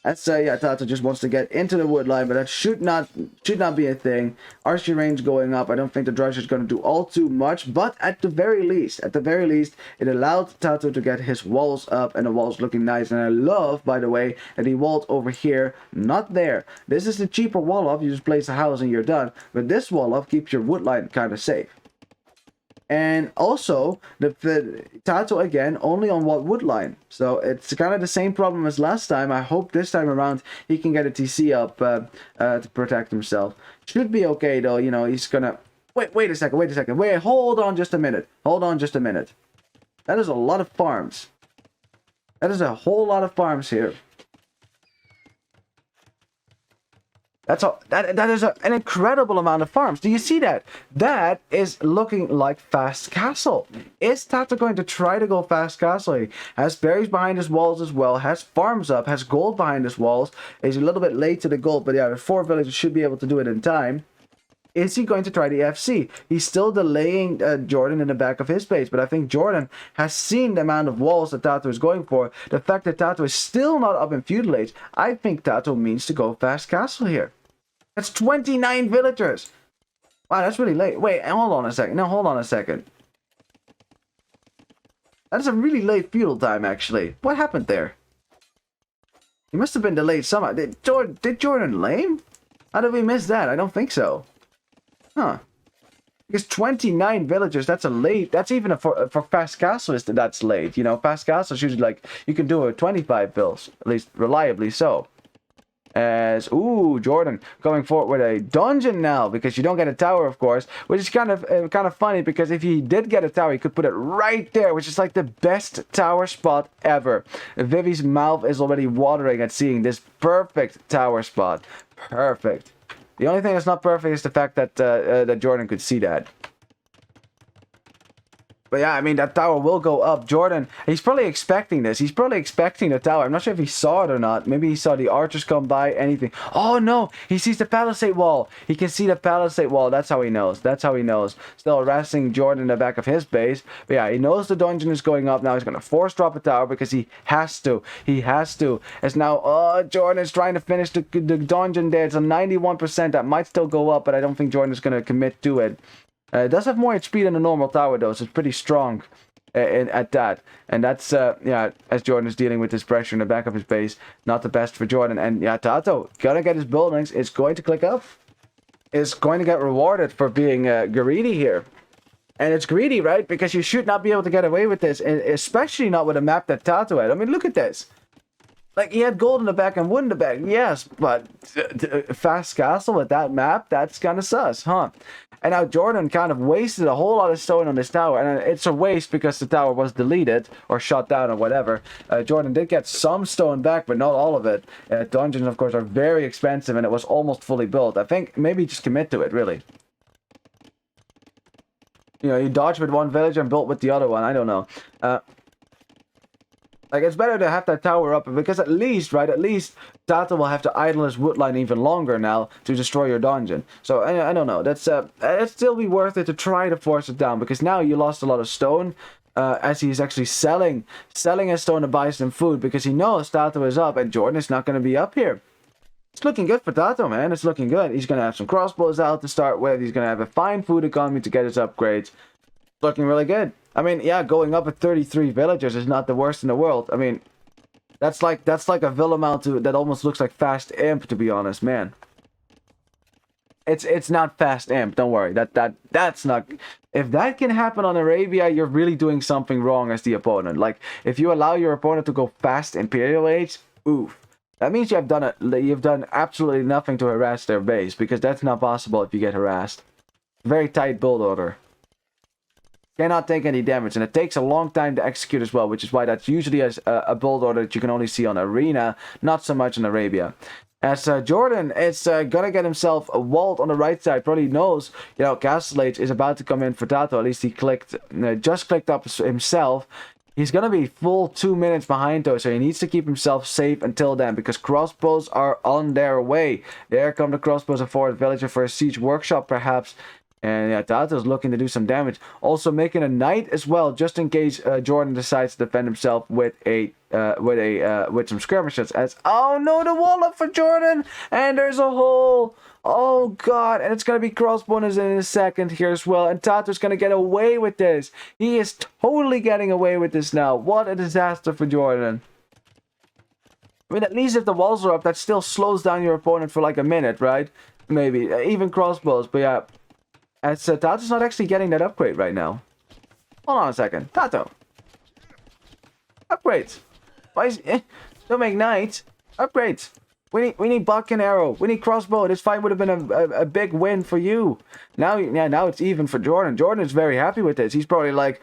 That's yeah, TaToH just wants to get into the wood line, but that should not be a thing. Archery range going up. I don't think the drush is going to do all too much, but at the very least, it allowed TaToH to get his walls up, and the walls looking nice. And I love, by the way, that he walled over here, not there. This is the cheaper wall off. You just place a house and you're done. But this wall off keeps your wood line kind of safe. And also, the TaToH again, only on what wood line. So it's kind of the same problem as last time. I hope this time around he can get a TC up to protect himself. Should be okay, though. You know, he's gonna... Wait a second, Wait, hold on just a minute. That is a lot of farms. That is a whole lot of farms here. That is an incredible amount of farms. Do you see that? That is looking like fast castle. Is TaToH going to try to go fast castle? He has berries behind his walls as well. Has farms up. Has gold behind his walls. He's a little bit late to the gold, but yeah, the 4 villagers should be able to do it in time. Is he going to try the FC? He's still delaying JorDan in the back of his base, but I think JorDan has seen the amount of walls that TaToH is going for. The fact that TaToH is still not up in feudal age, I think TaToH means to go fast castle here. That's 29 villagers. Wow, that's really late. Wait, hold on a second. No, hold on a second. That is a really late feudal time, actually. What happened there? He must have been delayed somehow. Did JorDan lame? How did we miss that? I don't think so. Huh. Because 29 villagers, that's a late. That's even for fast castle, that's late. You know, fast castle is usually like, you can do it with 25 bills. At least reliably so. As, ooh, JorDan coming forward with a dungeon now, because you don't get a tower, of course, which is kind of funny, because if he did get a tower, he could put it right there, which is like the best tower spot ever. Vivi's mouth is already watering at seeing this perfect tower spot. Perfect. The only thing that's not perfect is the fact that that JorDan could see that. But yeah, I mean, that tower will go up. JorDan, he's probably expecting this. He's probably expecting the tower. I'm not sure if he saw it or not. Maybe he saw the archers come by, anything. Oh, no. He sees the palisade wall. He can see the palisade wall. That's how he knows. That's how he knows. Still harassing JorDan in the back of his base. But yeah, he knows the dungeon is going up. Now he's going to force drop a tower because he has to. He has to. As now, JorDan is trying to finish the dungeon there. It's a 91%. That might still go up, but I don't think JorDan is going to commit to it. It does have more HP than a normal tower, though, so it's pretty strong at that. And that's, yeah, as JorDan is dealing with this pressure in the back of his base, not the best for JorDan. And yeah, TaToH, gonna get his buildings, is going to click up. Is going to get rewarded for being greedy here. And it's greedy, right? Because you should not be able to get away with this, and especially not with a map that TaToH had. I mean, look at this. Like, he had gold in the back and wood in the back, yes, but fast castle with that map, that's kind of sus, huh? And now JorDan kind of wasted a whole lot of stone on this tower, and it's a waste because the tower was deleted or shut down or whatever. JorDan did get some stone back, but not all of it. Dungeons, of course, are very expensive, and it was almost fully built. I think maybe just commit to it, really. You know, you dodged with one villager and built with the other one, I don't know. Like, it's better to have that tower up, because at least, right, at least TaToH will have to idle his wood line even longer now to destroy your dungeon. So, I don't know, that's, it'd still be worth it to try to force it down, because now you lost a lot of stone, as he's actually selling his stone to buy some food, because he knows TaToH is up, and JorDan is not going to be up here. It's looking good for TaToH, man, it's looking good. He's going to have some crossbows out to start with, he's going to have a fine food economy to get his upgrades. Looking really good. I mean, yeah, going up at 33 villagers is not the worst in the world. I mean, that's like a villa mount that almost looks like fast imp, to be honest, man. It's not fast imp, don't worry. That's not. If that can happen on Arabia, you're really doing something wrong as the opponent. Like, if you allow your opponent to go fast Imperial Age, oof. That means you've done absolutely nothing to harass their base, because that's not possible if you get harassed. Very tight build order. Cannot take any damage, and it takes a long time to execute as well, which is why that's usually a build order that you can only see on Arena, not so much in Arabia. As JorDan is gonna get himself a walled on the right side, probably knows, you know, Castle Age is about to come in for TaToH. At least he just clicked up himself. He's gonna be full 2 minutes behind though, so he needs to keep himself safe until then, because crossbows are on their way. There come the crossbows of Forest Villager for a siege workshop, perhaps. And yeah, TaToH is looking to do some damage. Also making a knight as well, just in case JorDan decides to defend himself with some skirmishers. As, oh no, the wall up for JorDan, and there's a hole. Oh god, and it's gonna be crossbows in a second here as well. And TaToH's gonna get away with this. He is totally getting away with this now. What a disaster for JorDan. I mean, at least if the walls are up, that still slows down your opponent for like a minute, right? Maybe even crossbows, but yeah. As TaToH's not actually getting that upgrade right now. Hold on a second. TaToH. Upgrades. Why is don't make knights. Upgrades. We need buck and arrow. We need crossbow. This fight would have been a big win for you. Now it's even for JorDan. JorDan is very happy with this. He's probably like,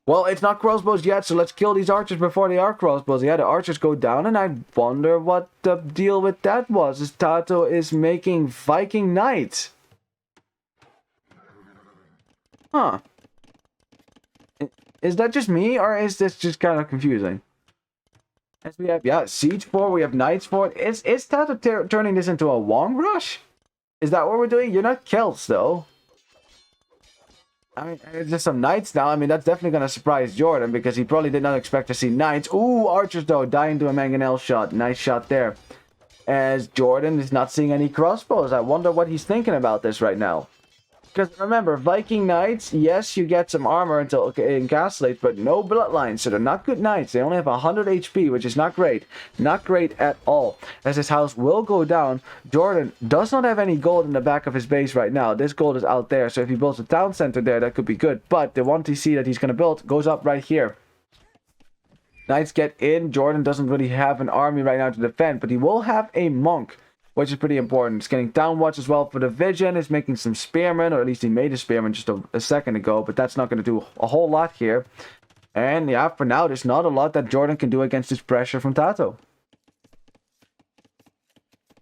well, it's not crossbows yet, so let's kill these archers before they are crossbows. Yeah, the archers go down, and I wonder what the deal with that was. Is TaToH is making Viking knights. Huh. Is that just me, or is this just kind of confusing? As we have, yeah, Siege for, we have Knights for. Is TaToH turning this into a Wong Rush? Is that what we're doing? You're not Celts, though. I mean, it's just some Knights now. I mean, that's definitely going to surprise JorDan, because he probably did not expect to see Knights. Ooh, Archers, though, dying to a mangonel shot. Nice shot there. As JorDan is not seeing any crossbows. I wonder what he's thinking about this right now. Because remember, Viking Knights, yes, you get some armor until it encapsulates, but no bloodlines, so they're not good knights. They only have 100 HP, which is not great. Not great at all. As his house will go down, JorDan does not have any gold in the back of his base right now. This gold is out there, so if he builds a town center there, that could be good. But the 1TC that he's going to build goes up right here. Knights get in. JorDan doesn't really have an army right now to defend, but he will have a monk, which is pretty important. It's getting down watch as well for the vision. It's making some spearmen, or at least he made a spearman just a second ago, but that's not going to do a whole lot here. And yeah, for now, there's not a lot that JorDan can do against this pressure from TaToH.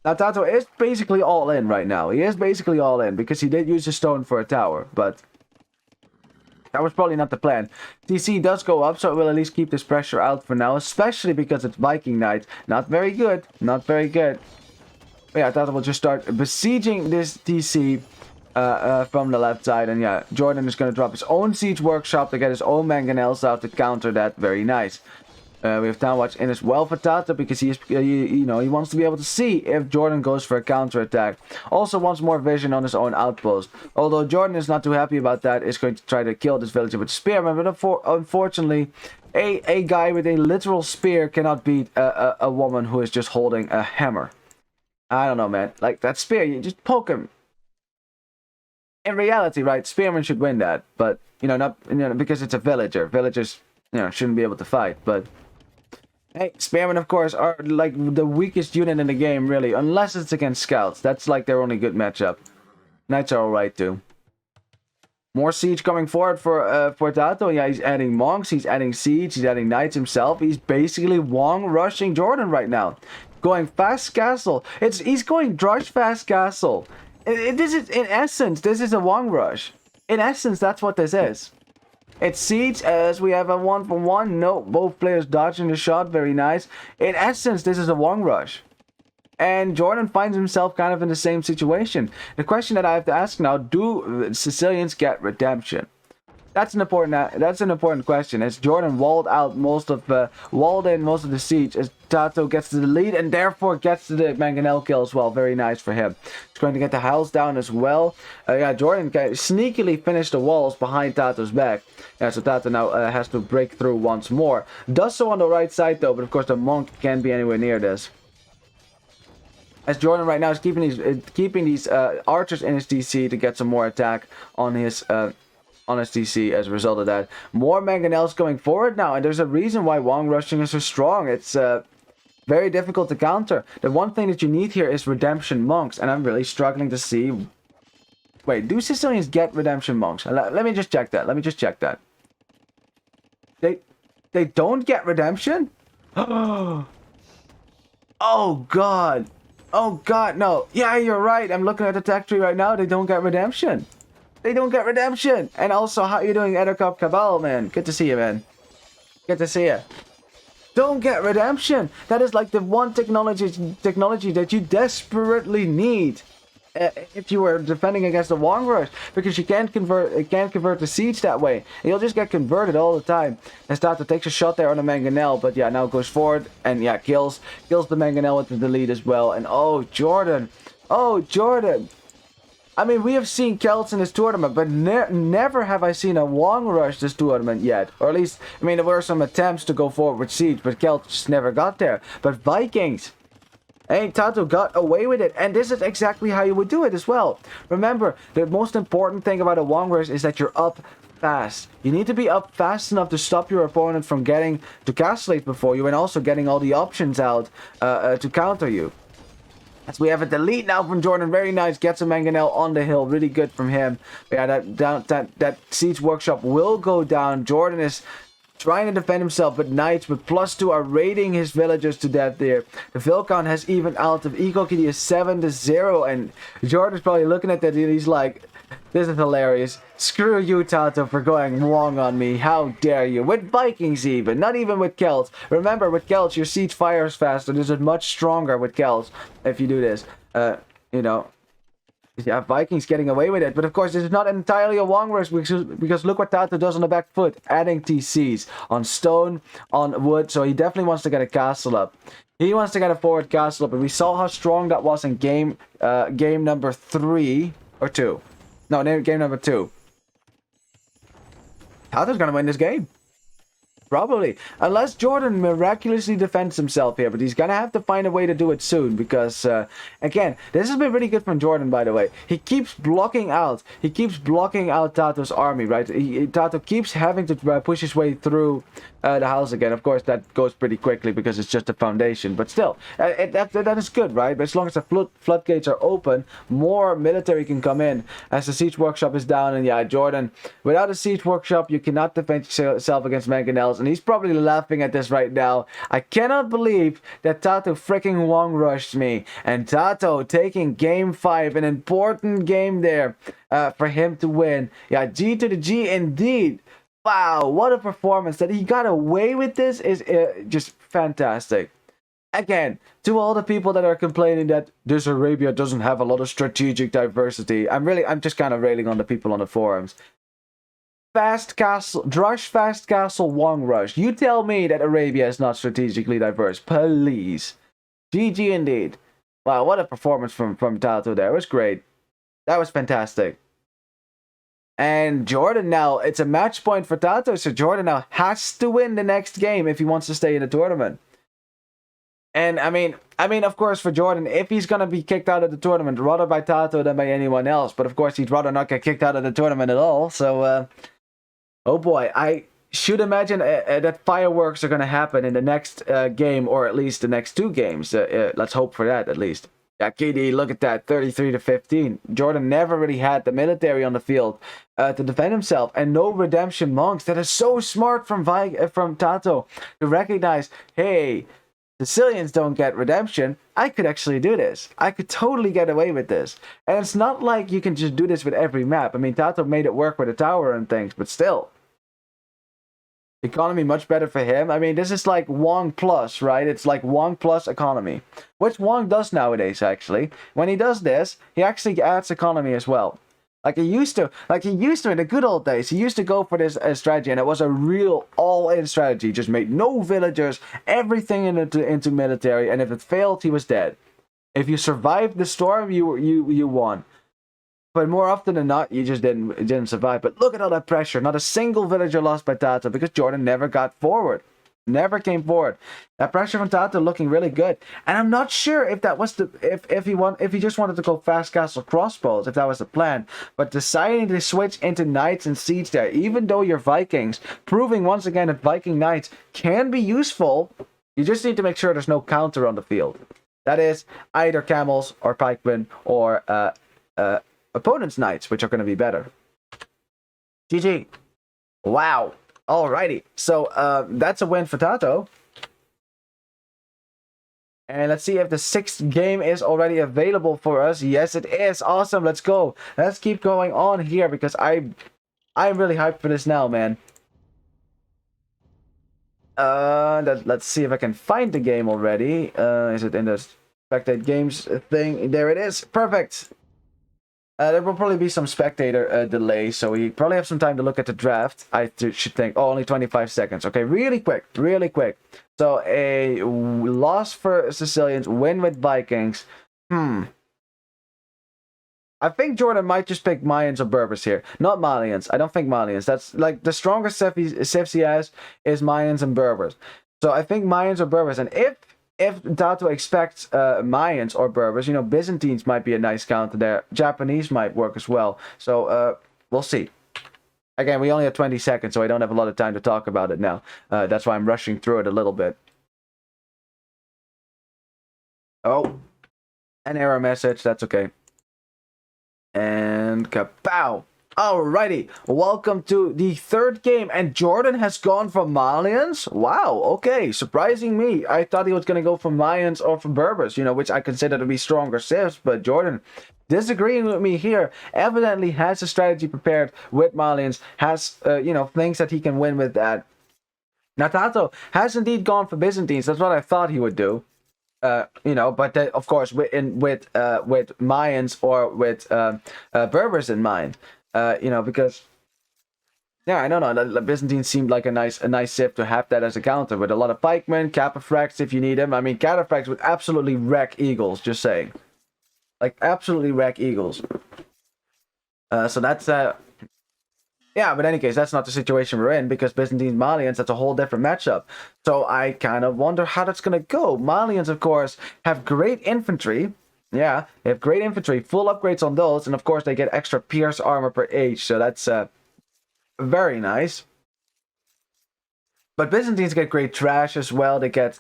Now, TaToH is basically all in right now. He is basically all in, because he did use a stone for a tower, but that was probably not the plan. TC does go up, so it will at least keep this pressure out for now, especially because it's Viking Knight. Not very good. Not very good. Yeah, TaToH will just start besieging this TC from the left side. And yeah, JorDan is going to drop his own siege workshop to get his own mangonels out to counter that. Very nice. We have Town Watch in as well for TaToH, because he wants to be able to see if JorDan goes for a counter attack. Also wants more vision on his own outpost. Although JorDan is not too happy about that, is going to try to kill this villager with spearmen. But unfortunately, a guy with a literal spear cannot beat a woman who is just holding a hammer. I don't know, man. Like, that spear, you just poke him. In reality, right, spearmen should win that. But, not because it's a villager. Villagers, shouldn't be able to fight. But, hey, spearmen, of course, are, like, the weakest unit in the game, really. Unless it's against scouts. That's, like, their only good matchup. Knights are alright, too. More siege coming forward for TaToH. Yeah, he's adding monks. He's adding siege. He's adding knights himself. He's basically Wong rushing JorDan right now. Going fast castle. He's going drush fast castle. This is, in essence, this is a Wong rush. In essence, that's what this is. It's siege, as we have a 1-for-1. No, both players dodging the shot. Very nice. In essence, this is a Wong rush. And JorDan finds himself kind of in the same situation. The question that I have to ask now: do Sicilians get redemption? That's an important question. As JorDan walled in most of the siege, as TaToH gets to the lead and therefore gets to the mangonel kill as well. Very nice for him. He's going to get the house down as well. Yeah, JorDan sneakily finished the walls behind TaToH's back. Yeah, so TaToH now has to break through once more. Does so on the right side though, but of course the monk can't be anywhere near this. As JorDan right now is keeping these archers in his DC to get some more attack on his DC as a result of that. More mangonels going forward now, and there's a reason why Wong rushing is so strong. It's very difficult to counter. The one thing that you need here is redemption monks, and I'm really struggling to see. Wait, do Sicilians get redemption monks? Let me just check that. They don't get redemption? Oh god. Oh god, no. Yeah, you're right. I'm looking at the tech tree right now. They don't get redemption. They don't get redemption. And also, how you doing, Ettercup Cabal, man? Good to see you, man. Good to see you. Don't get redemption. That is like the one technology that you desperately need if you were defending against the Wong rush, because you can't convert the siege that way. You'll just get converted all the time. As TaToH takes a shot there on the mangonel, but yeah, now goes forward and yeah, kills the mangonel with the lead as well. And oh, JorDan. I mean, we have seen Celts in this tournament, but never have I seen a Wong rush this tournament yet. Or at least, I mean, there were some attempts to go forward with siege, but Celts just never got there. But Vikings, hey, TaToH got away with it, and this is exactly how you would do it as well. Remember, the most important thing about a Wong rush is that you're up fast. You need to be up fast enough to stop your opponent from getting to castle before you and also getting all the options out to counter you. As we have a delete now from JorDan. Very nice. Gets a mangonel on the hill. Really good from him. But yeah, that siege workshop will go down. JorDan is trying to defend himself, but knights with +2 are raiding his villagers to death there. The vill count has even out of eco kitty is 7-0, and JorDan's probably looking at that and he's like, this is hilarious. Screw you, TaToH, for going wrong on me. How dare you? With Vikings even. Not even with Celts. Remember, with Celts, your siege fires faster. This is much stronger with Celts if you do this. You know. Yeah, Vikings getting away with it. But of course, this is not entirely a long rush because look what TaToH does on the back foot. Adding TCs on stone, on wood. So he definitely wants to get a castle up. He wants to get a forward castle up. And we saw how strong that was in game number 3 or 2. No, game number 2. TaToH's gonna win this game. Probably. Unless JorDan miraculously defends himself here. But he's going to have to find a way to do it soon. Because, again, this has been really good from JorDan, by the way. He keeps blocking out. He keeps blocking out TaToH's army, right? TaToH keeps having to push his way through the house again. Of course, that goes pretty quickly because it's just a foundation. But still, that is good, right? But as long as the floodgates are open, more military can come in as the siege workshop is down. And yeah, JorDan, without a siege workshop, you cannot defend yourself against mangonels. And he's probably laughing at this right now. I cannot believe that TaToH freaking long rushed me. And TaToH taking game 5, an important game there for him to win. Yeah, G to the G indeed. Wow, what a performance. That he got away with this is just fantastic. Again, to all the people that are complaining that this Arabia doesn't have a lot of strategic diversity, I'm just kind of railing on the people on the forums. Fast castle, Drush fast castle, Wong rush. You tell me that Arabia is not strategically diverse, please. GG indeed. Wow, what a performance from TaToH there. It was great. That was fantastic. And JorDan now, it's a match point for TaToH, so JorDan now has to win the next game if he wants to stay in the tournament. And I mean, of course, for JorDan, if he's going to be kicked out of the tournament, rather by TaToH than by anyone else. But of course, he'd rather not get kicked out of the tournament at all. So, oh boy, I should imagine that fireworks are going to happen in the next game, or at least the next 2 games. Let's hope for that, at least. Yeah, KD, look at that, 33-15. JorDan never really had the military on the field to defend himself, and no redemption monks. That is so smart from TaToH to recognize, hey, Sicilians don't get redemption. I could actually do this. I could totally get away with this. And it's not like you can just do this with every map. I mean, TaToH made it work with a tower and things, but still. Economy much better for him. I mean, this is like Wong plus, right? It's like Wong plus economy, which Wong does nowadays, actually. When he does this, he actually adds economy as well. Like he used to in the good old days. He used to go for this strategy, and it was a real all-in strategy. Just made no villagers, everything into military, and if it failed, he was dead. If you survived the storm, you won. But more often than not, you just didn't survive. But look at all that pressure. Not a single villager lost by TaToH because JorDan never got forward. Never came forward. That pressure from TaToH looking really good. And I'm not sure if that was if he just wanted to go fast castle crossbows, if that was the plan. But deciding to switch into knights and siege there, even though you're Vikings, proving once again that Viking knights can be useful, you just need to make sure there's no counter on the field. That is either camels or pikemen or opponent's knights, which are going to be better. GG. Wow. Alrighty. So that's a win for TaToH. And let's see if the 6th game is already available for us. Yes, it is. Awesome. Let's go. Let's keep going on here because I'm really hyped for this now, man. Let's see if I can find the game already. Is it in the spectate games thing? There it is. Perfect. There will probably be some spectator delay, so we probably have some time to look at the draft. I should think. Oh, only 25 seconds. Okay, really quick, really quick. So a loss for Sicilians, win with Vikings. I think JorDan might just pick Mayans or Berbers here. Not Malians. I don't think Malians. That's like the strongest Cifs he has is Mayans and Berbers. So I think Mayans or Berbers. And if TaToH expects Mayans or Berbers, you know, Byzantines might be a nice counter there. Japanese might work as well. So we'll see. Again, we only have 20 seconds, so I don't have a lot of time to talk about it now. That's why I'm rushing through it a little bit. Oh, an error message. That's okay. And kapow! Alrighty, welcome to the third game, and JorDan has gone for Malians? Wow, okay, surprising me. I thought he was going to go for Mayans or for Berbers, you know, which I consider to be stronger civs, but JorDan disagreeing with me here, evidently has a strategy prepared with Malians, has, you know, things that he can win with that. Now, TaToH has indeed gone for Byzantines, that's what I thought he would do. You know, but of course, with Mayans or with Berbers in mind. You know, because yeah, I don't know. The Byzantine seemed like a nice civ to have that as a counter with a lot of pikemen, cataphracts if you need them. I mean, cataphracts would absolutely wreck eagles. Just saying, like absolutely wreck eagles. So that's yeah, but in any case, that's not the situation we're in because Byzantine Malians, that's a whole different matchup. So I kind of wonder how that's gonna go. Malians, of course, have great infantry. Yeah, they have great infantry, full upgrades on those, and of course they get extra pierce armor per age, so that's very nice. But Byzantines get great trash as well. They get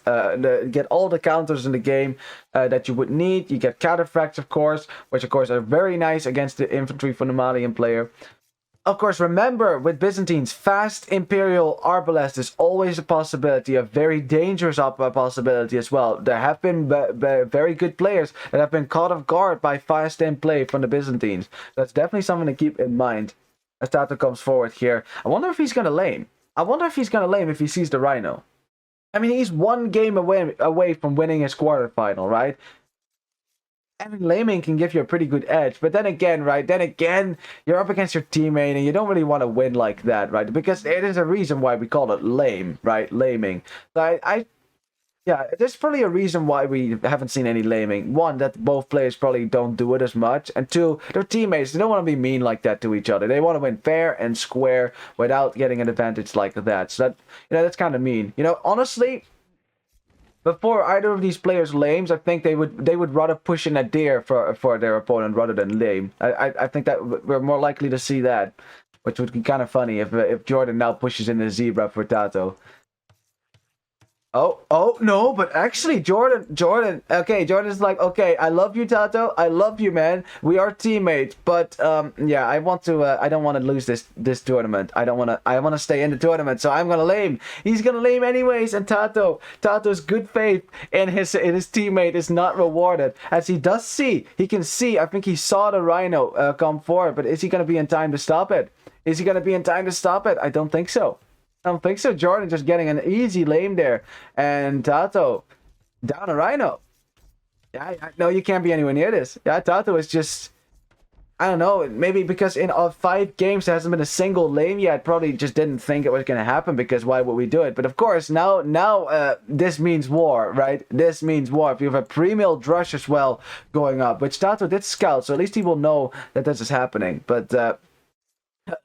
all the counters in the game that you would need. You get cataphracts, of course, which of course are very nice against the infantry from the Malian player. Of course, remember, with Byzantines, fast Imperial Arbalest is always a possibility, a very dangerous possibility as well. There have been very good players that have been caught off guard by fast in play from the Byzantines. That's definitely something to keep in mind as TaToH comes forward here. I wonder if he's going to lane. I wonder if he's going to lane if he sees the Rhino. I mean, he's one game away from winning his quarterfinal, right? Having laming can give you a pretty good edge, but then again, right? Then again, you're up against your teammate, and you don't really want to win like that, right? Because it is a reason why we call it lame, right? Laming. So yeah, there's probably a reason why we haven't seen any laming. One, that both players probably don't do it as much, and two, their teammates, they don't want to be mean like that to each other. They want to win fair and square without getting an advantage like that. So that, you know, that's kind of mean. You know, honestly, before either of these players lames, I think they would rather push in a deer for their opponent rather than lame. I think that we're more likely to see that, which would be kind of funny if JorDan now pushes in a zebra for TaToH. Oh, no, but actually, JorDan, okay, JorDan's like, okay, I love you, TaToH, I love you, man, we are teammates, but, yeah, I don't want to lose this tournament, I want to stay in the tournament, so I'm gonna lame, he's gonna lame anyways, and TaToH's good faith in his teammate is not rewarded, as he can see, I think he saw the Rhino, come forward, but is he gonna be in time to stop it? I don't think so. I don't think so. JorDan just getting an easy lane there. And TaToH down a Rhino. Yeah, no, you can't be anywhere near this. Yeah, TaToH is just... I don't know. Maybe because in 5 games there hasn't been a single lane yet. Probably just didn't think it was going to happen because why would we do it? But of course, now this means war, right? This means war. If you have a pre-mill drush as well going up, which TaToH did scout, so at least he will know that this is happening. But...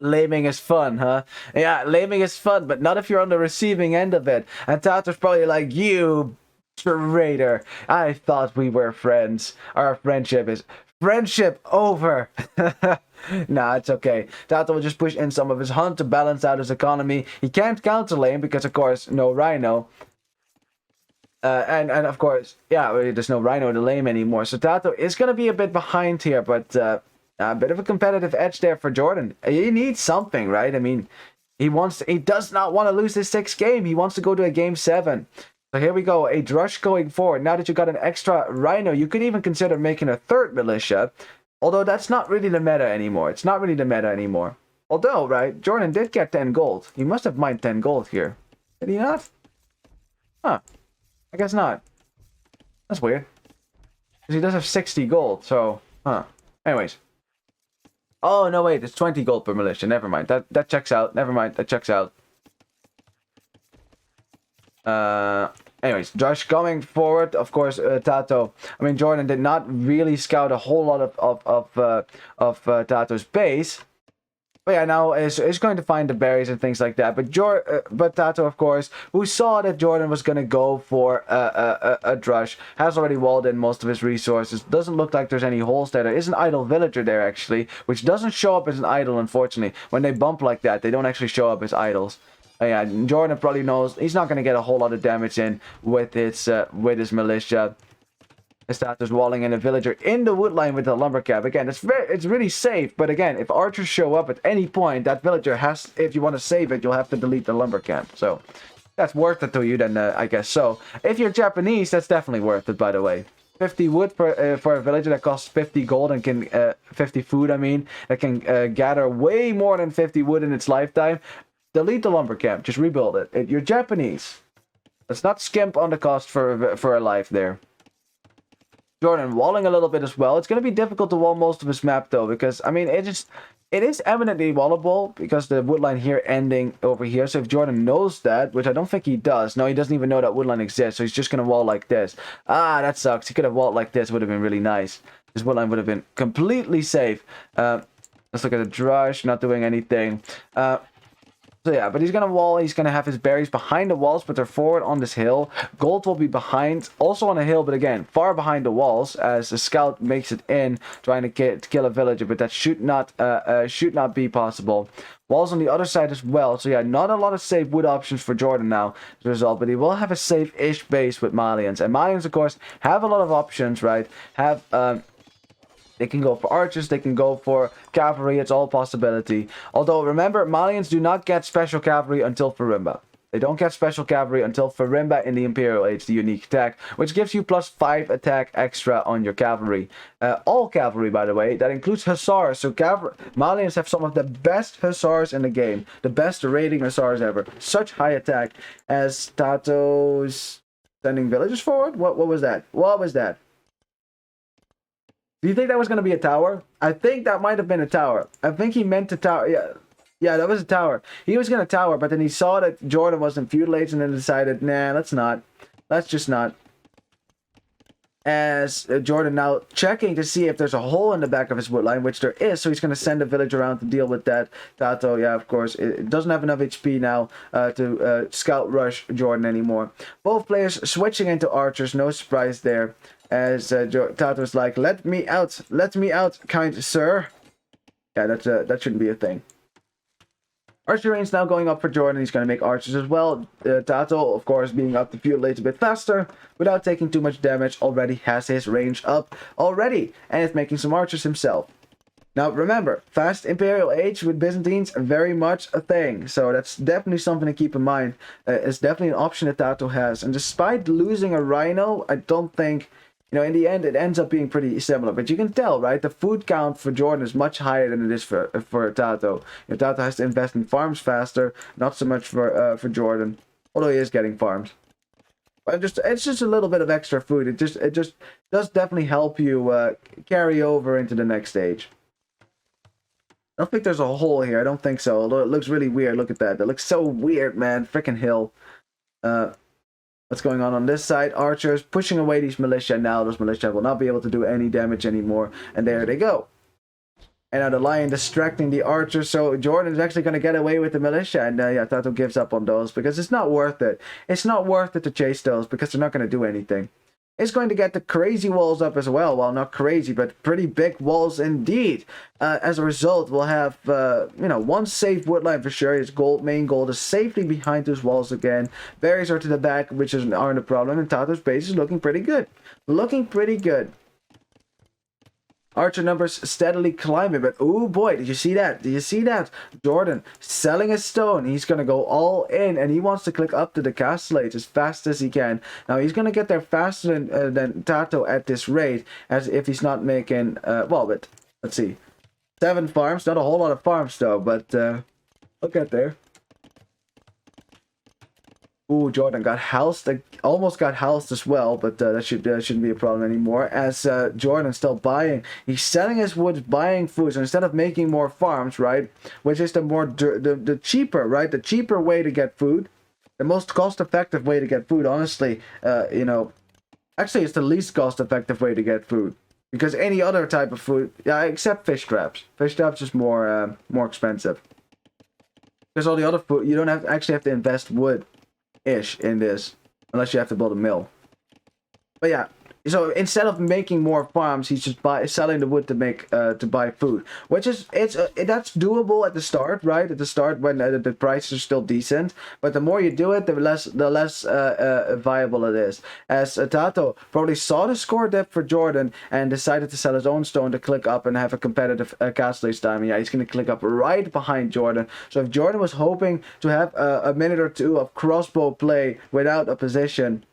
laming is fun, huh? Yeah, laming is fun, but not if you're on the receiving end of it. And TaToH's probably like, you traitor. I thought we were friends. Our friendship is friendship over. Nah, it's okay. TaToH will just push in some of his hunt to balance out his economy. He can't counter lane because, of course, no Rhino. And of course, yeah, there's no Rhino to lame anymore. So TaToH is going to be a bit behind here, but... a bit of a competitive edge there for JorDan. He needs something, right? I mean, he does not want to lose this 6th game. He wants to go to a game 7. So here we go, a drush going forward. Now that you got an extra Rhino, you could even consider making a 3rd militia. Although that's not really the meta anymore. It's not really the meta anymore. Although, right, JorDan did get 10 gold. He must have mined 10 gold here. Did he not? Huh. I guess not. That's weird. Because he does have 60 gold, so... Huh. Anyways. Oh, no, wait, it's 20 gold per militia. Never mind. That checks out. Never mind. That checks out. Anyways, Josh coming forward. Of course, TaToH. I mean, JorDan did not really scout a whole lot of TaToH's base. But yeah, now is going to find the berries and things like that. But but TaToH, of course, who saw that JorDan was going to go for a drush, has already walled in most of his resources. Doesn't look like there's any holes there. There is an idle villager there, actually, which doesn't show up as an idle, unfortunately. When they bump like that, they don't actually show up as idols. Yeah, JorDan probably knows he's not going to get a whole lot of damage in with his militia. TaToH's walling in a villager in the wood line with the lumber cap. Again, it's really safe, but again, if archers show up at any point, that villager has, if you want to save it, you'll have to delete the lumber camp. So that's worth it to you then, I guess. So if you're Japanese, that's definitely worth it, by the way. 50 wood for a villager that costs 50 gold and can 50 food, I mean, that can gather way more than 50 wood in its lifetime. Delete the lumber camp, just rebuild it. You're Japanese. Let's not skimp on the cost for a life there. JorDan walling a little bit as well. It's going to be difficult to wall most of his map though, because I mean it is eminently wallable because the woodline here ending over here. So if JorDan knows that, which I don't think he does, no, he doesn't even know that woodline exists. So he's just going to wall like this. Ah, that sucks. He could have walled like this. Would have been really nice. This woodline would have been completely safe. Let's look at the drush, not doing anything. So yeah, but he's going to wall, he's going to have his berries behind the walls, but they're forward on this hill. Gold will be behind, also on a hill, but again, far behind the walls, as the scout makes it in, trying to kill a villager, but that should not be possible. Walls on the other side as well, so yeah, not a lot of safe wood options for JorDan now as a result, but he will have a safe-ish base with Malians. And Malians, of course, have a lot of options, right? They can go for archers, they can go for cavalry, it's all possibility. Although, remember, Malians do not get special cavalry until Farimba. They don't get special cavalry until Farimba in the Imperial Age, the unique attack, which gives you +5 attack extra on your cavalry. All cavalry, by the way, that includes hussars. So Malians have some of the best hussars in the game. The best raiding hussars ever. Such high attack as TaToH's sending villagers forward? What was that? What was that? Do you think that was going to be a tower? I think that might have been a tower. I think he meant to tower. Yeah, that was a tower. He was going to tower, but then he saw that JorDan wasn't feudal age and then decided, nah, let's not. Let's just not. As JorDan now checking to see if there's a hole in the back of his woodline, which there is, so he's going to send a village around to deal with that. TaToH, yeah, of course, it doesn't have enough HP now to scout rush JorDan anymore. Both players switching into archers, no surprise there. As TaToH's like, let me out, kind sir. Yeah, that shouldn't be a thing. Archer range now going up for JorDan. He's going to make archers as well. TaToH, of course, being up the feudal age a bit faster without taking too much damage, already has his range up already, and is making some archers himself. Now remember, fast Imperial Age with Byzantines, very much a thing. So that's definitely something to keep in mind. It's definitely an option that TaToH has. And despite losing a Rhino, I don't think, you know, in the end, it ends up being pretty similar. But you can tell, right? The food count for JorDan is much higher than it is for TaToH. You know, TaToH has to invest in farms faster, not so much for JorDan. Although he is getting farms. But it's just a little bit of extra food. It just does definitely help you carry over into the next stage. I don't think there's a hole here. I don't think so. Although it looks really weird. Look at that. That looks so weird, man. Freaking hill. What's going on this side? Archers pushing away these militia now. Those militia will not be able to do any damage anymore. And there they go. And now the lion distracting the archers. So JorDan is actually going to get away with the militia. And yeah, TaToH gives up on those because it's not worth it. It's not worth it to chase those because they're not going to do anything. It's going to get the crazy walls up as well. Well, not crazy, but pretty big walls indeed. As a result, we'll have, you know, one safe woodline for sure. His main gold is safely behind those walls again. Berries are to the back, which aren't a problem. And TaToH's base is looking pretty good. Looking pretty good. Archer numbers steadily climbing, but oh boy, did you see that? Did you see that? JorDan selling a stone. He's going to go all in, and he wants to click up to the castle age as fast as he can. Now, he's going to get there faster than TaToH at this rate, as if he's not making, well, but let's see. 7 farms, not a whole lot of farms though, but I'll get there. Ooh, JorDan got housed, almost got housed as well, but that shouldn't be a problem anymore. As JorDan's still buying, he's selling his woods, buying food. So instead of making more farms, right, which is the cheaper, right, the cheaper way to get food, the most cost-effective way to get food. Honestly, you know, actually, it's the least cost-effective way to get food. Because any other type of food, yeah, except fish traps. Fish traps is more expensive. Because all the other food, you don't actually have to invest wood-ish in this, unless you have to build a mill. But yeah, so instead of making more farms, he's just selling the wood to make to buy food, which is that's doable at the start, right? At the start when the prices are still decent, but the more you do it, the less viable it is. As TaToH probably saw the score dip for JorDan and decided to sell his own stone to click up and have a competitive castle each time. Yeah, he's gonna click up right behind JorDan. So if JorDan was hoping to have a minute or two of crossbow play without a position.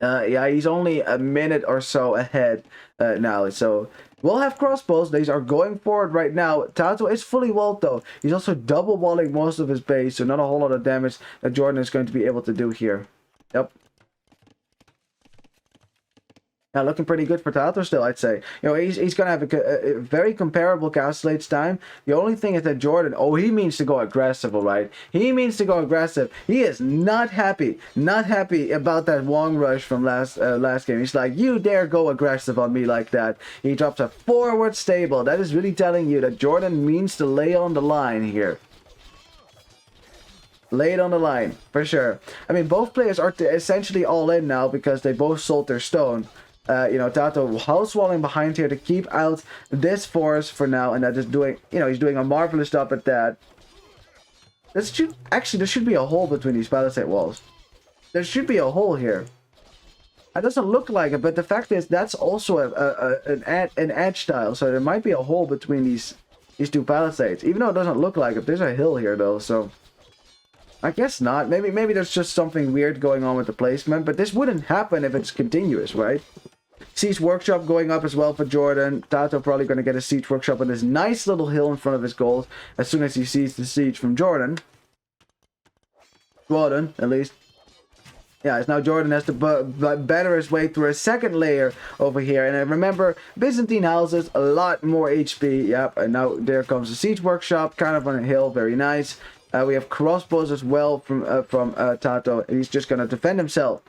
Yeah, he's only a minute or so ahead now. So we'll have crossbows. These are going forward right now. TaToH is fully walled though. He's also double walling most of his base, so not a whole lot of damage that JorDan is going to be able to do here. Yep. Now looking pretty good for TaToH still, I'd say. You know, he's going to have a very comparable castle each time. The only thing is that JorDan, oh, he means to go aggressive, all right? He means to go aggressive. He is not happy about that Wong rush from last game. He's like, you dare go aggressive on me like that. He drops a forward stable. That is really telling you that JorDan means to lay on the line here. Lay it on the line, for sure. I mean, both players are essentially all in now because they both sold their stone. You know, TaToH house walling behind here to keep out this forest for now, and that is doing, you know, he's doing a marvelous job at that. There should be a hole between these palisade walls. There should be a hole here. It doesn't look like it, but the fact is that's also an edge tile, so there might be a hole between these two palisades. Even though it doesn't look like it, there's a hill here though, so I guess not. Maybe there's just something weird going on with the placement, but this wouldn't happen if it's continuous, right? Siege Workshop going up as well for JorDan. TaToH probably going to get a Siege Workshop on this nice little hill in front of his goals as soon as he sees the siege from JorDan. At least. Yeah, it's now JorDan has to better his way through a second layer over here. And remember, Byzantine houses, a lot more HP. Yep, and now there comes the Siege Workshop, kind of on a hill. Very nice. We have crossbows as well from TaToH. He's just going to defend himself.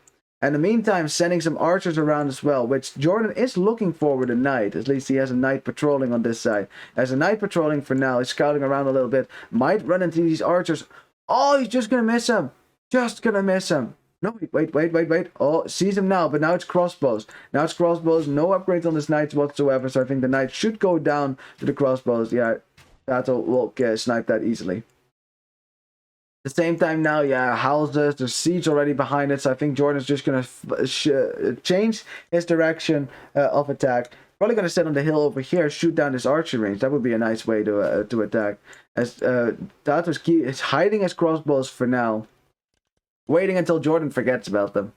In the meantime, sending some archers around as well, which JorDan is looking for with a knight. At least he has a knight patrolling on this side. As a knight patrolling for now, he's scouting around a little bit. Might run into these archers. Oh, he's just going to miss him. Just going to miss him. No, wait. Oh, sees him now, but now it's crossbows. No upgrades on this knights whatsoever, so I think the knight should go down to the crossbows. Yeah, TaToH will snipe that easily. At the same time now, yeah, houses, there's siege already behind it, so I think JorDan's just going to change his direction of attack. Probably going to sit on the hill over here, shoot down this archer range. That would be a nice way to attack. As TaToH is hiding his crossbows for now, waiting until JorDan forgets about them.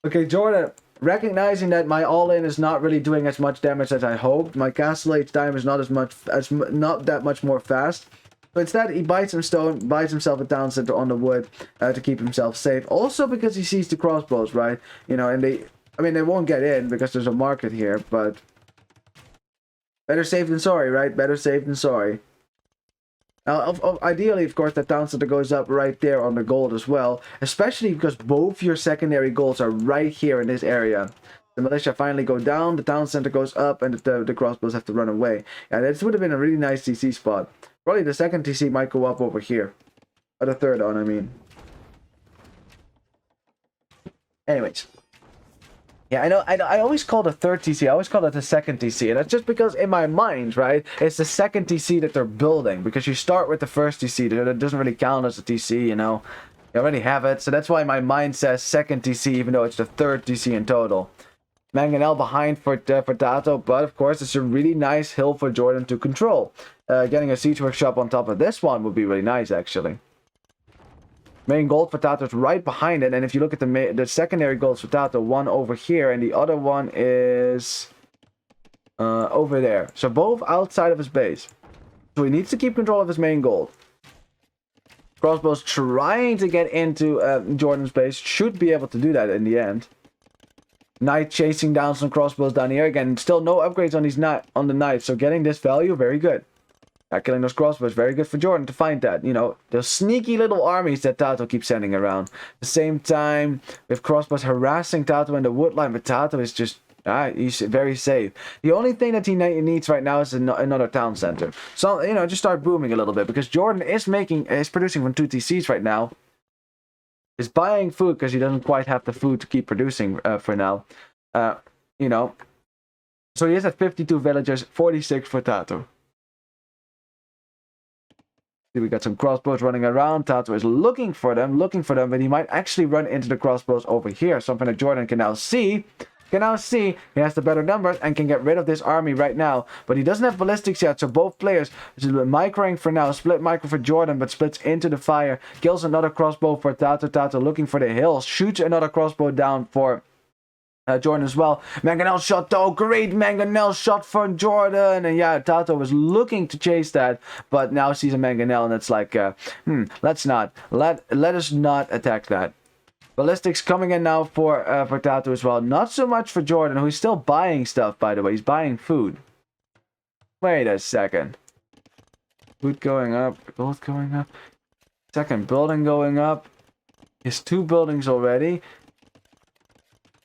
Okay, JorDan, recognizing that my all-in is not really doing as much damage as I hoped, my castle age time is not that much more fast. So instead, he buys some stone, buys himself a town center on the wood to keep himself safe. Also because he sees the crossbows, right? You know, and they won't get in because there's a market here, but better safe than sorry, right? Better safe than sorry. Now, ideally, of course, the town center goes up right there on the gold as well, especially because both your secondary goals are right here in this area. The militia finally go down, the town center goes up, and the crossbows have to run away. Yeah, this would have been a really nice TC spot. Probably the second TC might go up over here. Or the third one, I mean. Anyways. Yeah, I always call the third TC, I always call it the second TC, and that's just because in my mind, right, it's the second TC that they're building, because you start with the first TC, that doesn't really count as a TC, you know, you already have it, so that's why my mind says second TC, even though it's the third TC in total. Mangonel behind for TaToH, but of course it's a really nice hill for JorDan to control. Getting a siege workshop on top of this one would be really nice, actually. Main gold for TaToH is right behind it, and if you look at the secondary goals for TaToH, one over here, and the other one is over there. So both outside of his base. So he needs to keep control of his main gold. Crossbows trying to get into JorDan's base, should be able to do that in the end. Knight chasing down some crossbows down here. Again, still no upgrades on the knights, so getting this value, very good. Killing those crossbows, very good for JorDan to find that. You know, those sneaky little armies that TaToH keeps sending around. At the same time, with crossbows harassing TaToH in the wood line, but TaToH is just he's very safe. The only thing that he needs right now is another town center. So, you know, just start booming a little bit, because JorDan is producing from 2 TCs right now. Is buying food because he doesn't quite have the food to keep producing for now. You know, so he is at 52 villagers, 46 for TaToH. We got some crossbows running around. TaToH is looking for them, but he might actually run into the crossbows over here. Something that JorDan can now see. He has the better numbers and can get rid of this army right now. But he doesn't have ballistics yet, so both players is microing for now. Split micro for JorDan, but splits into the fire. Kills another crossbow for TaToH. TaToH looking for the hills. Shoots another crossbow down for JorDan as well. Mangonel shot though. Great Mangonel shot for JorDan. And yeah, TaToH was looking to chase that, but now sees a Mangonel, and it's like, let us not attack that. Ballistics coming in now for TaToH as well. Not so much for JorDan, who's still buying stuff, by the way. He's buying food. Wait a second. Food going up. Gold going up. Second building going up. His 2 buildings already.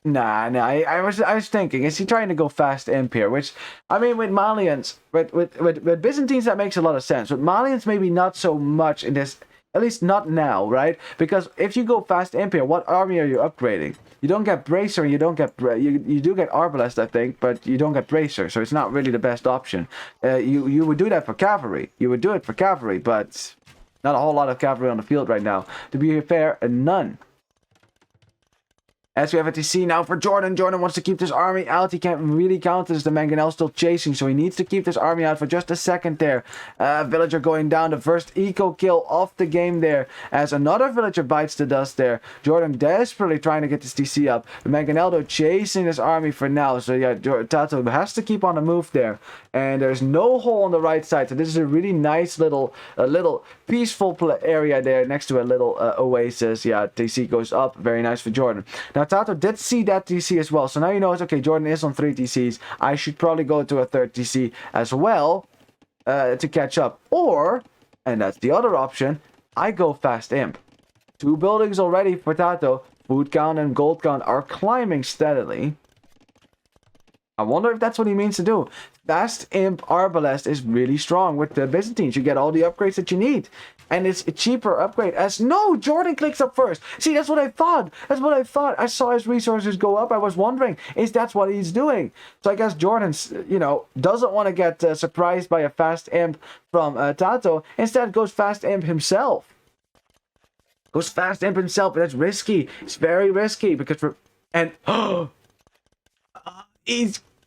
Nah. I was thinking, is he trying to go fast imp here? Which, I mean, with Malians, with Byzantines, that makes a lot of sense. With Malians, maybe not so much in this. At least not now, right? Because if you go fast imp here, what army are you upgrading? You don't get Bracer, you don't get... You do get Arbalest, I think, but you don't get Bracer, so it's not really the best option. You would do that for cavalry. You would do it for cavalry, but not a whole lot of cavalry on the field right now. To be fair, none. As we have a TC now for JorDan. JorDan wants to keep this army out. He can't really count as the Mangonel still chasing, so he needs to keep this army out for just a second there. Villager going down. The first eco kill of the game there, as another villager bites the dust there. JorDan desperately trying to get this TC up. The Mangonel though chasing this army for now. So yeah, TaToH has to keep on the move there. And there's no hole on the right side, so this is a really nice little peaceful area there next to a little oasis. Yeah, TC goes up. Very nice for JorDan. Now TaToH did see that TC as well, so now you know it's okay. JorDan is on 3 TCs. I should probably go to a 3rd TC as well to catch up. Or, and that's the other option, I go fast imp. 2 buildings already for TaToH. Food count and gold count are climbing steadily. I wonder if that's what he means to do. Fast Imp Arbalest is really strong with the Byzantines. You get all the upgrades that you need. And it's a cheaper upgrade. As no, JorDan clicks up first. See, that's what I thought. I saw his resources go up. I was wondering, is that what he's doing? So I guess JorDan, you know, doesn't want to get surprised by a Fast Imp from TaToH. Instead goes Fast Imp himself. Goes Fast Imp himself, but that's risky. It's very risky because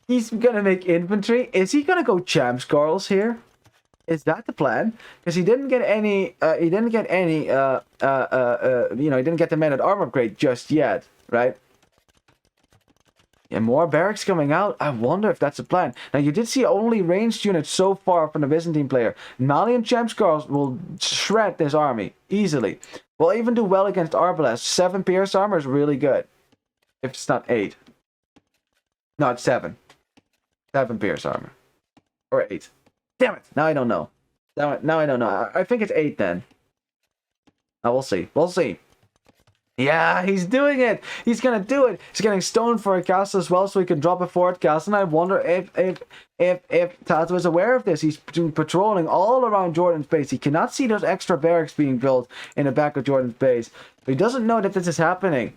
He's gonna make infantry. Is he gonna go champs girls here? Is that the plan? Because he didn't get any. He didn't get the man at armor upgrade just yet, right? And more barracks coming out. I wonder if that's the plan. Now you did see only ranged units so far from the Byzantine player. Malian champs girls will shred this army easily. Will even do well against Arbalest. 7 pierce armor is really good. If it's not 8. No, it's 7. 7 pierce armor. Or 8. Damn it! Now I don't know. Now I don't know. I think it's 8 then. We'll see. We'll see. Yeah, he's doing it! He's gonna do it! He's getting stone for a castle as well, so he can drop a fort castle. And I wonder if TaToH is aware of this. He's patrolling all around JorDan's base. He cannot see those extra barracks being built in the back of JorDan's base. But he doesn't know that this is happening.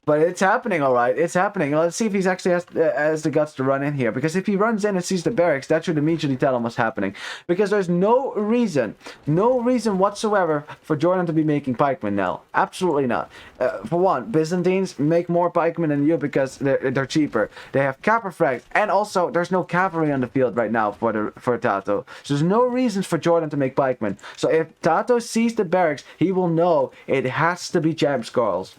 But it's happening, all right. It's happening. Let's see if he's actually has the guts to run in here. Because if he runs in and sees the barracks, that should immediately tell him what's happening. Because there's no reason whatsoever for JorDan to be making pikemen now. Absolutely not. For one, Byzantines make more pikemen than you because they're cheaper. They have capper frags, and also there's no cavalry on the field right now for TaToH. So there's no reasons for JorDan to make pikemen. So if TaToH sees the barracks, he will know it has to be champs girls.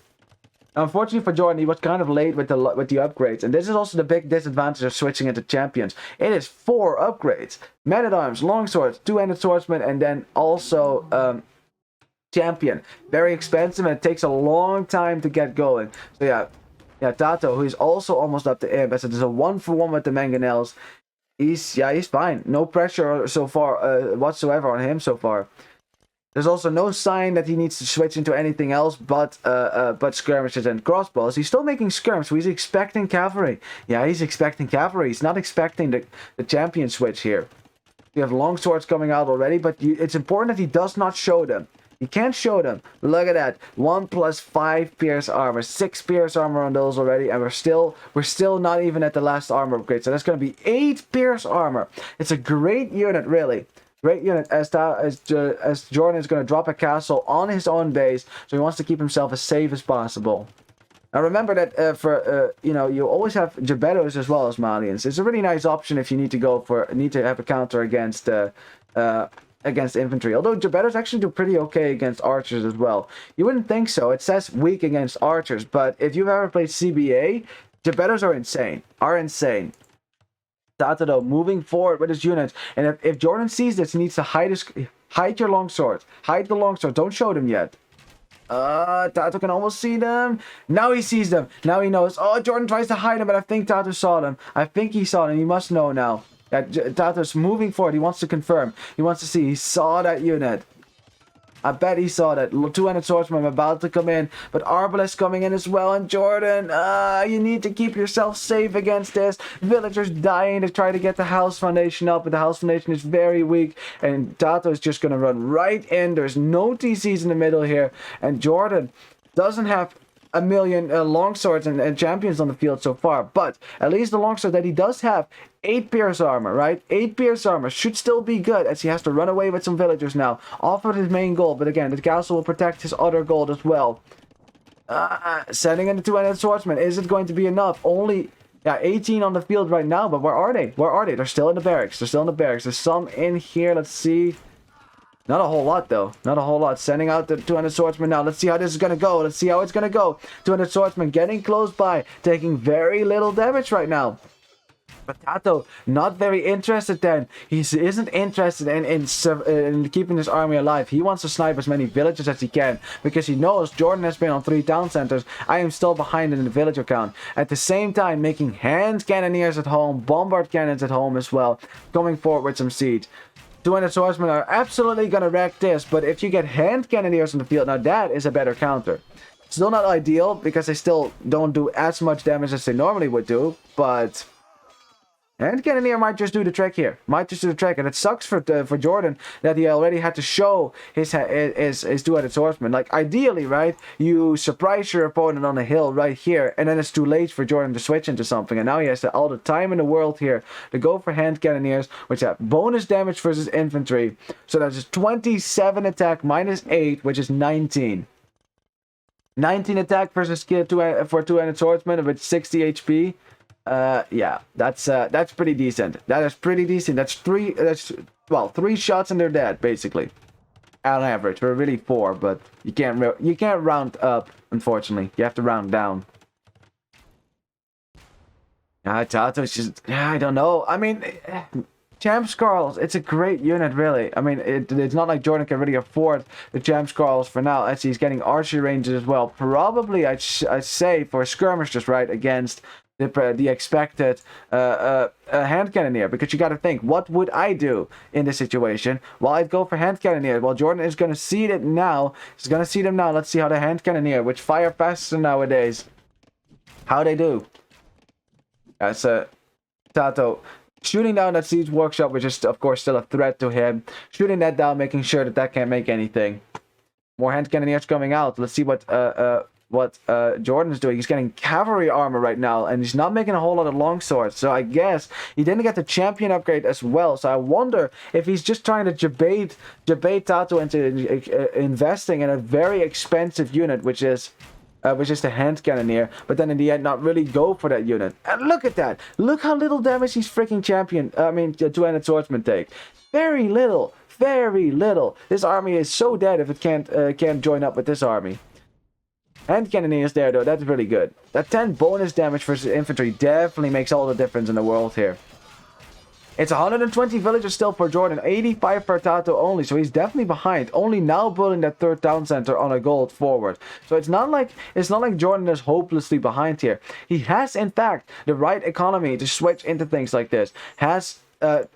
Unfortunately for JorDan, he was kind of late with the upgrades, and this is also the big disadvantage of switching into champions. It is 4 upgrades: men-at-arms, longswords, 2-handed swordsman, and then also champion. Very expensive, and it takes a long time to get going. So yeah, TaToH, who is also almost up to imp, as it is a 1-for-1 with the mangonels. he's fine. No pressure so far whatsoever on him so far. There's also no sign that he needs to switch into anything else but skirmishes and crossbows. He's still making skirms, so he's expecting cavalry. Yeah, he's expecting cavalry. He's not expecting the champion switch here. You have long swords coming out already, but it's important that he does not show them. He can't show them. Look at that. 1 + 5 pierce armor. 6 pierce armor on those already, and we're still not even at the last armor upgrade. So that's going to be 8 pierce armor. It's a great unit, really. Great unit as JorDan is going to drop a castle on his own base, so he wants to keep himself as safe as possible. Now remember that you always have Gebettos as well as Malians. It's a really nice option if you need to have a counter against infantry. Although Gebettos actually do pretty okay against archers as well. You wouldn't think so. It says weak against archers, but if you've ever played CBA, Gebettos are insane. TaToH moving forward with his units, and if JorDan sees this, he needs to hide your longsword. Hide the longsword. Don't show them yet. TaToH can almost see them. Now he sees them. Now he knows. Oh, JorDan tries to hide them, but I think TaToH saw them. I think he saw them. He must know now. TaToH's moving forward. He wants to confirm. He wants to see. He saw that unit. I bet he saw that. Two-handed swordsman about to come in, but Arbalest coming in as well, and JorDan, you need to keep yourself safe against this. Villagers dying to try to get the house foundation up, but the house foundation is very weak, and TaToH is just going to run right in. There's no TCs in the middle here, and JorDan doesn't have a million longswords and champions on the field so far, but at least the longsword that he does have, 8 pierce armor, right? 8 pierce armor should still be good, as he has to run away with some villagers now, off of his main goal, but again, the castle will protect his other goal as well. Sending in the two-handed swordsman, is it going to be enough? Only 18 on the field right now, but where are they? They're still in the barracks. There's some in here, let's see. Not a whole lot, though. Not a whole lot. Sending out the 200 swordsman now. Let's see how this is going to go. Let's see how it's going to go. 200 swordsman getting close by. Taking very little damage right now. But TaToH, not very interested then. He isn't interested in keeping his army alive. He wants to snipe as many villagers as he can. Because he knows JorDan has been on 3 town centers. I am still behind in the villager count. At the same time, making hand cannoneers at home. Bombard cannons at home as well. Coming forward with some siege. 200 swordsmen are absolutely going to wreck this, but if you get hand cannoneers in the field, now that is a better counter. Still not ideal, because they still don't do as much damage as they normally would do, but hand cannoneer might just do the trick here. And it sucks for JorDan that he already had to show his two-headed swordsman. Like, ideally, right, you surprise your opponent on a hill right here, and then it's too late for JorDan to switch into something. And now he has all the time in the world here to go for hand cannoneers, which have bonus damage versus infantry. So that's 27 attack minus 8, which is 19. 19 attack versus skill for two-handed swordsman with 60 HP. Yeah, that's pretty decent. That is pretty decent. That's 3 shots and they're dead, basically. On average, we're really 4, but you can't round up, unfortunately. You have to round down. TaToH just, I don't know. I mean, Champ Scarls, it's a great unit, really. I mean, it's not like JorDan can really afford the Champ Scarls for now, as he's getting archery ranges as well. Probably, I'd say, for skirmishers, right, against the expected hand cannoneer, because you got to think, what would I do in this situation? Well, I'd go for hand cannoneer. Well, JorDan is going to see it now. He's going to see them now. Let's see how the hand cannoneer, which fire faster nowadays, how they do. That's TaToH shooting down that siege workshop, which is of course still a threat to him. Shooting that down, making sure that can't make anything. More hand cannoneers coming out. Let's see what JorDan is doing. He's getting cavalry armor right now, and he's not making a whole lot of longswords. So I guess he didn't get the champion upgrade as well. So I wonder if he's just trying to debate TaToH into investing in a very expensive unit, which is the hand cannoneer, but then in the end not really go for that unit. And look at that! Look how little damage these freaking two-handed swordsmen take. Very little. Very little. This army is so dead if it can't join up with this army. Hand cannoneers there, though. That's really good. That 10 bonus damage versus infantry definitely makes all the difference in the world here. It's 120 villagers still for JorDan, 85 for TaToH only, so he's definitely behind. Only now building that 3rd town center on a gold forward. So it's not like JorDan is hopelessly behind here. He has, in fact, the right economy to switch into things like this. Has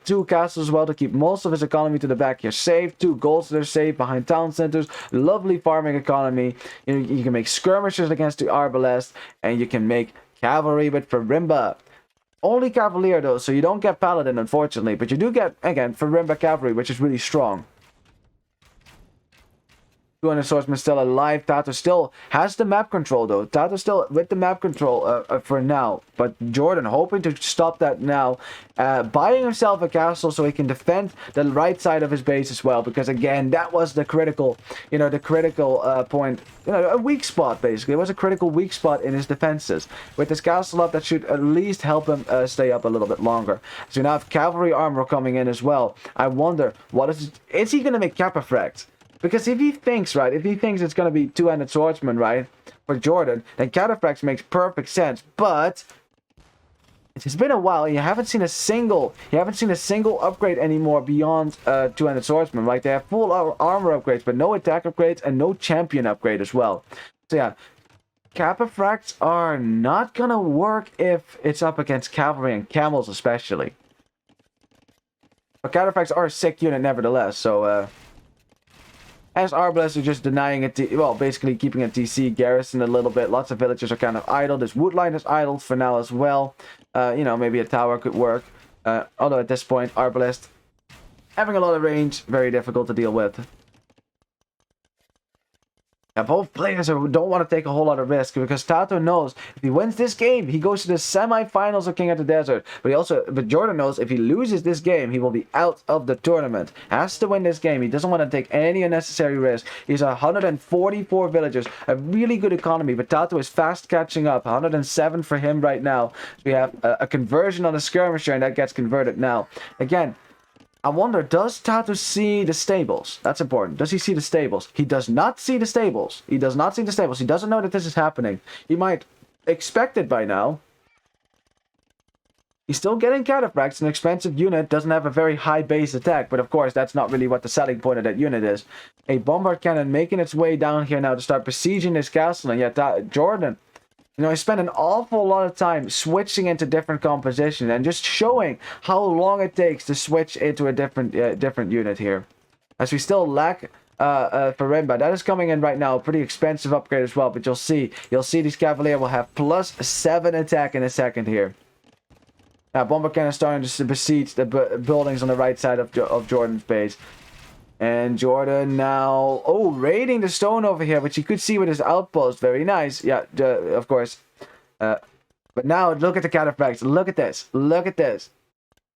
two castles as well to keep most of his economy to the back here safe. 2 golds that are safe behind town centers. Lovely farming economy. You can make skirmishers against the arbalest, and you can make cavalry with Farimba. Only Cavalier though, so you don't get Paladin unfortunately, but you do get, again, Farimba Cavalry, which is really strong. 200 swordsman still alive. TaToH still has the map control though. TaToH still with the map control for now. But JorDan hoping to stop that now. Buying himself a castle so he can defend the right side of his base as well. Because again, that was the critical, point. A weak spot basically. It was a critical weak spot in his defenses. With this castle up, that should at least help him stay up a little bit longer. So you now have cavalry armor coming in as well. I wonder, is he going to make Capifract? Because if he thinks it's going to be two-handed swordsman, right, for JorDan, then Cataphracts makes perfect sense. But it's been a while. You haven't seen a single upgrade anymore beyond two-handed swordsman, right? They have full armor upgrades, but no attack upgrades and no champion upgrade as well. So yeah, Cataphracts are not gonna work if it's up against cavalry and camels especially. But Cataphracts are a sick unit nevertheless, so as Arbalest are just denying it, basically keeping a TC garrison a little bit. Lots of villagers are kind of idle. This woodline is idle for now as well. Maybe a tower could work. Although at this point, Arbalest having a lot of range, very difficult to deal with. Yeah, both players don't want to take a whole lot of risk because TaToH knows if he wins this game, he goes to the semifinals of King of the Desert. But JorDan knows if he loses this game, he will be out of the tournament. Has to win this game. He doesn't want to take any unnecessary risk. He's 144 villagers, a really good economy, but TaToH is fast catching up. 107 for him right now. So we have a conversion on the skirmisher, and that gets converted now. Again, I wonder, does TaToH see the stables? That's important. Does he see the stables? He does not see the stables. He does not see the stables. He doesn't know that this is happening. He might expect it by now. He's still getting Cataphracts, an expensive unit, doesn't have a very high base attack, but of course that's not really what the selling point of that unit is. A bombard cannon making its way down here now to start besieging this castle, and yet JorDan, he spent an awful lot of time switching into different compositions and just showing how long it takes to switch into a different unit here. As we still lack Farimba. That is coming in right now. Pretty expensive upgrade as well, but you'll see these Cavalier will have +7 attack in a second here. Now, Bomber Cannon starting to besiege the buildings on the right side of JorDan's base. And JorDan now, raiding the stone over here, which you could see with his outpost. Very nice. Yeah, of course. But now, look at the Cataphracts. Look at this. Look at this.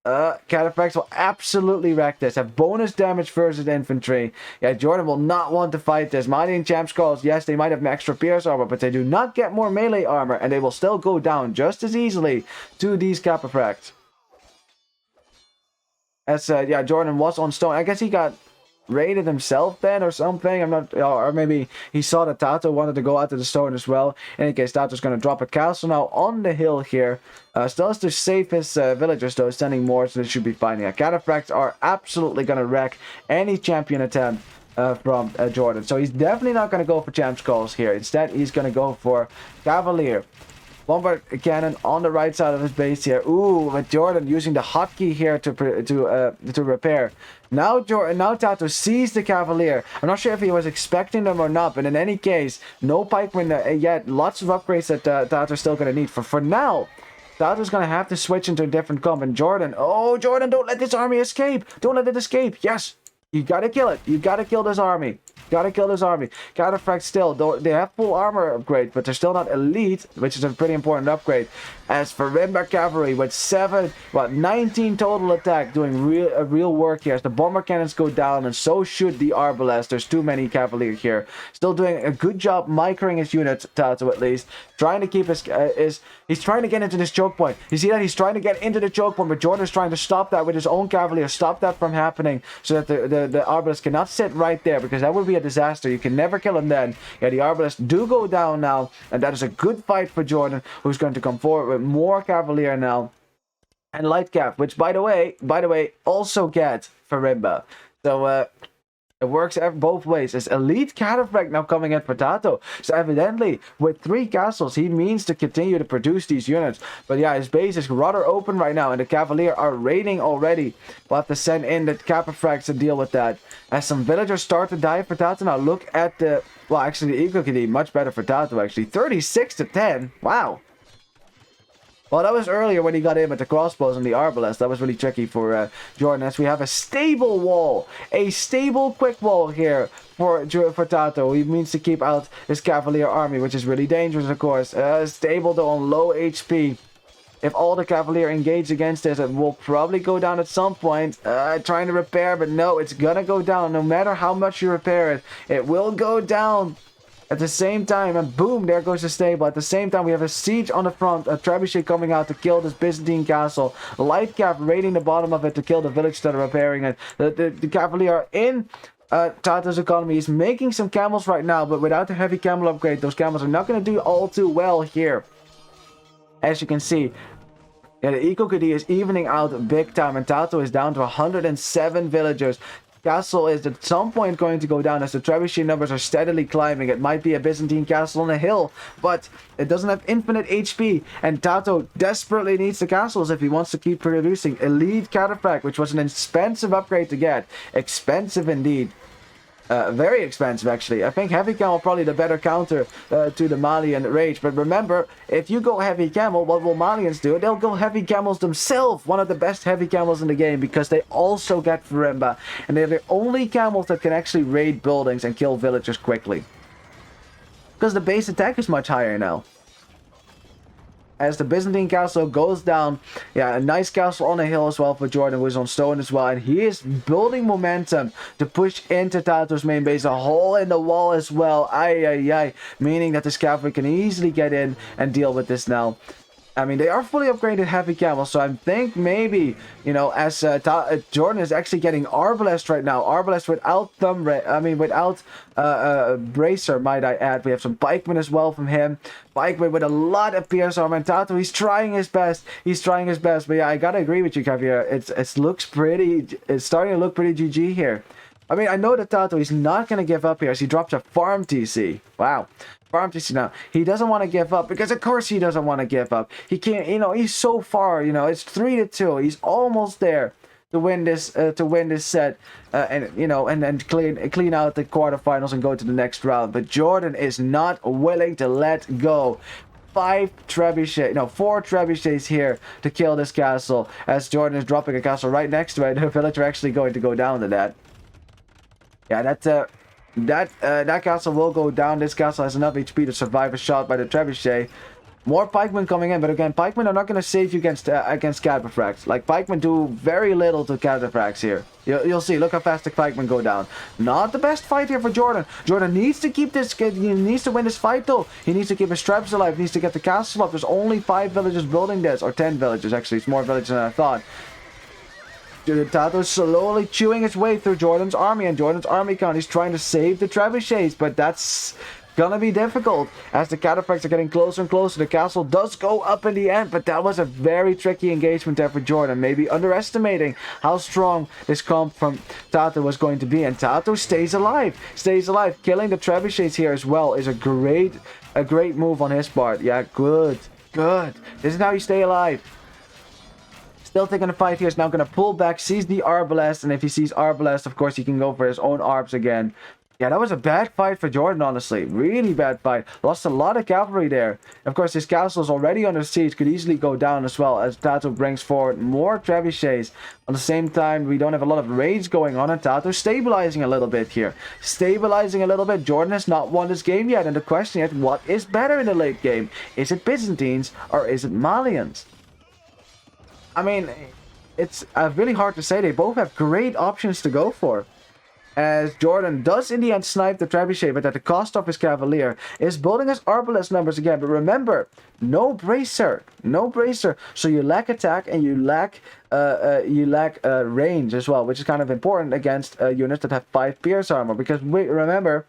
Cataphracts will absolutely wreck this. Have bonus damage versus infantry. Yeah, JorDan will not want to fight this. Mighty and Champ Skulls, yes, they might have extra pierce armor, but they do not get more melee armor, and they will still go down just as easily to these Cataphracts. As, JorDan was on stone. I guess he got raided himself then or something. I'm not, or maybe he saw that TaToH wanted to go out to the stone as well. In any case, TaToH's going to drop a castle now on the hill here. Still has to save his villagers though, sending more, so they should be fine. Yeah, Cataphracts are absolutely going to wreck any champion attempt from JorDan. So he's definitely not going to go for Champ Skulls here. Instead, he's going to go for Cavalier. Bombard cannon on the right side of his base here. Ooh, with JorDan using the hotkey here to repair. Now TaToH sees the Cavalier. I'm not sure if he was expecting them or not, but in any case, no pikemen yet. Lots of upgrades that TaToH's still going to need. For now, TaToH's going to have to switch into a different comp. And JorDan, don't let this army escape. Don't let it escape. Yes, you got to kill it. You got to kill this army. Gotta kill this army. Cataphracts still, they have full armor upgrade, but they're still not elite, which is a pretty important upgrade. As for Farimba Cavalry with 19 total attack, doing real work here. As the bomber cannons go down, and so should the arbalest. There's too many Cavalier here. Still doing a good job microing his units, TaToH at least. Trying to keep he's trying to get into this choke point. You see that? He's trying to get into the choke point, but JorDan's trying to stop that with his own Cavalier. Stop that from happening so that the arbalest cannot sit right there, because that would be a disaster. You can never kill him then. Yeah, the arbalest do go down now, and that is a good fight for JorDan, who's going to come forward with more Cavalier now. And light cap, which by the way also get Farimba. So It works both ways. It's elite cataphract now coming in for TaToH. So evidently, with 3 castles, he means to continue to produce these units. But yeah, his base is rather open right now, and the Cavalier are raiding already. We'll have to send in the cataphracts to deal with that. As some villagers start to die for TaToH. Now look at the... Well, actually, the Eco Kitty, much better for TaToH, actually. 36 to 10. Wow. Well, that was earlier when he got in with the crossbows and the arbalest. That was really tricky for JorDan, as we have a stable wall. A stable quick wall here for TaToH. He means to keep out his Cavalier army, which is really dangerous, of course. Stable, though, on low HP. If all the Cavalier engage against this, it will probably go down at some point. Trying to repair, but no, it's gonna go down. No matter how much you repair it, it will go down. At the same time, and boom, there goes the stable. At the same time, we have a siege on the front. A trebuchet coming out to kill this Byzantine castle. Light cap raiding the bottom of it to kill the village that are repairing it. The Cavalier are in TaToH's economy. He's making some camels right now, but without the heavy camel upgrade, those camels are not going to do all too well here. As you can see, yeah, the Eco Kitty is evening out big time, and TaToH is down to 107 villagers. Castle is at some point going to go down as the trebuchet numbers are steadily climbing. It might be a Byzantine castle on a hill, but it doesn't have infinite HP, and TaToH desperately needs the castles if he wants to keep producing. Elite Cataphract, which was an expensive upgrade to get. Expensive indeed. Very expensive, actually. I think Heavy Camel probably the better counter to the Malian Rage. But remember, if you go Heavy Camel, what will Malians do? They'll go Heavy Camels themselves. One of the best Heavy Camels in the game, because they also get Farimba. And they're the only camels that can actually raid buildings and kill villagers quickly. Because the base attack is much higher now. As the Byzantine castle goes down, yeah, a nice castle on a hill as well for JorDan, who is on stone as well, and he is building momentum to push into TaToH's main base. A hole in the wall as well, meaning that this cavalry can easily get in and deal with this now. I mean, they are fully upgraded heavy camels, so I think maybe, you know, as JorDan is actually getting Arbalest right now. Arbalest without without Bracer, might I add. We have some Pikemen as well from him. Pikemen with a lot of pierce armor. And TaToH, he's trying his best. He's trying his best. But yeah, I gotta agree with you, Javier. It's starting to look pretty GG here. I mean, I know that TaToH is not going to give up here as he drops a farm TC. Wow. Farm TC now. He doesn't want to give up because, of course, he doesn't want to give up. He can't, you know, he's so far, you know, it's 3-2. He's almost there to win this set and, you know, and then clean out the quarterfinals and go to the next round. But JorDan is not willing to let go. 4 trebuchets here to kill this castle as JorDan is dropping a castle right next to it. The villager actually going to go down to that. Yeah, that castle will go down. This castle has enough HP to survive a shot by the trebuchet. More pikemen coming in, but again, pikemen are not going to save you against cataphracts. Like, pikemen do very little to cataphracts here. You'll see. Look how fast the pikemen go down. Not the best fight here for JorDan. JorDan needs to keep this. He needs to win this fight though. He needs to keep his traps alive. He needs to get the castle up. There's only 5 villagers building this, or 10 villagers actually. It's more villagers than I thought. TaToH's slowly chewing its way through JorDan's army, and JorDan's army count. He's trying to save the trebuchets, but that's gonna be difficult as the cataphracts are getting closer and closer. The castle does go up in the end, but that was a very tricky engagement there for JorDan. Maybe underestimating how strong this comp from TaToH was going to be, and TaToH stays alive. Killing the trebuchets here as well is a great move on his part. Yeah, good. This is how you stay alive. Still taking the fight here. Is now going to pull back, sees the Arbalest, and if he sees Arbalest, of course, he can go for his own Arbs again. Yeah, that was a bad fight for JorDan, honestly. Really bad fight. Lost a lot of cavalry there. Of course, his castle is already under siege. Could easily go down as well as TaToH brings forward more trebuchets. At the same time, we don't have a lot of raids going on, and TaToH stabilizing a little bit here. JorDan has not won this game yet, and the question is, what is better in the late game? Is it Byzantines or is it Malians? I mean, it's really hard to say. They both have great options to go for. As JorDan does in the end snipe the trebuchet, but at the cost of his cavalier, is building his arbalest numbers again. But remember, no bracer. So you lack attack and you lack range as well, which is kind of important against units that have 5 pierce armor. Because remember,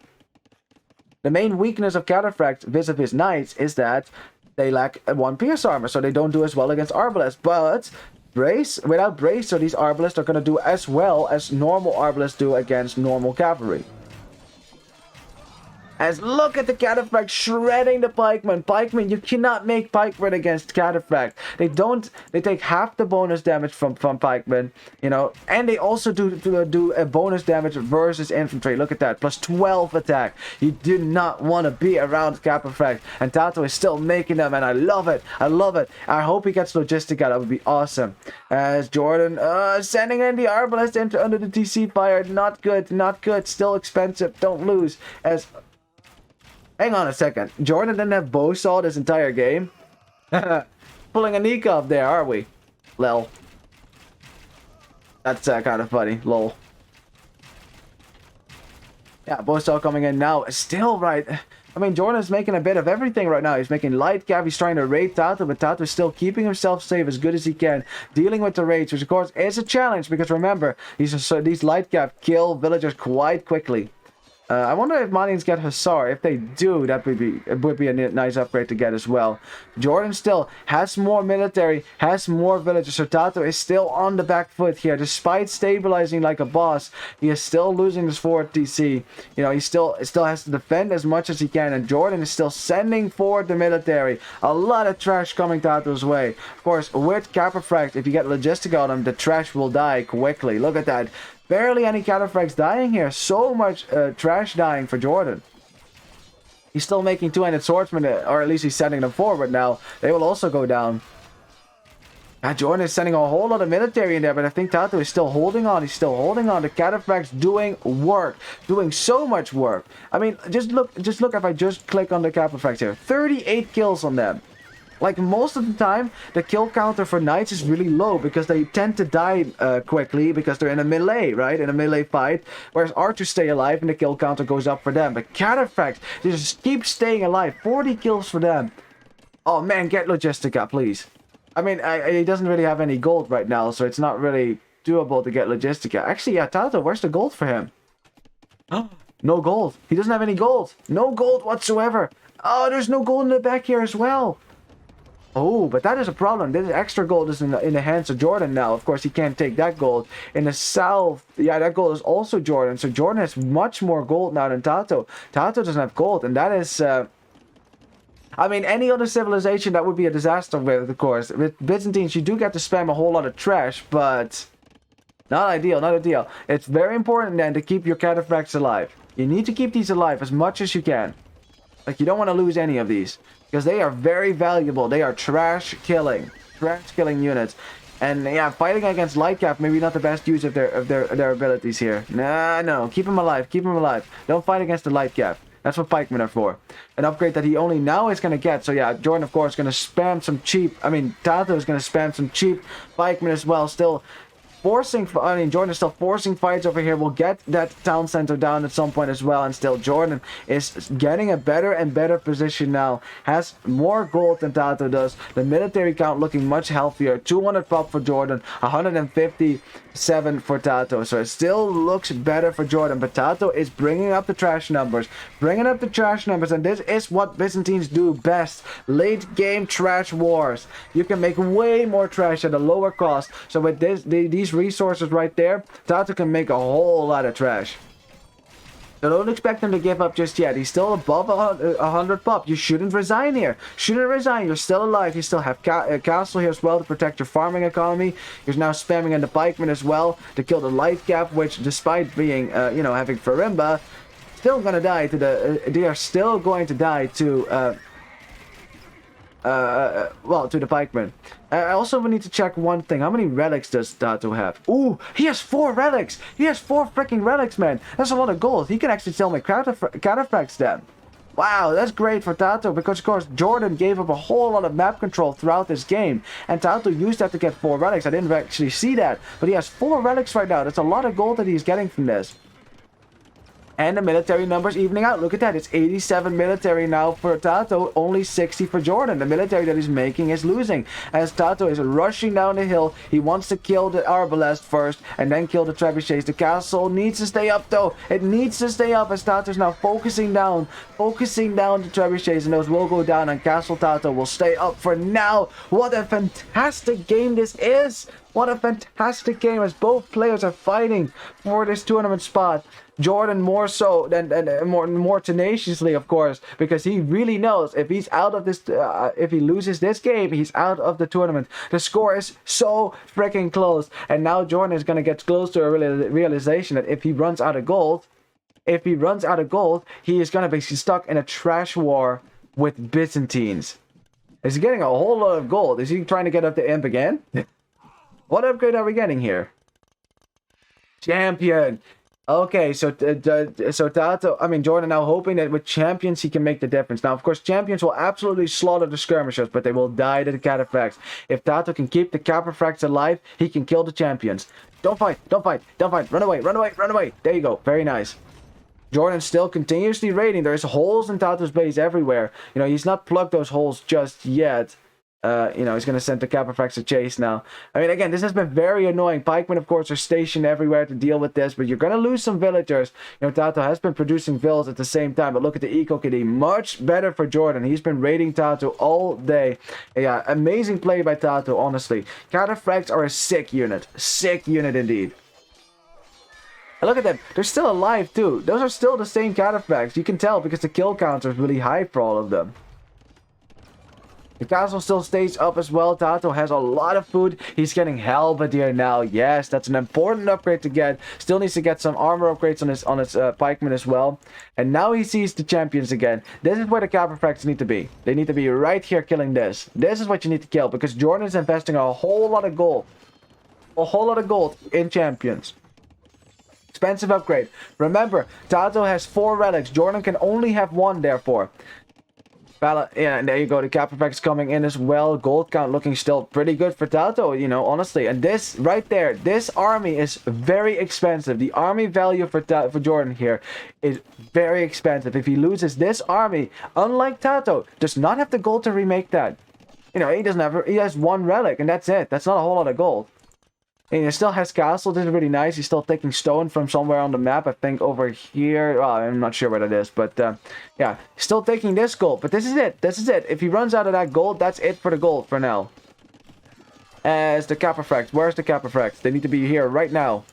the main weakness of cataphracts vis-a-vis knights is that they lack 1 pierce armor, so they don't do as well against arbalest. But brace. Without brace, so these arbalists are going to do as well as normal arbalists do against normal cavalry. As look at the Cataphract shredding the pikeman. Pikeman, you cannot make pikemen against Cataphract. They take half the bonus damage from pikemen, you know, and they also do a bonus damage versus infantry. Look at that, plus 12 attack. You do not want to be around Cataphract, and TaToH is still making them, and I love it. I love it. I hope he gets Logistica. That would be awesome. As JorDan sending in the Arbalest under the TC fire. Not good, not good. Still expensive. Don't lose. As hang on a second. JorDan didn't have bowsaw this entire game? Pulling a Nika up there, are we? Lol. That's kind of funny. Lol. Yeah, bowsaw coming in now. Still right. I mean, JorDan's making a bit of everything right now. He's making light cap. He's trying to raid TaToH, but TaToH is still keeping himself safe as good as he can. Dealing with the raids, which of course is a challenge because remember, these light cap kill villagers quite quickly. I wonder if Malians get Hussar. If they do, it would be a nice upgrade to get as well. JorDan still has more military, has more villagers, so TaToH is still on the back foot here. Despite stabilizing like a boss, he is still losing this forward TC. You know, he still has to defend as much as he can, and JorDan is still sending forward the military. A lot of trash coming TaToH's way. Of course, with Cataphract, if you get Logistica on him, the trash will die quickly. Look at that. Barely any Cataphracts dying here. So much trash dying for JorDan. He's still making two-handed swordsmen, or at least he's sending them forward now. They will also go down. JorDan is sending a whole lot of military in there, but I think TaToH is still holding on. He's still holding on. The Cataphracts doing work. Doing so much work. I mean, just look if I just click on the Cataphracts here. 38 kills on them. Like, most of the time, the kill counter for knights is really low because they tend to die quickly because they're in a melee, right? In a melee fight. Whereas archers stay alive and the kill counter goes up for them. But Cataphracts, they just keep staying alive. 40 kills for them. Oh man, get Logistica, please. I mean, he doesn't really have any gold right now, so it's not really doable to get Logistica. Actually, yeah, TaToH, where's the gold for him? No gold. He doesn't have any gold. No gold whatsoever. Oh, there's no gold in the back here as well. Oh, but that is a problem. This extra gold is in the hands of JorDan now. Of course, he can't take that gold. In the south, yeah, that gold is also JorDan. So JorDan has much more gold now than TaToH. TaToH doesn't have gold, and that is... I mean, any other civilization, that would be a disaster with, of course. With Byzantines, you do get to spam a whole lot of trash, but... Not ideal, not ideal. It's very important, then, to keep your Cataphracts alive. You need to keep these alive as much as you can. Like, you don't want to lose any of these. Because they are very valuable. They are trash killing units. And yeah, fighting against Lightcap, maybe not the best use of their abilities here. No, keep them alive, keep them alive. Don't fight against the Lightcap. That's what pikemen are for. An upgrade that he only now is going to get. So yeah, JorDan of course is going to spam some cheap, TaToH is going to spam some cheap pikemen as well. Still JorDan is still forcing fights over here. We'll get that town center down at some point as well. And still, JorDan is getting a better and better position now. Has more gold than TaToH does. The military count looking much healthier. 200 pop for JorDan. 157 for TaToH. So it still looks better for JorDan. But TaToH is bringing up the trash numbers. Bringing up the trash numbers. And this is what Byzantines do best. Late game trash wars. You can make way more trash at a lower cost. So with these resources right there, TaToH can make a whole lot of trash. So don't expect him to give up just yet. He's still above 100 pop. You shouldn't resign here. Shouldn't resign. You're still alive. You still have a castle here as well to protect your farming economy. You're now spamming in the pikemen as well to kill the light cap, which despite being, having Farimba, still gonna die to the... they are still going to die to... to the pikemen. I also need to check one thing. How many relics does TaToH have? Ooh, he has 4 relics. He has 4 freaking relics, man. That's a lot of gold. He can actually sell me Cataphracts then. Wow, that's great for TaToH because, of course, JorDan gave up a whole lot of map control throughout this game. And TaToH used that to get 4 relics. I didn't actually see that. But he has 4 relics right now. That's a lot of gold that he's getting from this. And the military numbers evening out. Look at that. It's 87 military now for TaToH, only 60 for JorDan. The military that he's making is losing. As TaToH is rushing down the hill, he wants to kill the Arbalest first and then kill the Trebuchets. The castle needs to stay up though. It needs to stay up as TaToH is now focusing down the Trebuchets, and those will go down and Castle TaToH will stay up for now. What a fantastic game this is. What a fantastic game as both players are fighting for this tournament spot. JorDan more so than more tenaciously, of course, because he really knows if he's out of this, if he loses this game, he's out of the tournament. The score is so freaking close, and now JorDan is gonna get close to a realization that if he runs out of gold, he is gonna be stuck in a trash war with Byzantines. Is he getting a whole lot of gold? Is he trying to get up the imp again? What upgrade are we getting here? Champion. Okay, so JorDan now hoping that with champions he can make the difference. Now, of course, champions will absolutely slaughter the skirmishers, but they will die to the cataphracts. If TaToH can keep the cataphracts alive, he can kill the champions. Don't fight, don't fight, don't fight. Run away, run away, run away. There you go. Very nice. JorDan still continuously raiding. There's holes in TaToH's base everywhere. You know, he's not plugged those holes just yet. You know, he's going to send the Capafrax to chase now. I mean, again, this has been very annoying. Pikemen, of course, are stationed everywhere to deal with this, but you're going to lose some villagers. You know, TaToH has been producing vills at the same time, but look at the Eco Kitty. Much better for JorDan. He's been raiding TaToH all day. Yeah, amazing play by TaToH, honestly. Cataphracts are a sick unit. Sick unit indeed. And look at them. They're still alive, too. Those are still the same Cataphracts. You can tell because the kill counter is really high for all of them. The castle still stays up as well. TaToH has a lot of food. He's getting Halberdier now. Yes, that's an important upgrade to get. Still needs to get some armor upgrades on his pikemen as well. And now he sees the champions again. This is where the Capafracts need to be. They need to be right here killing this. This is what you need to kill because JorDan is investing a whole lot of gold. A whole lot of gold in champions. Expensive upgrade. Remember, TaToH has 4 relics. JorDan can only have 1, therefore. Yeah, and there you go. The Capafracts coming in as well. Gold count looking still pretty good for TaToH, you know, honestly. And this right there, this army is very expensive. The army value for JorDan here is very expensive. If he loses this army, unlike TaToH, does not have the gold to remake that. You know, he doesn't have. He has 1 relic, and that's it. That's not a whole lot of gold. And he still has castle. This is really nice. He's still taking stone from somewhere on the map. I think over here. Well, I'm not sure where that is. But yeah, still taking this gold. But this is it. This is it. If he runs out of that gold, that's it for the gold for now. As the Capafracts. Where's the Capafracts? They need to be here right now.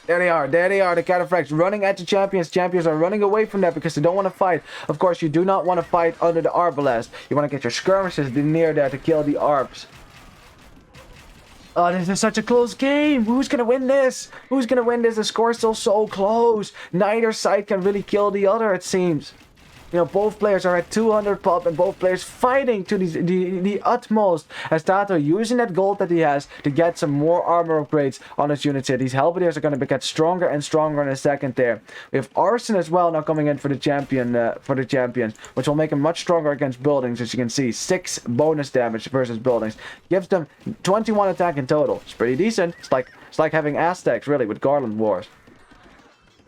There they are. There they are. The Cataphracts running at the champions. Champions are running away from that because they don't want to fight. Of course, you do not want to fight under the arbalest. You want to get your skirmishes near there to kill the arbs. Oh, this is such a close game. Who's going to win this? Who's going to win this? The score is still so close. Neither side can really kill the other, it seems. You know, both players are at 200 pop and both players fighting to the utmost as TaToH using that gold that he has to get some more armor upgrades on his units here. These Halberdiers are going to get stronger and stronger in a second there. We have Arson as well now coming in for the champions, which will make him much stronger against buildings, as you can see. 6 bonus damage versus buildings. Gives them 21 attack in total. It's pretty decent. It's like having Aztecs, really, with Garland Wars.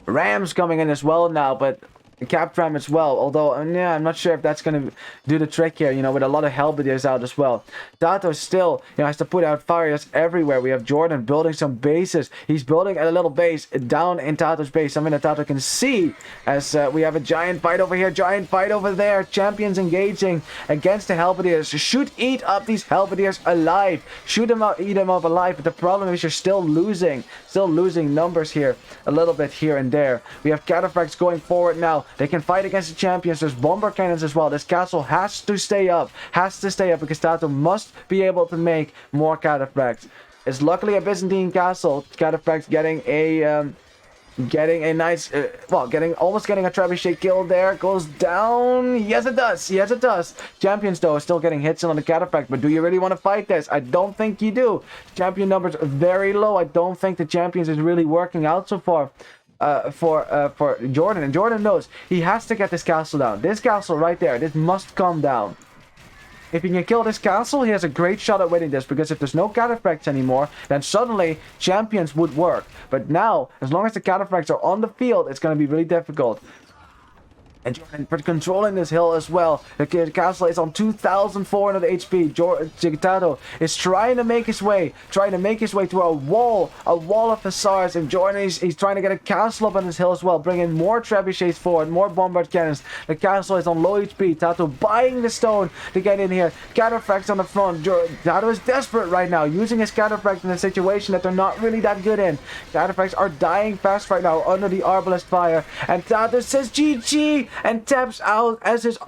Rams coming in as well now, but Captram as well, although yeah, I'm not sure if that's going to do the trick here, you know, with a lot of Halberdiers out as well. TaToH still, you know, has to put out fires everywhere. We have JorDan building some bases. He's building a little base down in TaToH's base, something that TaToH can see as we have a giant fight over here, giant fight over there. Champions engaging against the Halberdiers. Shoot, eat up these Halberdiers alive. Shoot them up, eat them up alive. But the problem is you're still losing numbers here, a little bit here and there. We have Cataphracts going forward now. They can fight against the champions. There's bomber cannons as well. This castle has to stay up. Has to stay up because TaToH must be able to make more Cataphracts. It's luckily a Byzantine castle. Cataphracts getting a nice, almost getting a trebuchet kill there. Goes down. Yes, it does. Yes, it does. Champions, though, are still getting hits on the Cataphract. But do you really want to fight this? I don't think you do. Champion numbers are very low. I don't think the champions is really working out so far. For JorDan, and JorDan knows he has to get this castle down. This castle right there, this must come down. If he can kill this castle, he has a great shot at winning this, because if there's no Cataphracts anymore, then suddenly champions would work. But now, as long as the Cataphracts are on the field, it's going to be really difficult. And Jordan controlling this hill as well. The castle is on 2,400 HP. TaToH is trying to make his way through a wall of hussars. And Jordan, he's trying to get a castle up on this hill as well, bringing more trebuchets forward, more bombard cannons. The castle is on low HP. TaToH buying the stone to get in here. Cataphracts on the front. TaToH is desperate right now, using his cataphracts in a situation that they're not really that good in. Cataphracts are dying fast right now under the arbalest fire. And TaToH says GG and taps out as his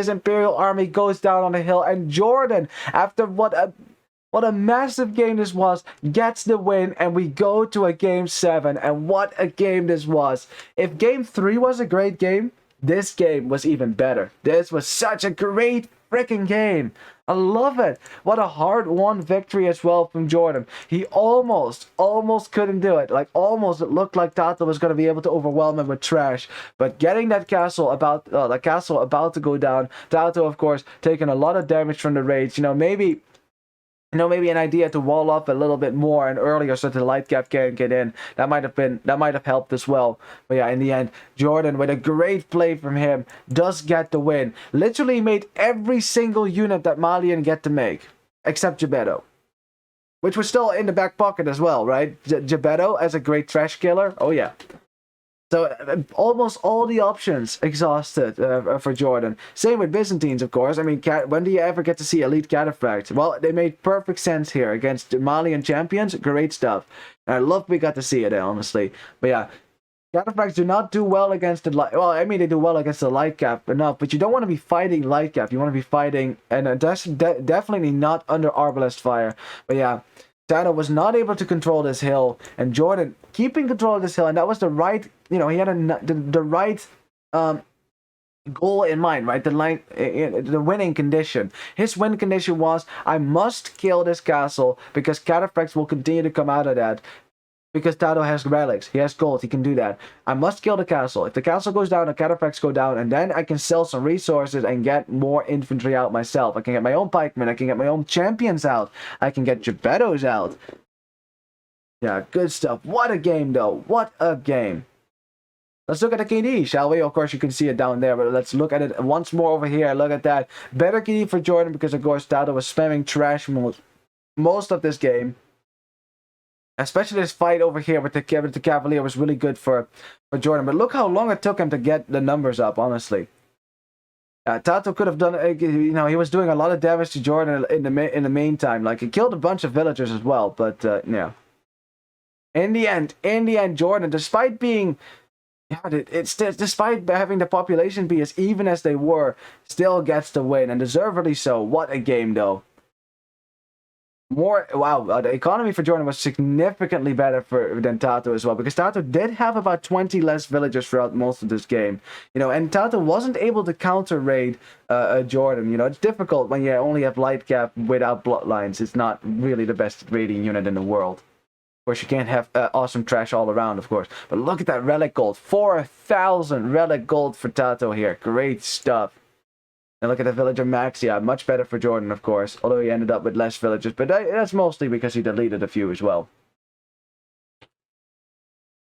Imperial army goes down on the hill. And JorDan, after what a massive game this was, gets the win, and we go to a game 7. And what a game this was. If game 3 was a great game, this game was even better. This was such a great freaking game. I love it. What a hard-won victory as well from JorDan. He almost couldn't do it. Like, almost, it looked like TaToH was going to be able to overwhelm him with trash. But getting that castle about to go down, TaToH, of course, taking a lot of damage from the raids. Maybe an idea to wall up a little bit more and earlier so the light cap can't get in. That might have helped as well. But yeah, in the end, JorDan, with a great play from him, does get the win. Literally made every single unit that Malian get to make, except Gebetto, which was still in the back pocket as well, right? Gebetto as a great trash killer. Oh yeah. So almost all the options exhausted for JorDan. Same with Byzantines, of course. I mean, when do you ever get to see elite Cataphract? Well, they made perfect sense here against Malian champions. Great stuff. And I love we got to see it, honestly. But yeah, Cataphracts do not do well against the light. Well, I mean, they do well against the light cap enough, but you don't want to be fighting light cap. You want to be fighting, and definitely not under arbalest fire. But yeah, TaToH was not able to control this hill, and JorDan keeping control of this hill, and that was the right, he had the right goal in mind, right? The winning condition. His win condition was, I must kill this castle because Cataphracts will continue to come out of that. Because TaToH has relics, he has gold, he can do that. I must kill the castle. If the castle goes down, the Cataphracts go down, and then I can sell some resources and get more infantry out myself. I can get my own pikemen, I can get my own champions out, I can get Gebettos out. Yeah, good stuff. What a game, though. What a game. Let's look at the KD, shall we? Of course, you can see it down there, but let's look at it once more over here. Look at that. Better KD for JorDan because, of course, TaToH was spamming trash most of this game. Especially this fight over here with the Cavalier was really good for JorDan. But look how long it took him to get the numbers up, honestly. TaToH could have done, he was doing a lot of damage to JorDan in the meantime. Like, he killed a bunch of villagers as well, but, yeah. In the end, JorDan, despite being, despite having the population be as even as they were, still gets the win, and deservedly so. What a game, though. The economy for JorDan was significantly better than TaToH as well, because TaToH did have about 20 less villagers throughout most of this game, and TaToH wasn't able to counter raid JorDan. It's difficult when you only have light cap without bloodlines. It's not really the best raiding unit in the world. Of course, you can't have awesome trash all around, of course, but look at that relic gold. 4,000 relic gold for TaToH here. Great stuff. And look at the villager max. Yeah, much better for JorDan, of course. Although he ended up with less villagers. But that's mostly because he deleted a few as well.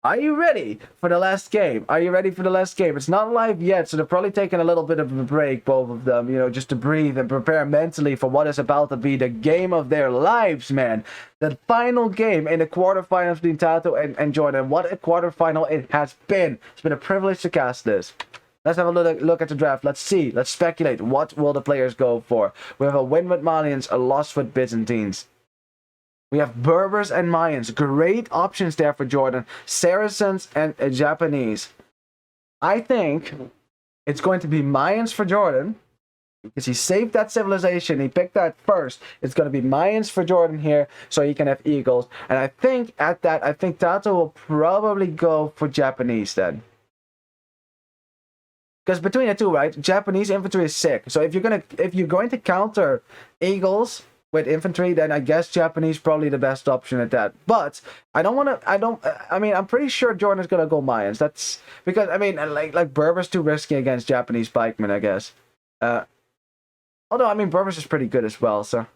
Are you ready for the last game? Are you ready for the last game? It's not live yet, so they're probably taking a little bit of a break, both of them, just to breathe and prepare mentally for what is about to be the game of their lives, man. The final game in the quarterfinals between TaToH and JorDan. What a quarterfinal it has been. It's been a privilege to cast this. Let's have a look at the draft. Let's see. Let's speculate. What will the players go for? We have a win with Malians, a loss with Byzantines. We have Berbers and Mayans. Great options there for JorDan. Saracens and Japanese. I think it's going to be Mayans for JorDan, because he saved that civilization. He picked that first. It's going to be Mayans for JorDan here, so he can have Eagles. And I think TaToH will probably go for Japanese then. Because between the two, right, Japanese infantry is sick. So if you're going to counter Eagles with infantry, then I guess Japanese probably the best option at that. But I'm pretty sure JorDan is gonna go Mayans. That's because like Berber's too risky against Japanese pikemen, I guess. Although Berber's is pretty good as well. So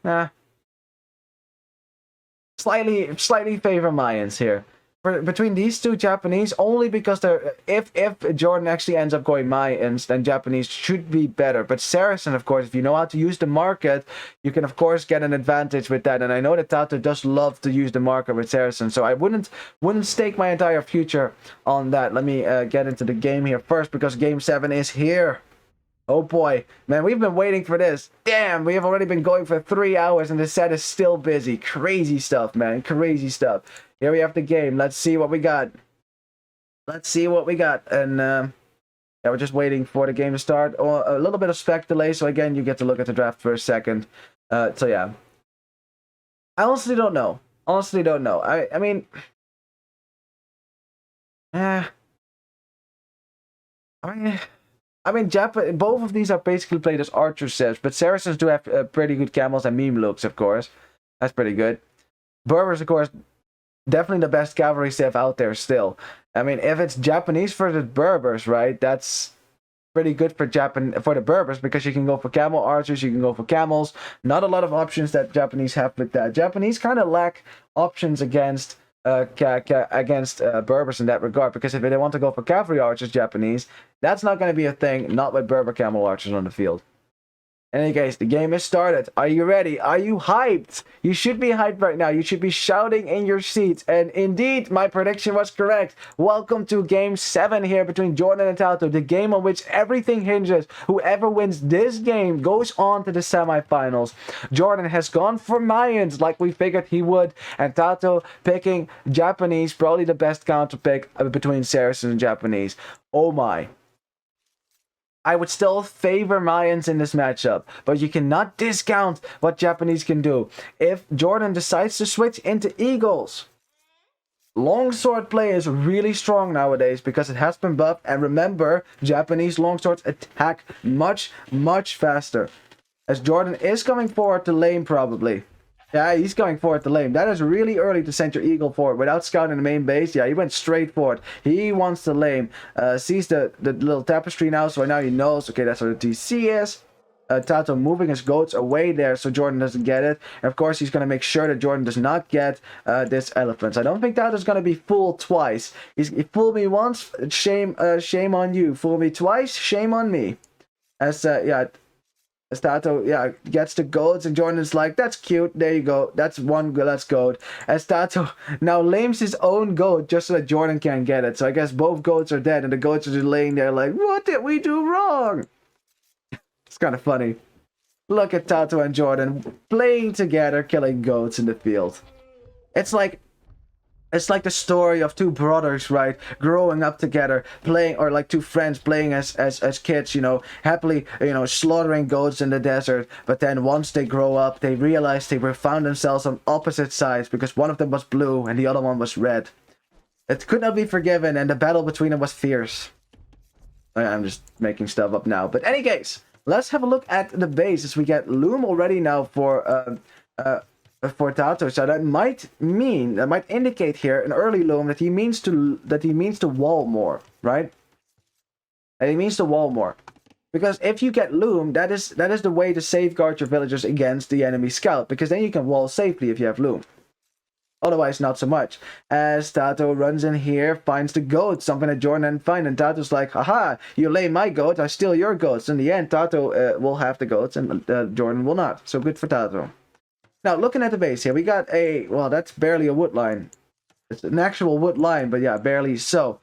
slightly favor Mayans here. between these two Japanese, only because they're if JorDan actually ends up going Mayans, then Japanese should be better. But Saracen, of course, if you know how to use the market, you can of course get an advantage with that. And I know that TaToH does love to use the market with Saracen, so I wouldn't stake my entire future on that. Let me get into the game here first, because Game 7 is here. Oh boy, man, we've been waiting for this. Damn, we have already been going for 3 hours and the set is still busy. Crazy stuff, man, crazy stuff. Here we have the game. Let's see what we got. Let's see what we got. And yeah, we're just waiting for the game to start. Oh, a little bit of spec delay, so again, you get to look at the draft for a second. So yeah, I honestly don't know. Honestly don't know. I mean, I mean, both of these are basically played as archer sets, but Saracens do have pretty good camels and meme looks, of course. That's pretty good. Berbers, of course, definitely the best cavalry civ out there still. I mean, if it's Japanese versus Berbers, right, that's pretty good for the Berbers, because you can go for camel archers, you can go for camels. Not a lot of options that Japanese have with that. Japanese kind of lack options against Berbers in that regard, because if they want to go for cavalry archers, Japanese, that's not going to be a thing, not with Berber camel archers on the field. In any case, the game is started. Are you ready? Are you hyped? You should be hyped right now. You should be shouting in your seats. And indeed, my prediction was correct. Welcome to Game 7 here between JorDan and TaToH, the game on which everything hinges. Whoever wins this game goes on to the semifinals. JorDan has gone for Mayans like we figured he would, and TaToH picking Japanese, probably the best counter pick between Saracen and Japanese. Oh my. I would still favor Mayans in this matchup, but you cannot discount what Japanese can do. If JorDan decides to switch into Eagles, longsword play is really strong nowadays because it has been buffed, and remember, Japanese longswords attack much, much faster. As JorDan is coming forward to lane probably. Yeah, he's going forward to lane. That is really early to send your eagle forward without scouting the main base. Yeah, he went straight forward. He wants to lane. Sees the little tapestry now, so now he knows, okay, that's where the TC is. TaToH moving his goats away there so JorDan doesn't get it. And of course, he's going to make sure that JorDan does not get this elephant. I don't think TaToH's going to be fooled twice. He fooled me once, shame on you. Fooled me twice, shame on me. As TaToH, gets the goats, and JorDan's like, that's cute, there you go, that's goat. As TaToH now lames his own goat just so that JorDan can't get it. So I guess both goats are dead, and the goats are just laying there like, what did we do wrong? It's kind of funny. Look at TaToH and JorDan playing together, killing goats in the field. It's like the story of two brothers, right? Growing up together, playing, or like two friends playing as kids, you know, happily, you know, slaughtering goats in the desert. But then once they grow up, they realize they found themselves on opposite sides because one of them was blue and the other one was red. It could not be forgiven, and the battle between them was fierce. I'm just making stuff up now. But any case, let's have a look at the base as we get Loom already now for TaToH. So that might indicate here an early Loom that he means to wall more, right? And he means to wall more, because if you get Loom, that is the way to safeguard your villagers against the enemy scout, because then you can wall safely if you have Loom. Otherwise, not so much. As TaToH runs in here, finds the goat, something that JorDan find, and TaToH's like, haha, you lay my goat, I steal your goats. In the end, TaToH will have the goats, and JorDan will not. So good for TaToH. Now, looking at the base here, we got that's barely a wood line. It's an actual wood line, but yeah, barely so.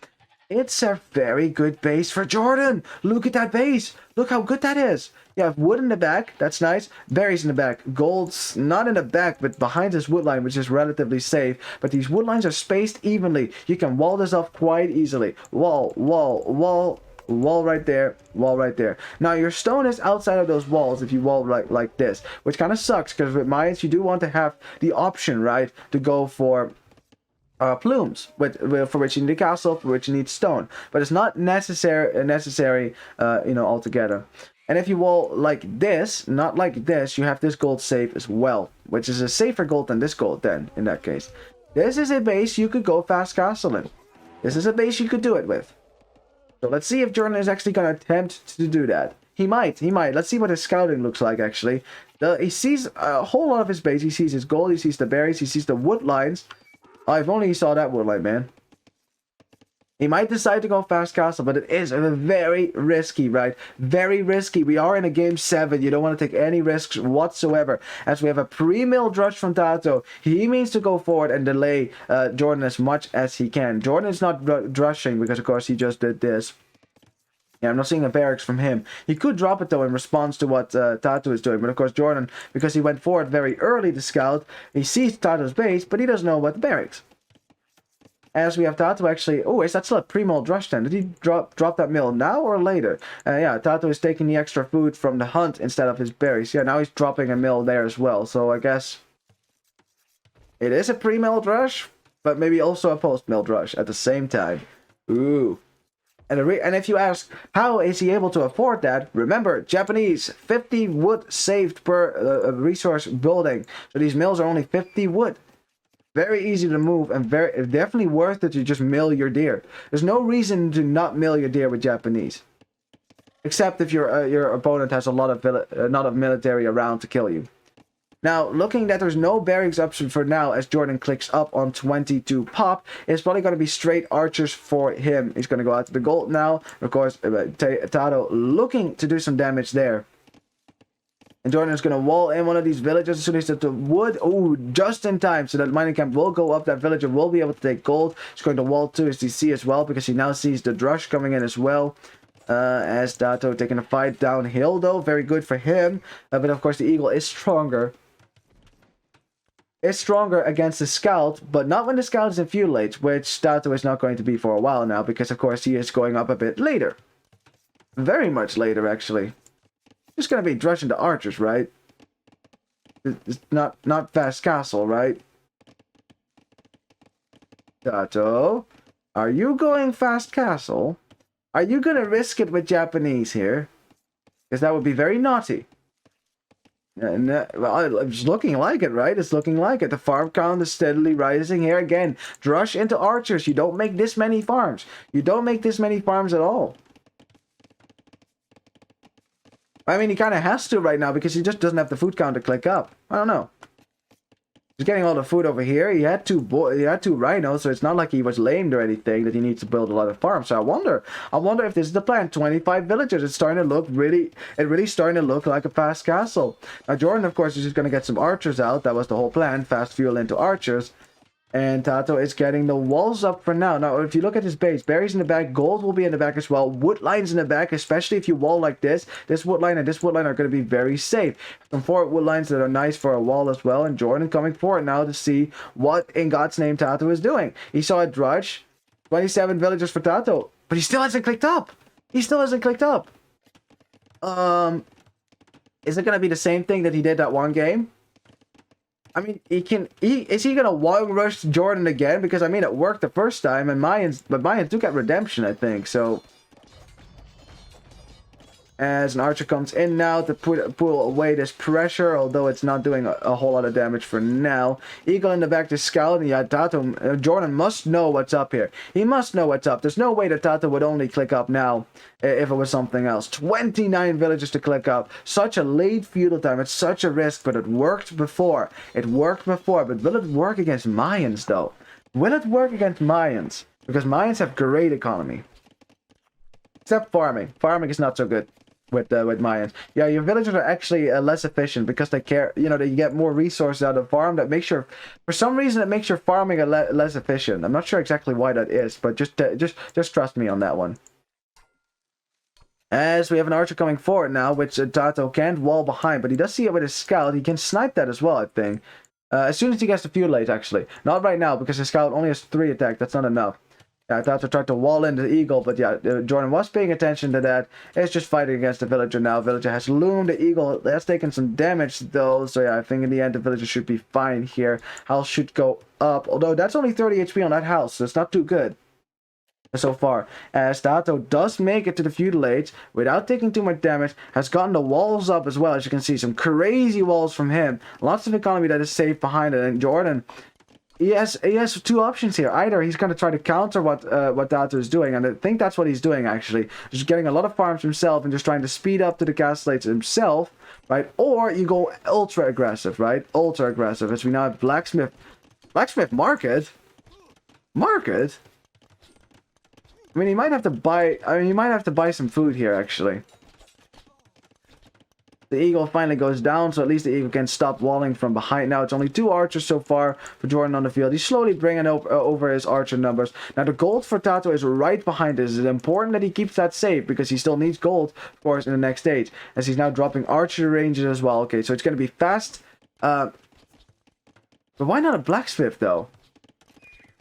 It's a very good base for JorDan. Look at that base. Look how good that is. You have wood in the back. That's nice. Berries in the back. Gold's not in the back, but behind this wood line, which is relatively safe. But these wood lines are spaced evenly. You can wall this off quite easily. Wall, wall, wall. Wall right there, wall right there. Now your stone is outside of those walls if you wall right like this, which kind of sucks because with Mayans you do want to have the option, right, to go for plumes, for which you need a castle, for which you need stone, but it's not necessary, you know, altogether. And if you wall like this, not like this, you have this gold safe as well, which is a safer gold than this gold. Then in that case, this is a base you could go fast castle in. This is a base you could do it with. So let's see if JorDan is actually going to attempt to do that. He might. Let's see what his scouting looks like, actually. He sees a whole lot of his base. He sees his gold, he sees the berries, he sees the wood lines. Oh, if only he saw that woodline, man. He might decide to go fast castle, but it is very risky, right? Very risky. We are in a game 7. You don't want to take any risks whatsoever. As we have a pre-mill drush from TaToH. He means to go forward and delay JorDan as much as he can. JorDan is not drushing because, of course, he just did this. Yeah, I'm not seeing a barracks from him. He could drop it, though, in response to what TaToH is doing. But, of course, JorDan, because he went forward very early to scout, he sees TaToH's base, but he doesn't know about the barracks. As we have TaToH actually... Oh, is that still a pre-mill drush then? Did he drop that mill now or later? Yeah, TaToH is taking the extra food from the hunt instead of his berries. Yeah, now he's dropping a mill there as well. So I guess it is a pre-mill drush, but maybe also a post-mill drush at the same time. Ooh. And if you ask, how is he able to afford that? Remember, Japanese, 50 wood saved per resource building. So these mills are only 50 wood. Very easy to move and definitely worth it to just mill your deer. There's no reason to not mill your deer with Japanese. Except if your opponent has a lot of military around to kill you. Now, looking that there's no barracks option for now as JorDan clicks up on 22 pop, it's probably going to be straight archers for him. He's going to go out to the gold now. Of course, TaToH looking to do some damage there. And JorDan is going to wall in one of these villages as soon as the wood. Oh, just in time. So that mining camp will go up. That villager will be able to take gold. He's going to wall 2 his DC as well because he now sees the drush coming in as well. As TaToH taking a fight downhill though. Very good for him. But of course the eagle is stronger. It's stronger against the scout, but not when the scout is in feudal age, which TaToH is not going to be for a while now because of course he is going up a bit later. Very much later actually. Just gonna be drushing the archers, right? It's not fast castle, right? TaToH, are you going fast castle? Are you gonna risk it with Japanese here? Because that would be very naughty. And well, it's looking like it, right? It's looking like it. The farm count is steadily rising here again. Drush into archers. You don't make this many farms. You don't make this many farms at all. I mean, he kind of has to right now because he just doesn't have the food count to click up. I don't know. He's getting all the food over here. He had two rhinos, so it's not like he was lamed or anything that he needs to build a lot of farms. So I wonder if this is the plan. 25 villagers. It's starting to look really starting to look like a fast castle. Now JorDan, of course, is just going to get some archers out. That was the whole plan. Fast fuel into archers. And TaToH is getting the walls up for now. Now, if you look at his base, berries in the back, gold will be in the back as well. Wood lines in the back, especially if you wall like this. This wood line and this wood line are going to be very safe. Some 4 wood lines that are nice for a wall as well. And JorDan coming forward now to see what in God's name TaToH is doing. He saw a drush. 27 villagers for TaToH. But he still hasn't clicked up. He still hasn't clicked up. Is it going to be the same thing that he did that one game? I mean, is he gonna wall rush JorDan again? Because I mean, it worked the first time, and Mayans do get redemption, I think. So, as an archer comes in now to pull away this pressure, although it's not doing a whole lot of damage for now. Eagle in the back to scout, and yeah, JorDan must know what's up here. He must know what's up. There's no way that TaToH would only click up now if it was something else. 29 villages to click up. Such a late feudal time. It's such a risk, but it worked before. It worked before, but will it work against Mayans, though? Will it work against Mayans? Because Mayans have great economy. Except farming. Farming is not so good with Mayans. Yeah, your villagers are actually less efficient because they care, you know, they get more resources out of the farm. That makes your, for some reason, it makes your farming less efficient. I'm not sure exactly why that is, but just trust me on that one. As we have an archer coming forward now, which TaToH can't wall behind, but he does see it with his scout. He can snipe that as well, I think. As soon as he gets to feudal age, actually. Not right now, because his scout only has 3 attack. That's not enough. Yeah, TaToH tried to wall in the eagle, but yeah, JorDan was paying attention to that. It's just fighting against the villager now. Villager has loomed. The eagle has taken some damage, though. So yeah, I think in the end, the villager should be fine here. House should go up, although that's only 30 HP on that house, so it's not too good so far. As TaToH does make it to the feudal age without taking too much damage, has gotten the walls up as well. As you can see, some crazy walls from him. Lots of economy that is safe behind it. And JorDan, he has 2 options here. Either he's going to try to counter what TaToH is doing, and I think that's what he's doing actually. Just getting a lot of farms himself and just trying to speed up to the castle age himself, right? Or you go ultra aggressive, right? Ultra aggressive, as we now have blacksmith market. Market? I mean, he might have to buy... I mean, he might have to buy some food here, actually. The eagle finally goes down, so at least the eagle can stop walling from behind. Now it's only 2 archers so far for JorDan on the field. He's slowly bringing over his archer numbers. Now the gold for TaToH is right behind this. It's important that he keeps that safe because he still needs gold, of course, in the next stage. As he's now dropping archer ranges as well. Okay, so it's going to be fast. But why not a blacksmith, though?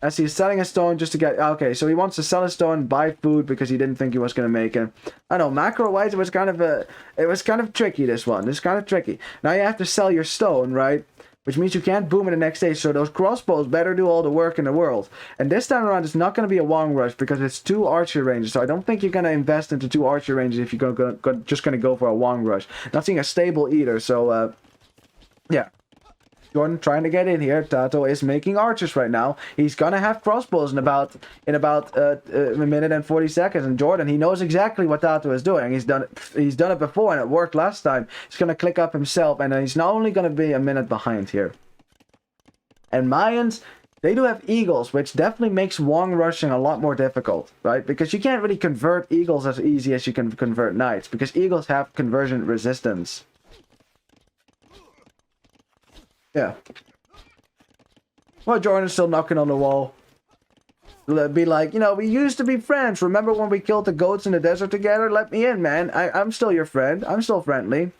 As he's selling a stone just to get... Okay, so he wants to sell a stone, buy food, because he didn't think he was going to make it. I don't know, macro-wise, it was kind of tricky, this one. It's kind of tricky. Now you have to sell your stone, right? Which means you can't boom in the next stage, so those crossbows better do all the work in the world. And this time around, it's not going to be a long rush, because it's 2 archer ranges. So I don't think you're going to invest into 2 archer ranges if you're just going to go for a long rush. Not seeing a stable either, so, yeah. JorDan trying to get in here. TaToH is making archers right now. He's gonna have crossbows in about a minute and 40 seconds. And JorDan, he knows exactly what TaToH is doing. He's done it before, and it worked last time. He's gonna click up himself, and he's not only gonna be a minute behind here. And Mayans, they do have eagles, which definitely makes long rushing a lot more difficult, right? Because you can't really convert eagles as easy as you can convert knights, because eagles have conversion resistance. Yeah. Well, JorDan's still knocking on the wall. Be like, you know, we used to be friends. Remember when we killed the goats in the desert together? Let me in, man. I'm still your friend. I'm still friendly.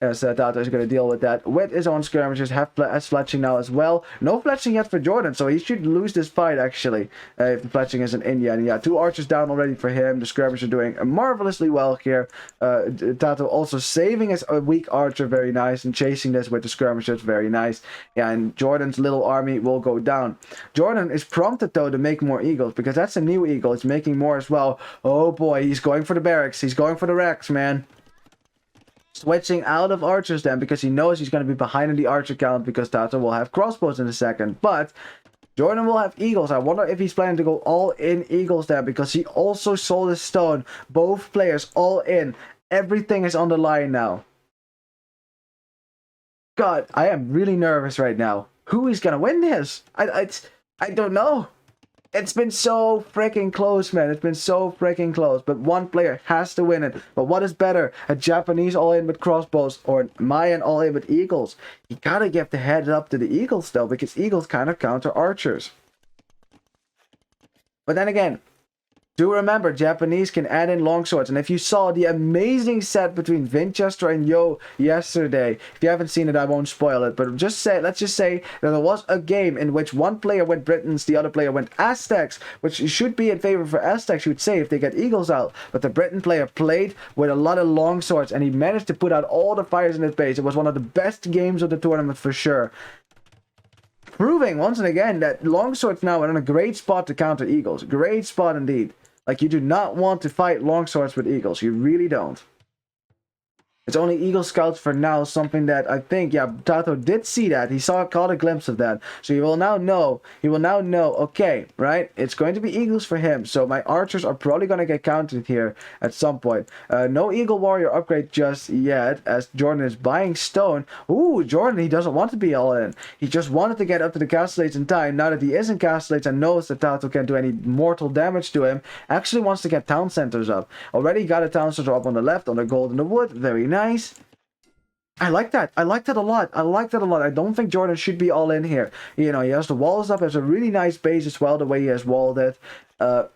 Yes, TaToH is going to deal with that with his own skirmishes. Has fletching now as well. No fletching yet for JorDan, so he should lose this fight, actually. If the fletching isn't in yet. And yeah, 2 archers down already for him. The skirmishers are doing marvelously well here. TaToH also saving his weak archer, very nice. And chasing this with the skirmishers, very nice. Yeah, and JorDan's little army will go down. JorDan is prompted, though, to make more eagles, because that's a new eagle. He's making more as well. Oh, boy, he's going for the barracks. He's going for the Rex, man. Switching out of archers then, because he knows he's going to be behind in the archer count, because TaToH will have crossbows in a second. But JorDan will have eagles. I wonder if he's planning to go all in eagles there, because he also sold his stone. Both players all in. Everything is on the line now. God, I am really nervous right now. Who is going to win this? I don't know. It's been so freaking close, man. It's been so freaking close. But one player has to win it. But what is better? A Japanese all-in with crossbows or a Mayan all-in with eagles? You gotta give the head up to the eagles, though, because eagles kind of counter archers. But then again, do remember, Japanese can add in longswords. And if you saw the amazing set between Winchester and Yo yesterday, if you haven't seen it, I won't spoil it. But let's just say that there was a game in which one player went Britons, the other player went Aztecs, which should be in favor for Aztecs, you would say, if they get eagles out. But the Briton player played with a lot of longswords, and he managed to put out all the fires in his base. It was one of the best games of the tournament for sure. Proving once and again that longswords now are in a great spot to counter eagles. Great spot indeed. Like, you do not want to fight longswords with eagles. You really don't. It's only Eagle Scouts for now, something that I think, yeah, TaToH did see that. He caught a glimpse of that. So he will now know, okay, right? It's going to be Eagles for him. So my archers are probably going to get counted here at some point. No Eagle Warrior upgrade just yet, as JorDan is buying stone. Ooh, JorDan, he doesn't want to be all in. He just wanted to get up to the castellates in time. Now that he is in castellates and knows that TaToH can't do any mortal damage to him, actually wants to get town centers up. Already got a town center up on the left, on the gold in the wood. Very nice. I like that. I like that a lot. I like that a lot. I don't think JorDan should be all in here. You know, he has the walls up. Has a really nice base as well, the way he has walled it. Yeah,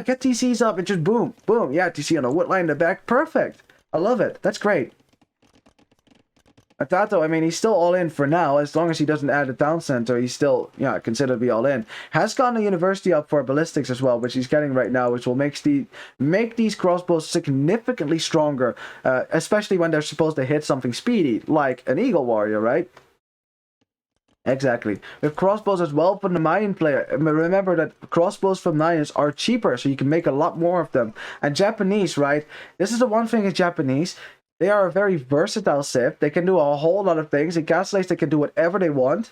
get TCs up and just boom, boom. Yeah, TC on the wood line in the back. Perfect. I love it. That's great. TaToH, I mean, he's still all in for now. As long as he doesn't add a town center, he's still, yeah, considered to be all in. Has gotten a university up for ballistics as well, which he's getting right now, which will make these crossbows significantly stronger, especially when they're supposed to hit something speedy, like an Eagle Warrior, right? Exactly. With crossbows as well from the Mayan player. Remember that crossbows from Mayans are cheaper, so you can make a lot more of them. And Japanese, right? This is the one thing in Japanese. They are a very versatile civ. They can do a whole lot of things. In castellates, they can do whatever they want.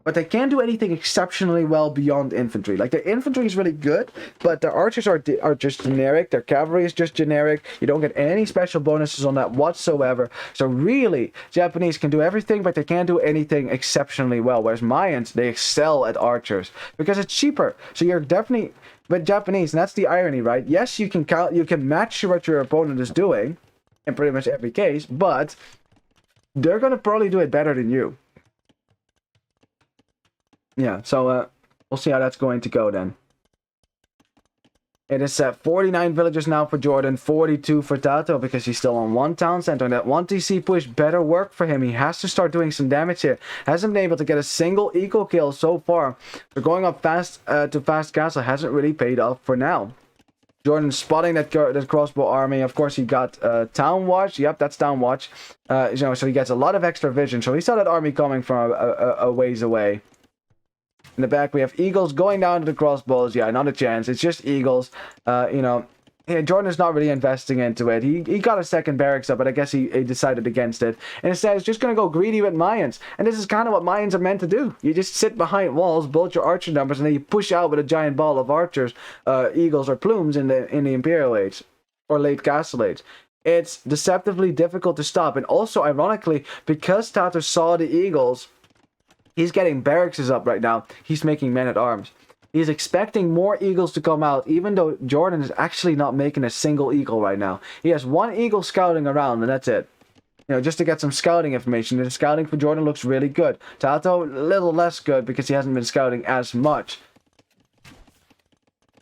but they can't do anything exceptionally well beyond infantry. Like, their infantry is really good, but their archers are just generic. Their cavalry is just generic. You don't get any special bonuses on that whatsoever. So really, Japanese can do everything, but they can't do anything exceptionally well. Whereas Mayans, they excel at archers because it's cheaper. So you're definitely with Japanese, and that's the irony, right? Yes, you can match what your opponent is doing in pretty much every case, but they're gonna probably do it better than you. Yeah, so we'll see how that's going to go then. It is 49 villagers now for JorDan, 42 for TaToH because he's still on 1 town center. And that 1 TC push better work for him. He has to start doing some damage here. Hasn't been able to get a single eco kill so far. So going up fast to fast castle hasn't really paid off for now. JorDan spotting that crossbow army. Of course, he got Town Watch. Yep, that's Town Watch. So he gets a lot of extra vision. So he saw that army coming from a ways away. In the back, we have Eagles going down to the crossbows. Yeah, not a chance. It's just Eagles. JorDan is not really investing into it. He got a second barracks up, but I guess he decided against it. And instead, he's just going to go greedy with Mayans. And this is kind of what Mayans are meant to do. You just sit behind walls, build your archer numbers, and then you push out with a giant ball of archers, eagles, or plumes in the Imperial Age. Or late Castle Age. It's deceptively difficult to stop. And also, ironically, because TaToH saw the eagles, he's getting barracks up right now. He's making men-at-arms. He's expecting more eagles to come out, even though JorDan is actually not making a single eagle right now. He has 1 eagle scouting around, and that's it. You know, just to get some scouting information. The scouting for JorDan looks really good. TaToH, a little less good because he hasn't been scouting as much.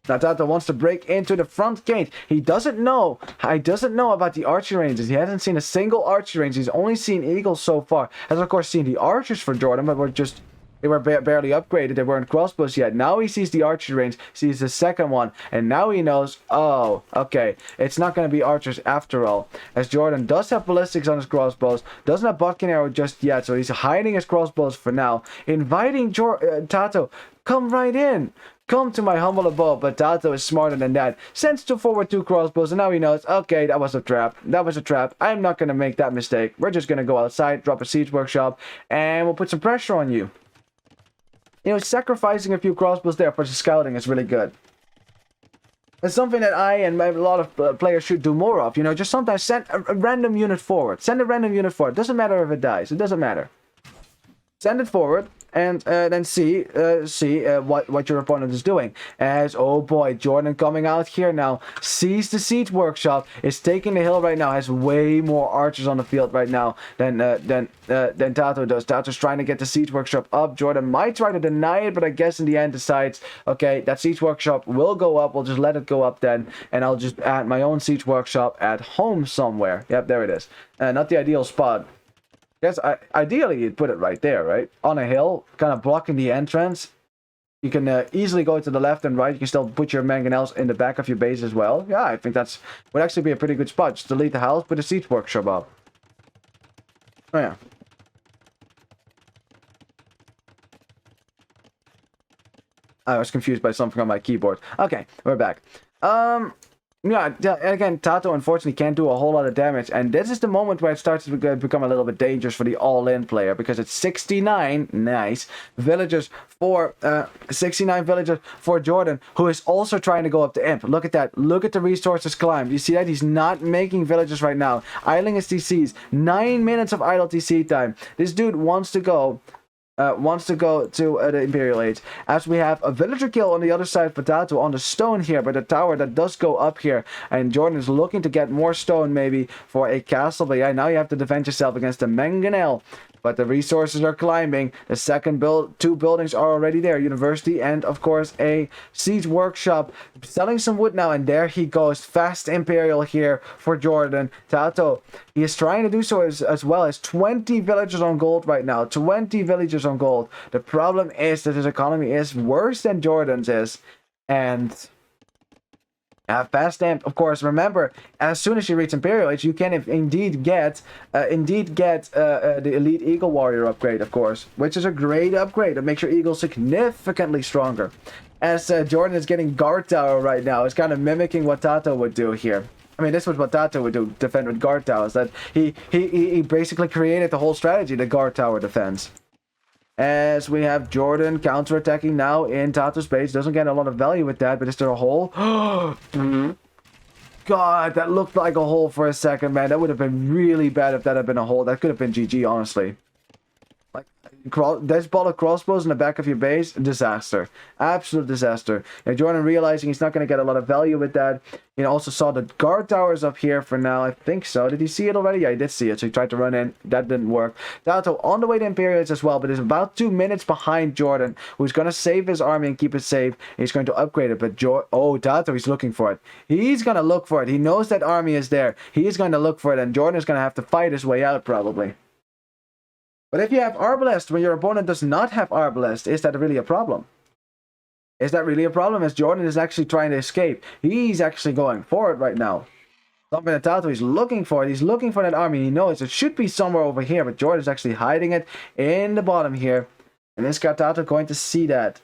Now TaToH wants to break into the front gate. He doesn't know about the archer ranges. He hasn't seen a single archer range. He's only seen eagles so far. Has of course seen the archers for JorDan, but they were barely upgraded. They weren't crossbows yet. Now he sees the archer range, sees the second one, and now he knows, oh, okay, it's not going to be archers after all. As JorDan does have ballistics on his crossbows, doesn't have Bodkin arrow just yet, so he's hiding his crossbows for now. Inviting TaToH, come right in. Come to my humble abode, but TaToH is smarter than that. Sends forward 2 crossbows, and now he knows, okay, that was a trap. That was a trap. I'm not going to make that mistake. We're just going to go outside, drop a siege workshop, and we'll put some pressure on you. You know, sacrificing a few crossbows there for the scouting is really good. It's something that I and a lot of players should do more of. You know, just sometimes send a random unit forward. Send a random unit forward. Doesn't matter if it dies. It doesn't matter. Send it forward. And then see what your opponent is doing. As, oh boy, JorDan coming out here now, sees the siege workshop, is taking the hill right now, has way more archers on the field right now than TaToH does. TaToH's trying to get the siege workshop up. JorDan might try to deny it, but I guess in the end decides, okay, that siege workshop will go up. We'll just let it go up then, and I'll just add my own siege workshop at home somewhere. Yep, there it is. Not the ideal spot. Yes, ideally you'd put it right there, right? On a hill, kind of blocking the entrance. You can easily go to the left and right. You can still put your mangonels in the back of your base as well. Yeah, I think that's would actually be a pretty good spot. Just delete the house, put a siege workshop up. Oh yeah. I was confused by something on my keyboard. Okay, we're back. Yeah, and again, TaToH unfortunately can't do a whole lot of damage, and this is the moment where it starts to become a little bit dangerous for the all-in player, because it's 69, nice, villagers for, 69 villagers for JorDan, who is also trying to go up the imp. Look at that, look at the resources climbed. You see that? He's not making villagers right now. Idling his TCs, 9 minutes of idle TC time. This dude wants to go to the Imperial Age. As we have a villager kill on the other side for TaToH on the stone here, but the tower that does go up here, and JorDan is looking to get more stone maybe for a castle, but yeah, now you have to defend yourself against the mangonel. But the resources are climbing. The second 2 buildings are already there. University and, of course, a siege workshop. Selling some wood now, and there he goes. Fast Imperial here for JorDan. TaToH, he is trying to do so as well as 20 villagers on gold right now. 20 villagers on gold. The problem is that his economy is worse than JorDan's is. And fast amp, of course. Remember, as soon as you reach Imperial Age, you can indeed get the Elite Eagle Warrior upgrade, of course, which is a great upgrade that makes your Eagle significantly stronger. As JorDan is getting guard tower right now, it's kind of mimicking what TaToH would do here. I mean, this was what TaToH would do, defend with guard towers. That he basically created the whole strategy, the guard tower defense. As we have JorDan counter-attacking now in TaToH's base. Doesn't get a lot of value with that, but is there a hole? God, that looked like a hole for a second, man. That would have been really bad if that had been a hole. That could have been GG, honestly. Like, there's ball of crossbows in the back of your base. Disaster. Absolute disaster. And JorDan realizing he's not going to get a lot of value with that. You know, also saw the guard towers up here for now. I think so. Did he see it already? Yeah, he did see it. So he tried to run in. That didn't work. TaToH on the way to Imperials as well, but is about 2 minutes behind JorDan, who's going to save his army and keep it safe. And he's going to upgrade it. But TaToH, he's looking for it. He's going to look for it. He knows that army is there. He's going to look for it, and JorDan is going to have to fight his way out, probably. But if you have Arbalest when your opponent does not have Arbalest, is that really a problem? Is that really a problem as JorDan is actually trying to escape? He's actually going for it right now. Something that TaToH is looking for. He's looking for that army. He knows it should be somewhere over here, but JorDan is actually hiding it in the bottom here. And this guy TaToH going to see that.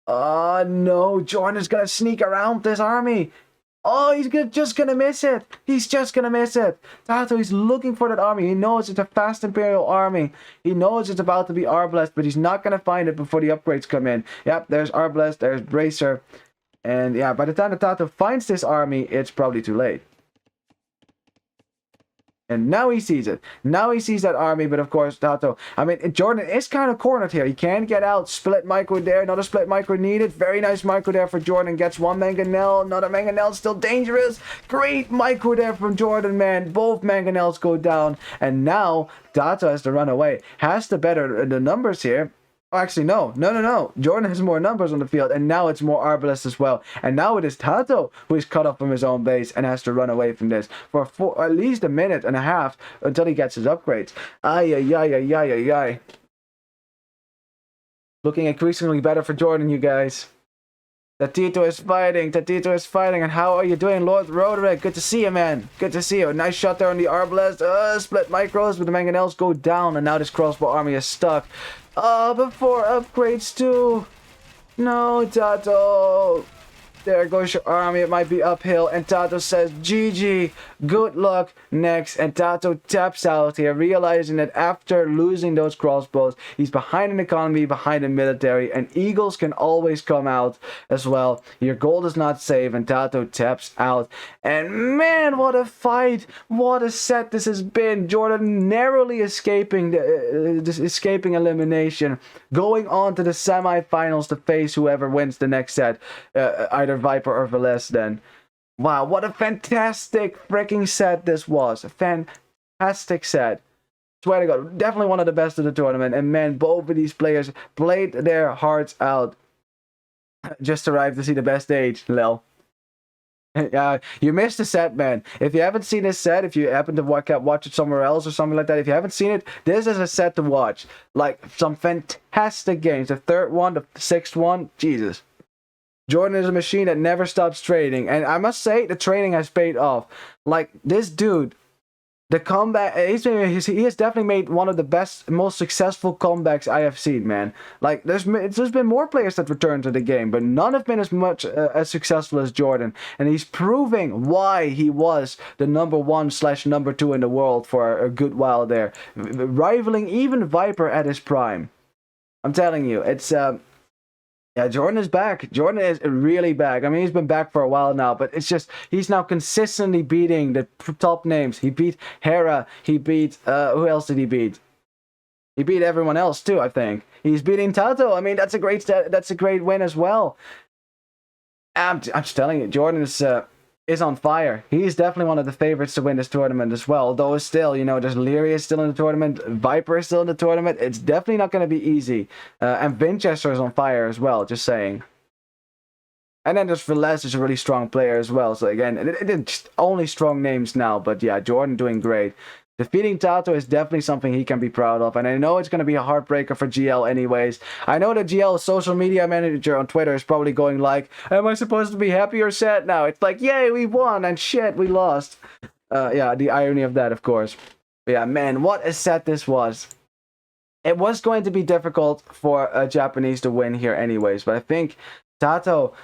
Oh no, JorDan is going to sneak around this army. Oh, he's just gonna miss it. He's just gonna miss it. TaToH is looking for that army. He knows it's a fast Imperial army. He knows it's about to be Arbalest, but he's not gonna find it before the upgrades come in. Yep, there's Arbalest, there's Bracer. And yeah, by the time that TaToH finds this army, it's probably too late. And now he sees it. Now he sees that army, but of course, TaToH. I mean, JorDan is kind of cornered here. He can't get out. Split micro there. Another split micro needed. Very nice micro there for JorDan. Gets one mangonel. Another mangonel still dangerous. Great micro there from JorDan, man. Both mangonels go down. And now TaToH has to run away. Has to better the numbers here. Oh, actually, no. JorDan has more numbers on the field, and now it's more Arbalest as well. And now it is TaToH who is cut off from his own base and has to run away from this for at least a minute and a half until he gets his upgrades. Ay. Looking increasingly better for JorDan, you guys. TaToH is fighting. TaToH is fighting. And how are you doing, Lord Roderick? Good to see you, man. Good to see you. A nice shot there on the Arbalest. Split micros, but the mangonels go down, and now this crossbow army is stuck. Before upgrades too. No, TaToH. There goes your army. It might be uphill. And TaToH says, GG. Good luck. Next. And TaToH taps out here, realizing that after losing those crossbows, he's behind in economy, behind in military. And eagles can always come out as well. Your gold is not safe. And TaToH taps out. And man, what a fight. What a set this has been. JorDan narrowly escaping elimination. Going on to the semifinals to face whoever wins the next set. Either Viper or Veles then. Wow, what a fantastic freaking set this was. A fantastic set. Swear to God, definitely one of the best of the tournament. And man, both of these players played their hearts out. Just arrived to see the best age, Lil. You missed the set, man. If you haven't seen this set, if you happen to watch it somewhere else or something like that, if you haven't seen it, this is a set to watch. Like, some fantastic games. The third one, the sixth one, Jesus. JorDan is a machine that never stops trading, and I must say the trading has paid off. Like, this dude, the comeback, he has definitely made one of the best, most successful comebacks I have seen, man. Like, there's been more players that returned to the game, but none have been as much as successful as JorDan, and he's proving why he was the number 1/number 2 in the world for a good while there, rivaling even Viper at his prime. I'm telling you, it's yeah, JorDan is back. JorDan is really back. I mean, he's been back for a while now, but it's just, he's now consistently beating the top names. He beat Hera. He beat, who else did he beat? He beat everyone else too, I think. He's beating TaToH. I mean, that's a great win as well. I'm just telling you, JorDan is on fire. He's definitely one of the favorites to win this tournament as well. Although it's still, you know, there's Lyria is still in the tournament, Viper is still in the tournament. It's definitely not going to be easy. And Winchester is on fire as well, just saying. And then there's Veles, is a really strong player as well. So again, it's only strong names now. But yeah, JorDan doing great. Defeating TaToH is definitely something he can be proud of. And I know it's going to be a heartbreaker for GL anyways. I know that GL's social media manager on Twitter is probably going like, am I supposed to be happy or sad now? It's like, yay, we won, and shit, we lost. Yeah, the irony of that, of course. But yeah, man, what a set this was. It was going to be difficult for a Japanese to win here anyways. But I think TaToH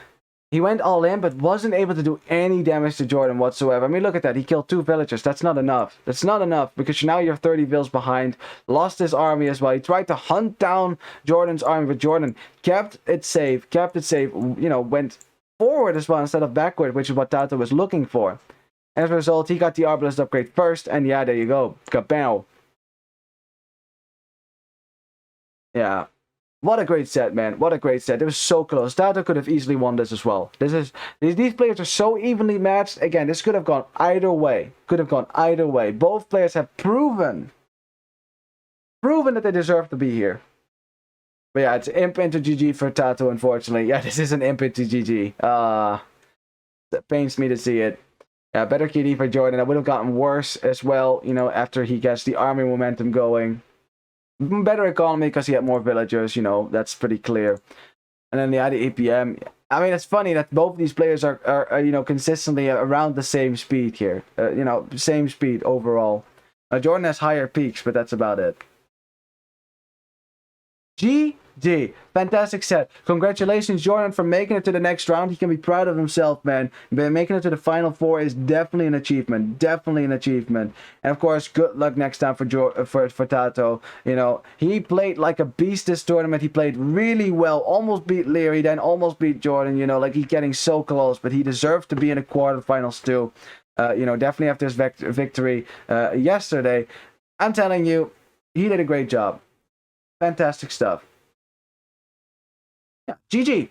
He went all in, but wasn't able to do any damage to JorDan whatsoever. I mean, look at that. He killed 2 villagers. That's not enough. That's not enough, because now you're 30 vills behind. Lost his army as well. He tried to hunt down JorDan's army, but JorDan kept it safe. You know, went forward as well instead of backward, which is what TaToH was looking for. And as a result, he got the Arbalest upgrade first, and yeah, there you go. Kapow. Yeah. What a great set, man. What a great set. It was so close. TaToH could have easily won this as well. These players are so evenly matched. Again, this could have gone either way. Could have gone either way. Both players have proven that they deserve to be here. But yeah, it's imp into GG for TaToH, unfortunately. Yeah, this is an imp into GG. That pains me to see it. Yeah, better KD for JorDan. That would have gotten worse as well, you know, after he gets the army momentum going. Better economy because he had more villagers, you know, that's pretty clear. And then the APM. I mean, it's funny that both of these players are you know, consistently around the same speed here. You know, same speed overall. JorDan has higher peaks, but that's about it. GG. Fantastic set. Congratulations, JorDan, for making it to the next round. He can be proud of himself, man. But making it to the final 4 is definitely an achievement. Definitely an achievement. And of course, good luck next time for TaToH. You know, he played like a beast this tournament. He played really well. Almost beat Leary, then almost beat JorDan. You know, like he's getting so close. But he deserved to be in the quarterfinals too. You know, definitely after his victory yesterday. I'm telling you, he did a great job. Fantastic stuff. Yeah, GG.